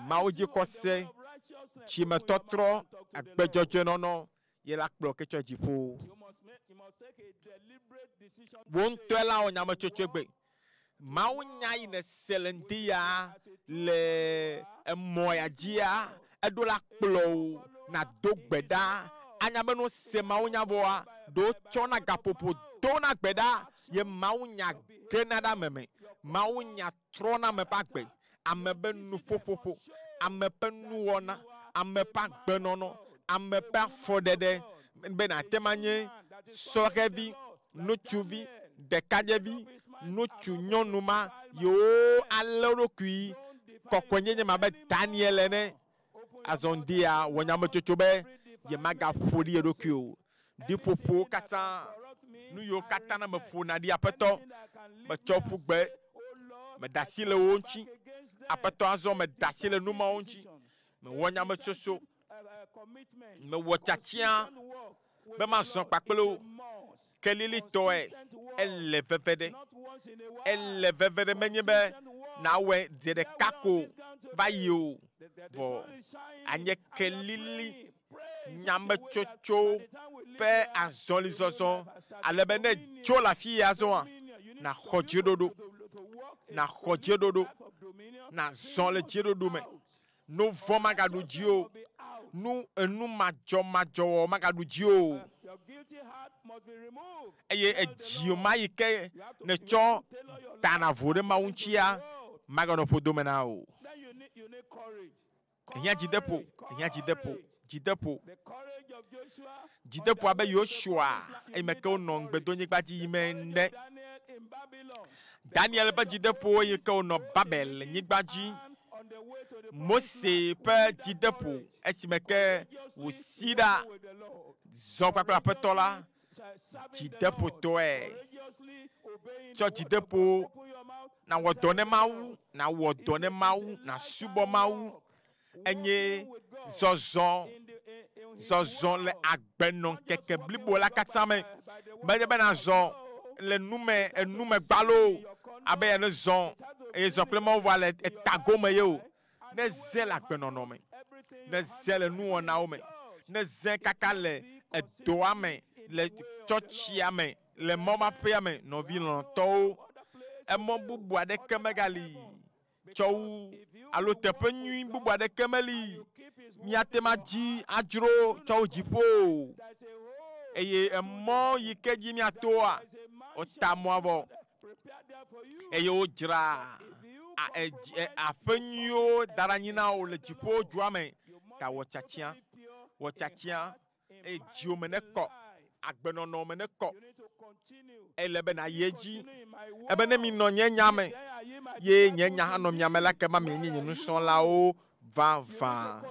Mawu dzi xɔse tsimetɔtrɔ agbedzɔdzɔenɔnɔ ye la kplɔ ke tsɔ dziƒo wo ŋutɔe la wɔ nyametsotso gbe Mawu nya yi ne se le ŋdi ya le emɔ ya dzia eɖo la kplɔ o na do gbe ɖa anya be no se Mawu nya vɔa ɖo tsɔna gaƒoƒo dona gbe ɖa ye Mawu nya gena ɖe ame me Mawu nya trɔna ame ƒe agbe ame be nuƒoƒoƒo ame ƒe nuwɔna ame ƒe agbenɔnɔ ame ƒe afɔɖeɖe be nate ma nye sɔhɛvi nutsuvi ɖekadzevi nutsu nyɔnu ma yiwo alé ɖokui kɔkɔenyenye ma be Daniel ene azɔndi ya wɔ nyametsotso be ye magaƒo ɖi ye ɖokui o ɖiƒoƒowo katã nu yiwo katã na meƒona ɖi aƒetɔ metsɔ ƒu gbe meɖe asi le wo ŋuti aƒetɔ azɔ meɖe asi le nu mawo ŋuti mewɔ nyametsotso mewɔ tsatia be mazɔ kpakple wo ke lilitɔe ele veve ɖe menye be nawɔe dze ɖeka ko va yi o vɔ anye ke lili nyametsotso ƒe azɔlizɔzɔ ale be ne tso le afi ya azɔa naxɔ dziɖoɖo nazɔ le dziɖoɖo me nu vɔ magaɖu dzi o enu madzɔmadzɔwɔ magaɖu dzi o eye edziwo ma yi ke ne tsɔ dana vo ɖe Mawu ŋutia maganɔ ƒodome na o ehia dzideƒo abe Yosua eme ke wonɔ ŋgbedonyigba dzi yim ene Daniel ƒe dzideƒo yi ke wonɔ Babel nyigba dzi Mose ƒe dzideƒo esime ke wòsi ɖa zɔ kpakple aƒetɔ la dzideƒotɔe tsɔ dzideƒo nawɔ dɔ ne Mawu nasubɔ Mawu enye zɔzɔ le agbenɔ keke blibo la katã me menye be nazɔ le enume gbalo abe ya ne zɔ eye zɔ kple Mawu va le etagome ye o ne ze le agbenɔnɔ me ne ze le nuwɔnawo me ne ze kaka le edoa me le tsɔtsia me le mɔmaƒea me nɔvi lɔlɔ̃tɔwo emɔ bubu aɖeke megali tsɔwu alo teƒe nyui bubu aɖeke meli míate ma dzi adzro tsɔwu dziƒo eye emɔ yi ke dzi míatoa wota mɔa vɔ eye wodzra aƒe nyuiwo da ɖe anyi na wo le dziƒo dua me ta wɔ tsatia eye dziwo me ne kɔ agbenɔnɔ me ne kɔ ele be na ye dzi ebe ne mi nɔ nye nya me ye nye nya anɔ mia me la ke ma mi nye nye nusrɔ̃lawo vavã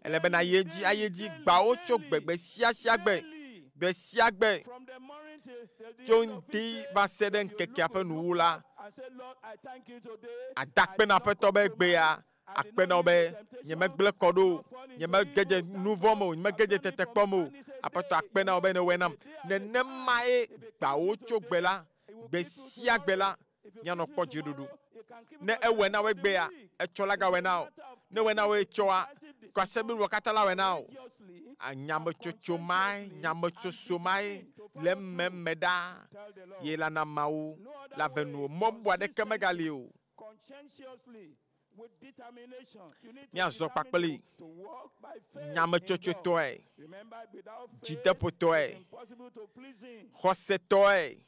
ele bena yedi gbawo tso gbegbe siagbe gbe siagbe tso ŋdi va se ɖe ŋkeke aƒe nuwu la adakpe na aƒetɔ be gbea akpe na wo be nyemegble kɔ ɖo nyemegedze nu vɔ me o nyemegedze tetekpɔ me o aƒetɔ akpe na wo be ne wɔe nam nenema ye gbawo tso gbe la gbe sia gbe la mianɔ kpɔ dziɖuɖu ne ewɔe na wo gbea etsɔ la gawɔe na o ne wɔe na wo etsɔa kɔ asebliwo katã la wɔe na o anyametsotso mae nyametsoso mae le meme ɖa ye la na Mawu la ve nuwo mɔ bu aɖeke megali o míazɔ kpakpli nyametsotsoetɔe dzideƒotɔe xɔsetɔe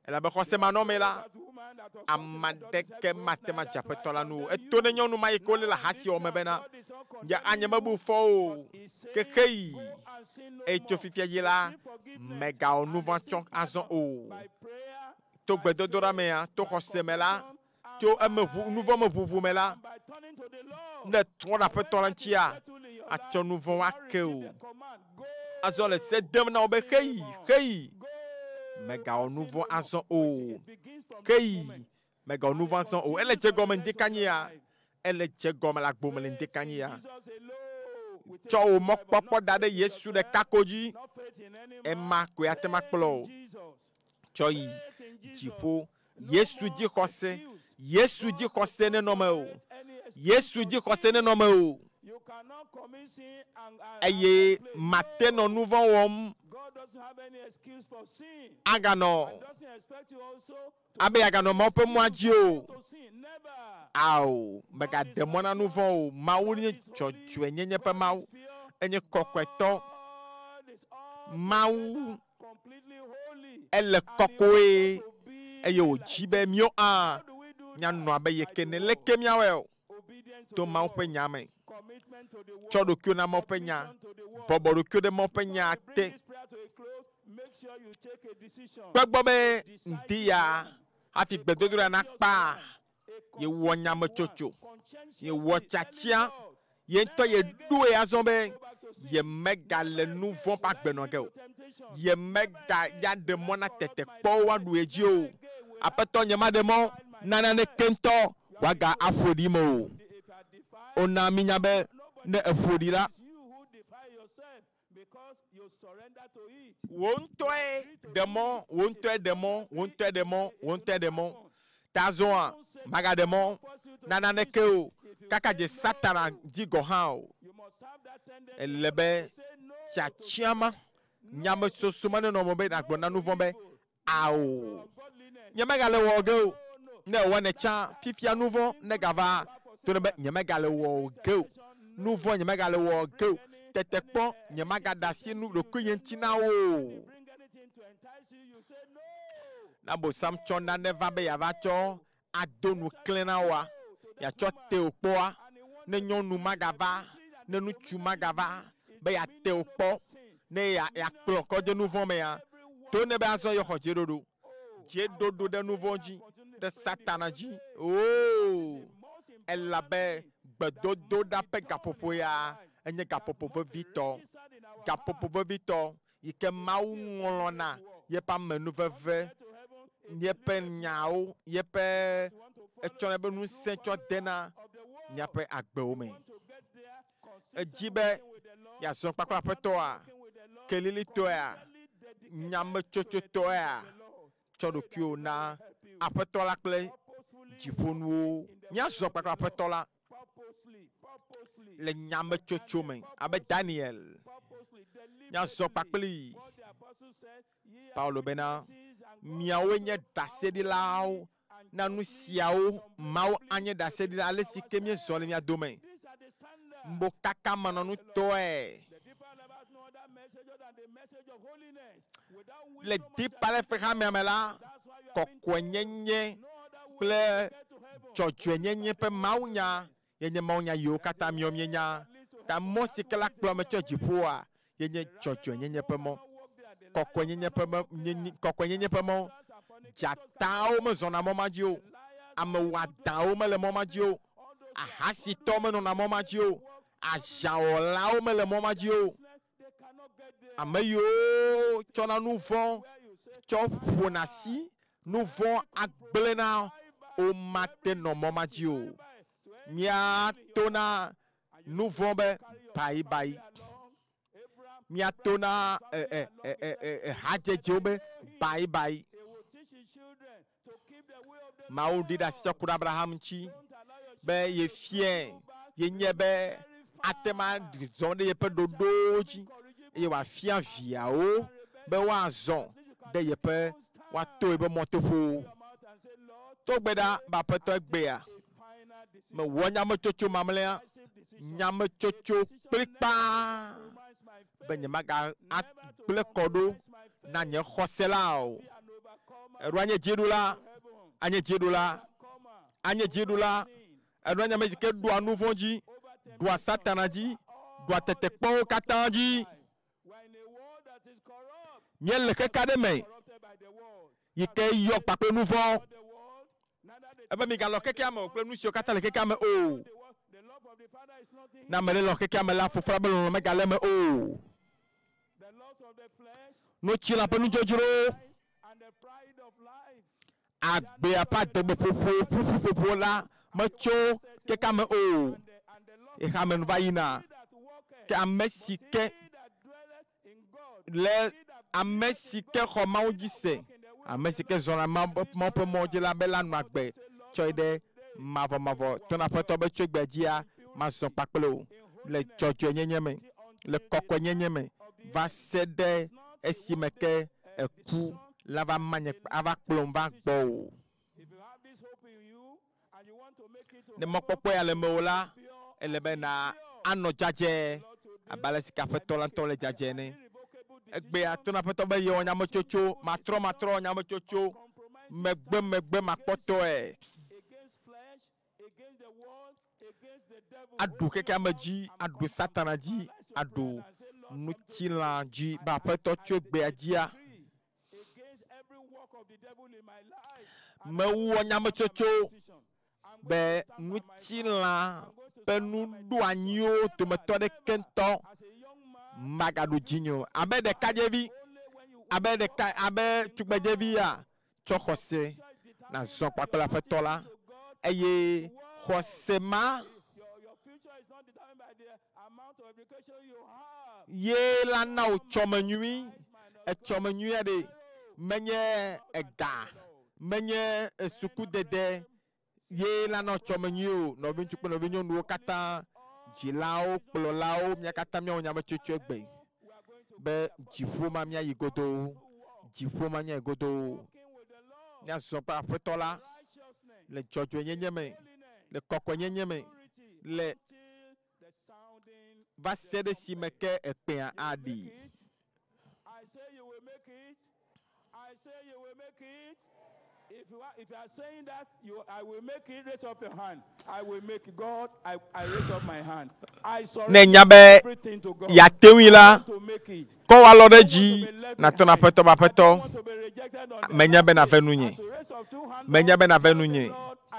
elabe xɔsemanɔme la ame aɖeke mate ma dze aƒetɔ la nu o eto ne nyɔnu ma yi ke wole le ahasi wɔ me bena anyemebu fɔ o kekeyi eye tso fifia dzi la megawɔ nu vɔ tsɔ azɔ o to gbedodoɖa mea to xɔse me la tso nu vɔ me ʋuʋu me la ne trɔ ɖe aƒetɔ la ŋutia atsɔ nu vɔ ake o azɔ le se dem na wo be xeyi megawɔ nu vɔ azɔ o keyi megawɔ nu vɔ azɔ o ele dze gɔme ŋdi kanyia ele dze gɔme le agbome le ŋdi kanyia tsɔ wo mɔkpɔkpɔ da ɖe Yesu ɖeka ko dzi ema koe ate ma kplɔ o tsɔ yi dziƒo Yesu dzi xɔse Yesu dzi xɔse nenɔme o Yesu dzi xɔse nenɔme o eye mate nɔ nu vɔ wɔm aganɔ abe aganɔ mawo ƒe mɔa dzi o ao megade mɔ na nu vɔ o Mawu nye dzɔdzɔe nyenye ƒe Mawu enye kɔkɔetɔ Mawu ele kɔkɔe eye wòdzi be mío mianɔ abe yeke ne leke míawɔe o to Mawu ƒe nya me tsɔ ɖokuiwo na Mawu ƒe nya bɔbɔ ɖokuiwo ɖe Mawu ƒe nya te kpegbɔ be ŋdi ya hafi gbedodoɖa nakpa yewɔ nyametsotso yewɔ tsatia ye ŋutɔ yeɖoe azɔ be yemegale nu vɔ ƒe agbenɔ ge o yemega ya ɖe mɔ na tetekpɔwo woaɖu ye dzi o aƒetɔ nyemaɖe mɔ nanane kentɔ woaga aƒoɖi me o ona minya be ne eƒoɖi la wo ŋutɔe ɖe mɔ wo ŋutɔe ɖe mɔ wo ŋutɔe ɖe mɔ wo ŋutɔe ɖe mɔ ta azɔa magaɖe mɔ nananeke o kaka dze Satana dzi gɔ hã o ele be tsatsiama nyamesoso ma ne nɔ mo be agblɔ na nu vɔ be ao nyemegale wɔ ge o ne ewɔ ne tsã fifia nu vɔ ne gava to ne be nyemegale wɔ ge o nu vɔ nyemegale wɔ ge o tetekpɔ nyemagaɖe asi nu ɖokui nye ŋuti na wo na bosam tsɔ nane va be yava tsɔ ado nu klẽ na woa yatsɔ te wo kpɔa ne nyɔnu magava ne ŋutsu magava be yate wo kpɔ ne yakplɔ kɔdze nu vɔ mea to ne be azɔ yɔ xɔ dzeɖoɖo dzeɖoɖo ɖe nu vɔ dzi ɖe Satana dzi o elabe gbedodoɖa ƒe gaƒoƒo ya enye gaƒoƒo vevitɔ yi ke Mawu ŋlɔna yeƒe amenuveve yeƒe nyawo yeƒe etsɔna be ŋusẽ tsɔ dena miaƒe agbewo me edzi be yazɔ kpakple aƒetɔa kelilitɔa nyametsotsotɔa tsɔ ɖokuiwo na aƒetɔ la kple dziƒonuwo míazɔ kpakple aƒetɔ la le nyametsotso me abe Daniel míazɔ kpakpli Paulo bena miawoe nye ɖaseɖilawo na nu siawo Mawu anye ɖaseɖila ale si ke míezɔ le mia dome mbo kaka manɔnutɔe le dipa le xexamea me la kɔkɔenyenye kple dzɔdzɔenyenye ƒe mawunya yenye mawunya yiwo katã miɔ mienya ta mɔ si ke la kplɔ me tso dziƒoa yenye dzɔdzɔenyenye ƒe mɔ kɔkɔenyenye ƒe mɔ dzatawo mezɔna mɔ ma dzi o ame wɔadãwo mele mɔ ma dzi o ahasitɔwo menɔna mɔ ma dzi o Ajaolawo me le mɔ ma dzi o. Ame yiwo tsɔna nu vɔ̃ tsɔ ƒona si nu vɔ̃ agblẽ na womate nɔ mɔ ma dzi o. Míato na nu vɔ̃ be bayibayi. Míato na hadzedziwo be bayibayi. Mawu ɖi ɖe asi tsɔ ku ɖe Abraham ŋuti be ye fie ye nye be ate ma zɔ ɖe yeƒe ɖoɖowo dzi eye wòafia viawo be woazɔ ɖe yeƒe woato yeƒe mɔtoƒowo. Togbe ɖa be Aƒetɔ egbea mewɔ nyametsotso mamlɛa, nyametsotso kplikpaa be nyemaga agblẽ kɔ ɖo na nye xɔse la o. Eɖo anye dziɖula, anye dziɖula, anye dziɖula. Eɖo anye ame si ke ɖua nu vɔ̃ dzi, ɖua Satana dzi, ɖua tetekpɔwo katã dzi. Míele xexe aɖe me yi ke yɔ kpakple nu vɔ̃. Ebe migalɔ xexea me o kple nu siwo katã le xexea me o. Ne ame ɖe lɔ xexea me la, fofoa be lɔlɔ̃ megale eme o. Nutsila ƒe nudzodzro, agbea ƒe adegbe ƒuƒu la metso xexea me o. Exea me nu va yina. Ke ame si ke le ame si ke xɔ Mawu dzi se, ame si ke zɔna Mawu ƒe mɔ dzi la be la nu agbe tsɔe ɖe mavɔmavɔ tɔna Aƒetɔ be tso gbea dzia mazɔ kpakple o le dzɔdzɔenyenye me, le kɔkɔenyenye me va se ɖe esime ke eku la va manye ava kplɔm va gbɔ o. Ne mɔkpɔkpɔ ya le mewò la, ele be na anɔ dzadze abe ale si ke Aƒetɔ la ŋutɔ le dzadze ne. Egbea tona Aƒetɔ be yewɔ nyametsotso matrɔ nyametsotso megbe makpɔtɔe. Aɖu xexea me dzi, aɖu Satana dzi, aɖu nutsila dzi be Aƒetɔ tso gbea dzia. Mewɔ nyametsotso be nutsila ƒe nuɖoanyiwo dometɔ ɖeke ŋutɔ magaɖu dzinye o. Abe ɖekadzevi, abe tugbedzevia tsɔ xɔse na zɔ kpakple Aƒetɔ la eye xɔse ma ye la na wò tsɔmenyui, etsɔmenyuia ɖe menye ega, menye sukudede ye la na tsɔmenyui o. Nɔvi ŋutsu kple nɔvi nyɔnuwo katã, dzilawo, kplɔlawo, mía katã míawɔ nyametsotso egbe be dziƒo ma míayi godoo, dziƒo ma míayi godoo. Míazɔ kple Aƒetɔ la le dzɔdzɔenyenye me, le kɔkɔenyenye me, le va se ɖe esime ke ekpea aɖi.
If you are saying that I will make it, raise up your hand. I will make it. God, I raise up my hand. I surrender everything to God.
Ya tewi la ko wa lɔ ɖe dzi na tɔ na Aƒetɔ ba Aƒetɔ menya be na ve nu nye, menya be na ve nu nye.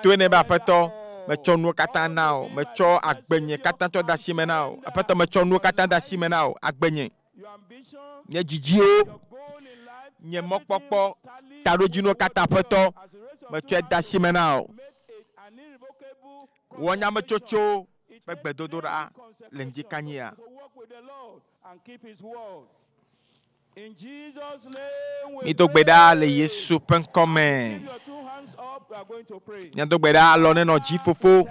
To ne be Aƒetɔ metsɔ nuwo katã na o, metsɔ agbenye katã tsɔ da asi me na o. Aƒetɔ metsɔ nuwo katã da asi me na o, agbenye, nye dzidziwo, nye mɔkpɔkpɔ, taɖodzinuwo katã Aƒetɔ metsɔe da asi me na o. Wɔ nyametsotso ƒe gbedodoɖa le ŋdi kanyia. Mido gbe ɖa le Yesu ƒe ŋkɔ me. Miado gbe ɖa alɔ nenɔ dzi fofo.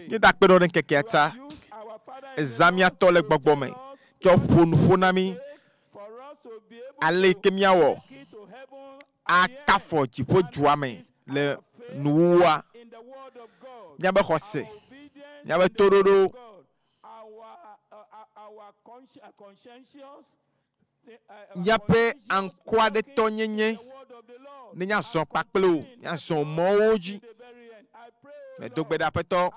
Míeda kpe ɖo ɖe ŋkekea ta. Ezã míatɔ le gbɔgbɔ me. Tsɔ ƒo nu ƒo na mí. Ale yi ke míawɔ akafɔ dziƒo dzua me le nuwuwua. Míabe xɔse, míabe toɖoɖo, míaƒe aŋkɔ aɖe tɔ nyenye ne míazɔ kpakple o, míazɔ mɔwo dzi. Medo gbe ɖa Aƒetɔ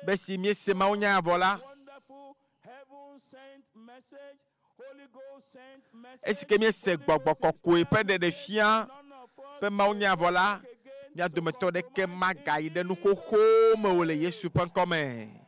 be si míese Mawu nya vɔ la, esi ke míese Gbɔgbɔ Kɔkɔe ƒe ɖeɖefia ƒe Mawu nya vɔ la, mía dometɔ ɖeke magayi ɖe nu xoxo me wòle Yesu ƒe ŋkɔ me.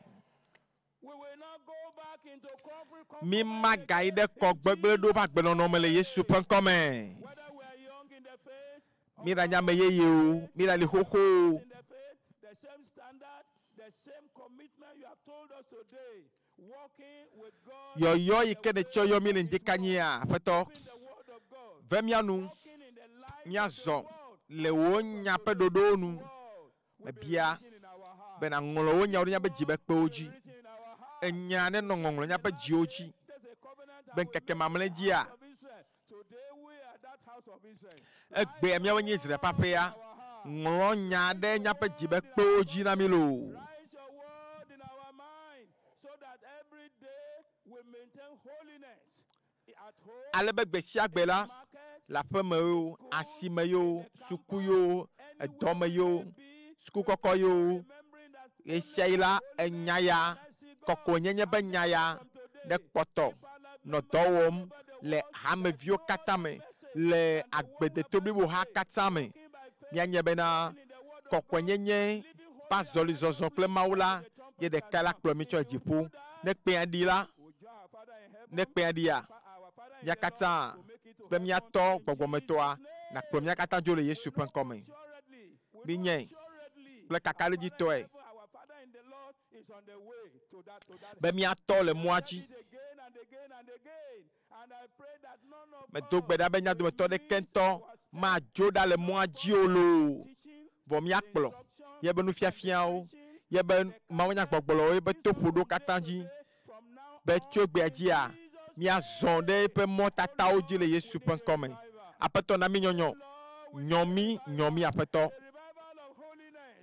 Mi magai de kogbegble do pa gbenono me le Yesu pen kome.
Whether we are young in the faith,
Mira nya me ye o, mira li hoho.
in the faith, the same standard, the same commitment you have told us today, walking with God,
Yo yo ike de cho yo mi le ndikanyia, peto.
in the word of God,
Vemianu
walking in the light
mia
of the
zo
world.
le wo nya pe dodo nu.
Will be
Bia
written in our heart.
be na ngolo wo nya wo nya be jibe pe oji.
Written in our heart.
Enya ne no ngolo nya pe ji oji.
There's a covenant
Ben
I will
keke
make
mamle
with the
ji a.
house of Israel. Today we are that house of Israel.
Egbe mi wo nya Israel papa ya. Ngolo nya de nya pe jibe pe oji na mi lo.
Write your word in our mind so that every day we maintain holiness at home,
Ale be gbe si agbe la.
market,
La femme yo, asime yo, suku yo, edome yo, suku koko yo,
remembering that
esiaila, enyaya, koko nyenye be nyaya, de poto, no dowom, le hamevio katame, le agbede tobi wo ha katame, nyanye bena, koko nyenye, pas zoli zozo kle maula, ye de kala klo mi cho jipu, nek pe adi la, nek pe adi ya. Nyakata, premier to gbogbometo na premier kata jole Yesu pen kome. Binye, ple kakale di to e. Bemia to le moaji. Me do gbeda benya do to de kento ma joda le moaji olo. Bomia kplo. Ye be nu fiafia o. Ye be mawonya gbogbolo ye be topodo katanji. Be chogbe ajia. Mia zonde pe motata oji le Yesu pen kome. Apeto na mi nyonyo. Nyomi apeto.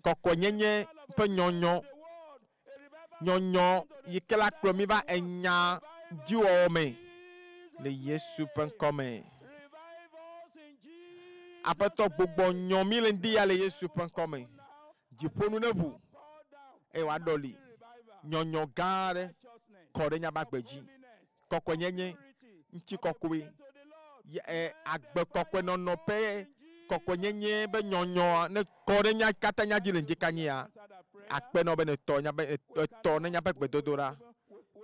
Koko nyenye pe nyonyo. Nyonyo yikela klomi ba enya diwo me. Le Yesu pen kome. Apeto gbogbo nyomi le ndi ya le Yesu pen kome. Jiponu nebu. E wa doli. Nyonyo gare. Kore nya bagbeji. Koko nyenye nchi kokwe agbe kokwe nono pe koko nyenye be nyonyo ne kore nya kata nya jile njikanya akpe no be ne to nya be to ne nya be gbedodora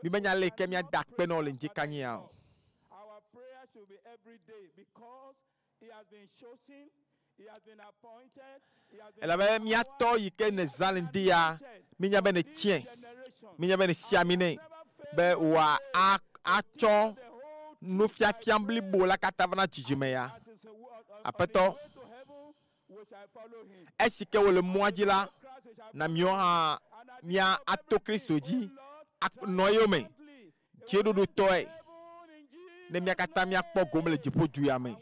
bi be nya leke nya dakpe no le njikanya.
Our prayer should be every day because he has been chosen, he has been appointed, he has been
Ela be mia to yike ne zalendia mi nya be ne tien mi nya be ne siamine be wa acho no fiafiambli bo la katavana jijime ya apeto esike wole moaji la na mio ha mia ato Kristo ji noyome chedodo toy ne mia kata mia kpo gomle jipo du ya me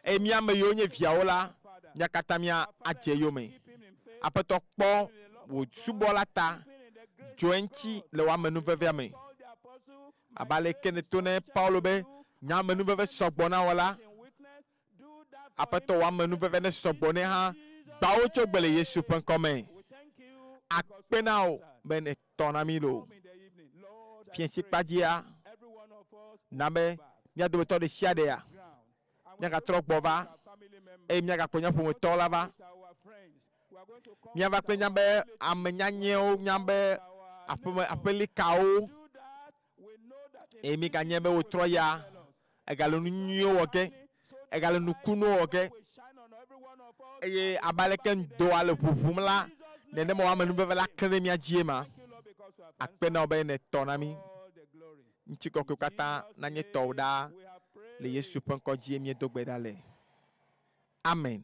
e mia me yo nye viaola mia kata mia aje yo me apeto kpo wo subola ta jointi le wa menu veve me abale kene tone Paulo be nya menu veve sogbona wala apeto wa menu veve ne sogbone ha bawo chogbele Yesu pen kome akpenao ben tonami lo fiensi padia nabe nya do to de siade ya nya ka tro gbova e nya ka konya fu to lava Miava kle nyambe amenyanyeo nyambe apeli kao emi ka nyambe utroya egalo nyo woke egalo nukuno woke eye abaleken do ale pupumla nene mo amenu beve la kremia jiema akpena obe ne tonami nchiko kata na nye toda le Yesu pen ko jiemie dogbedale amen.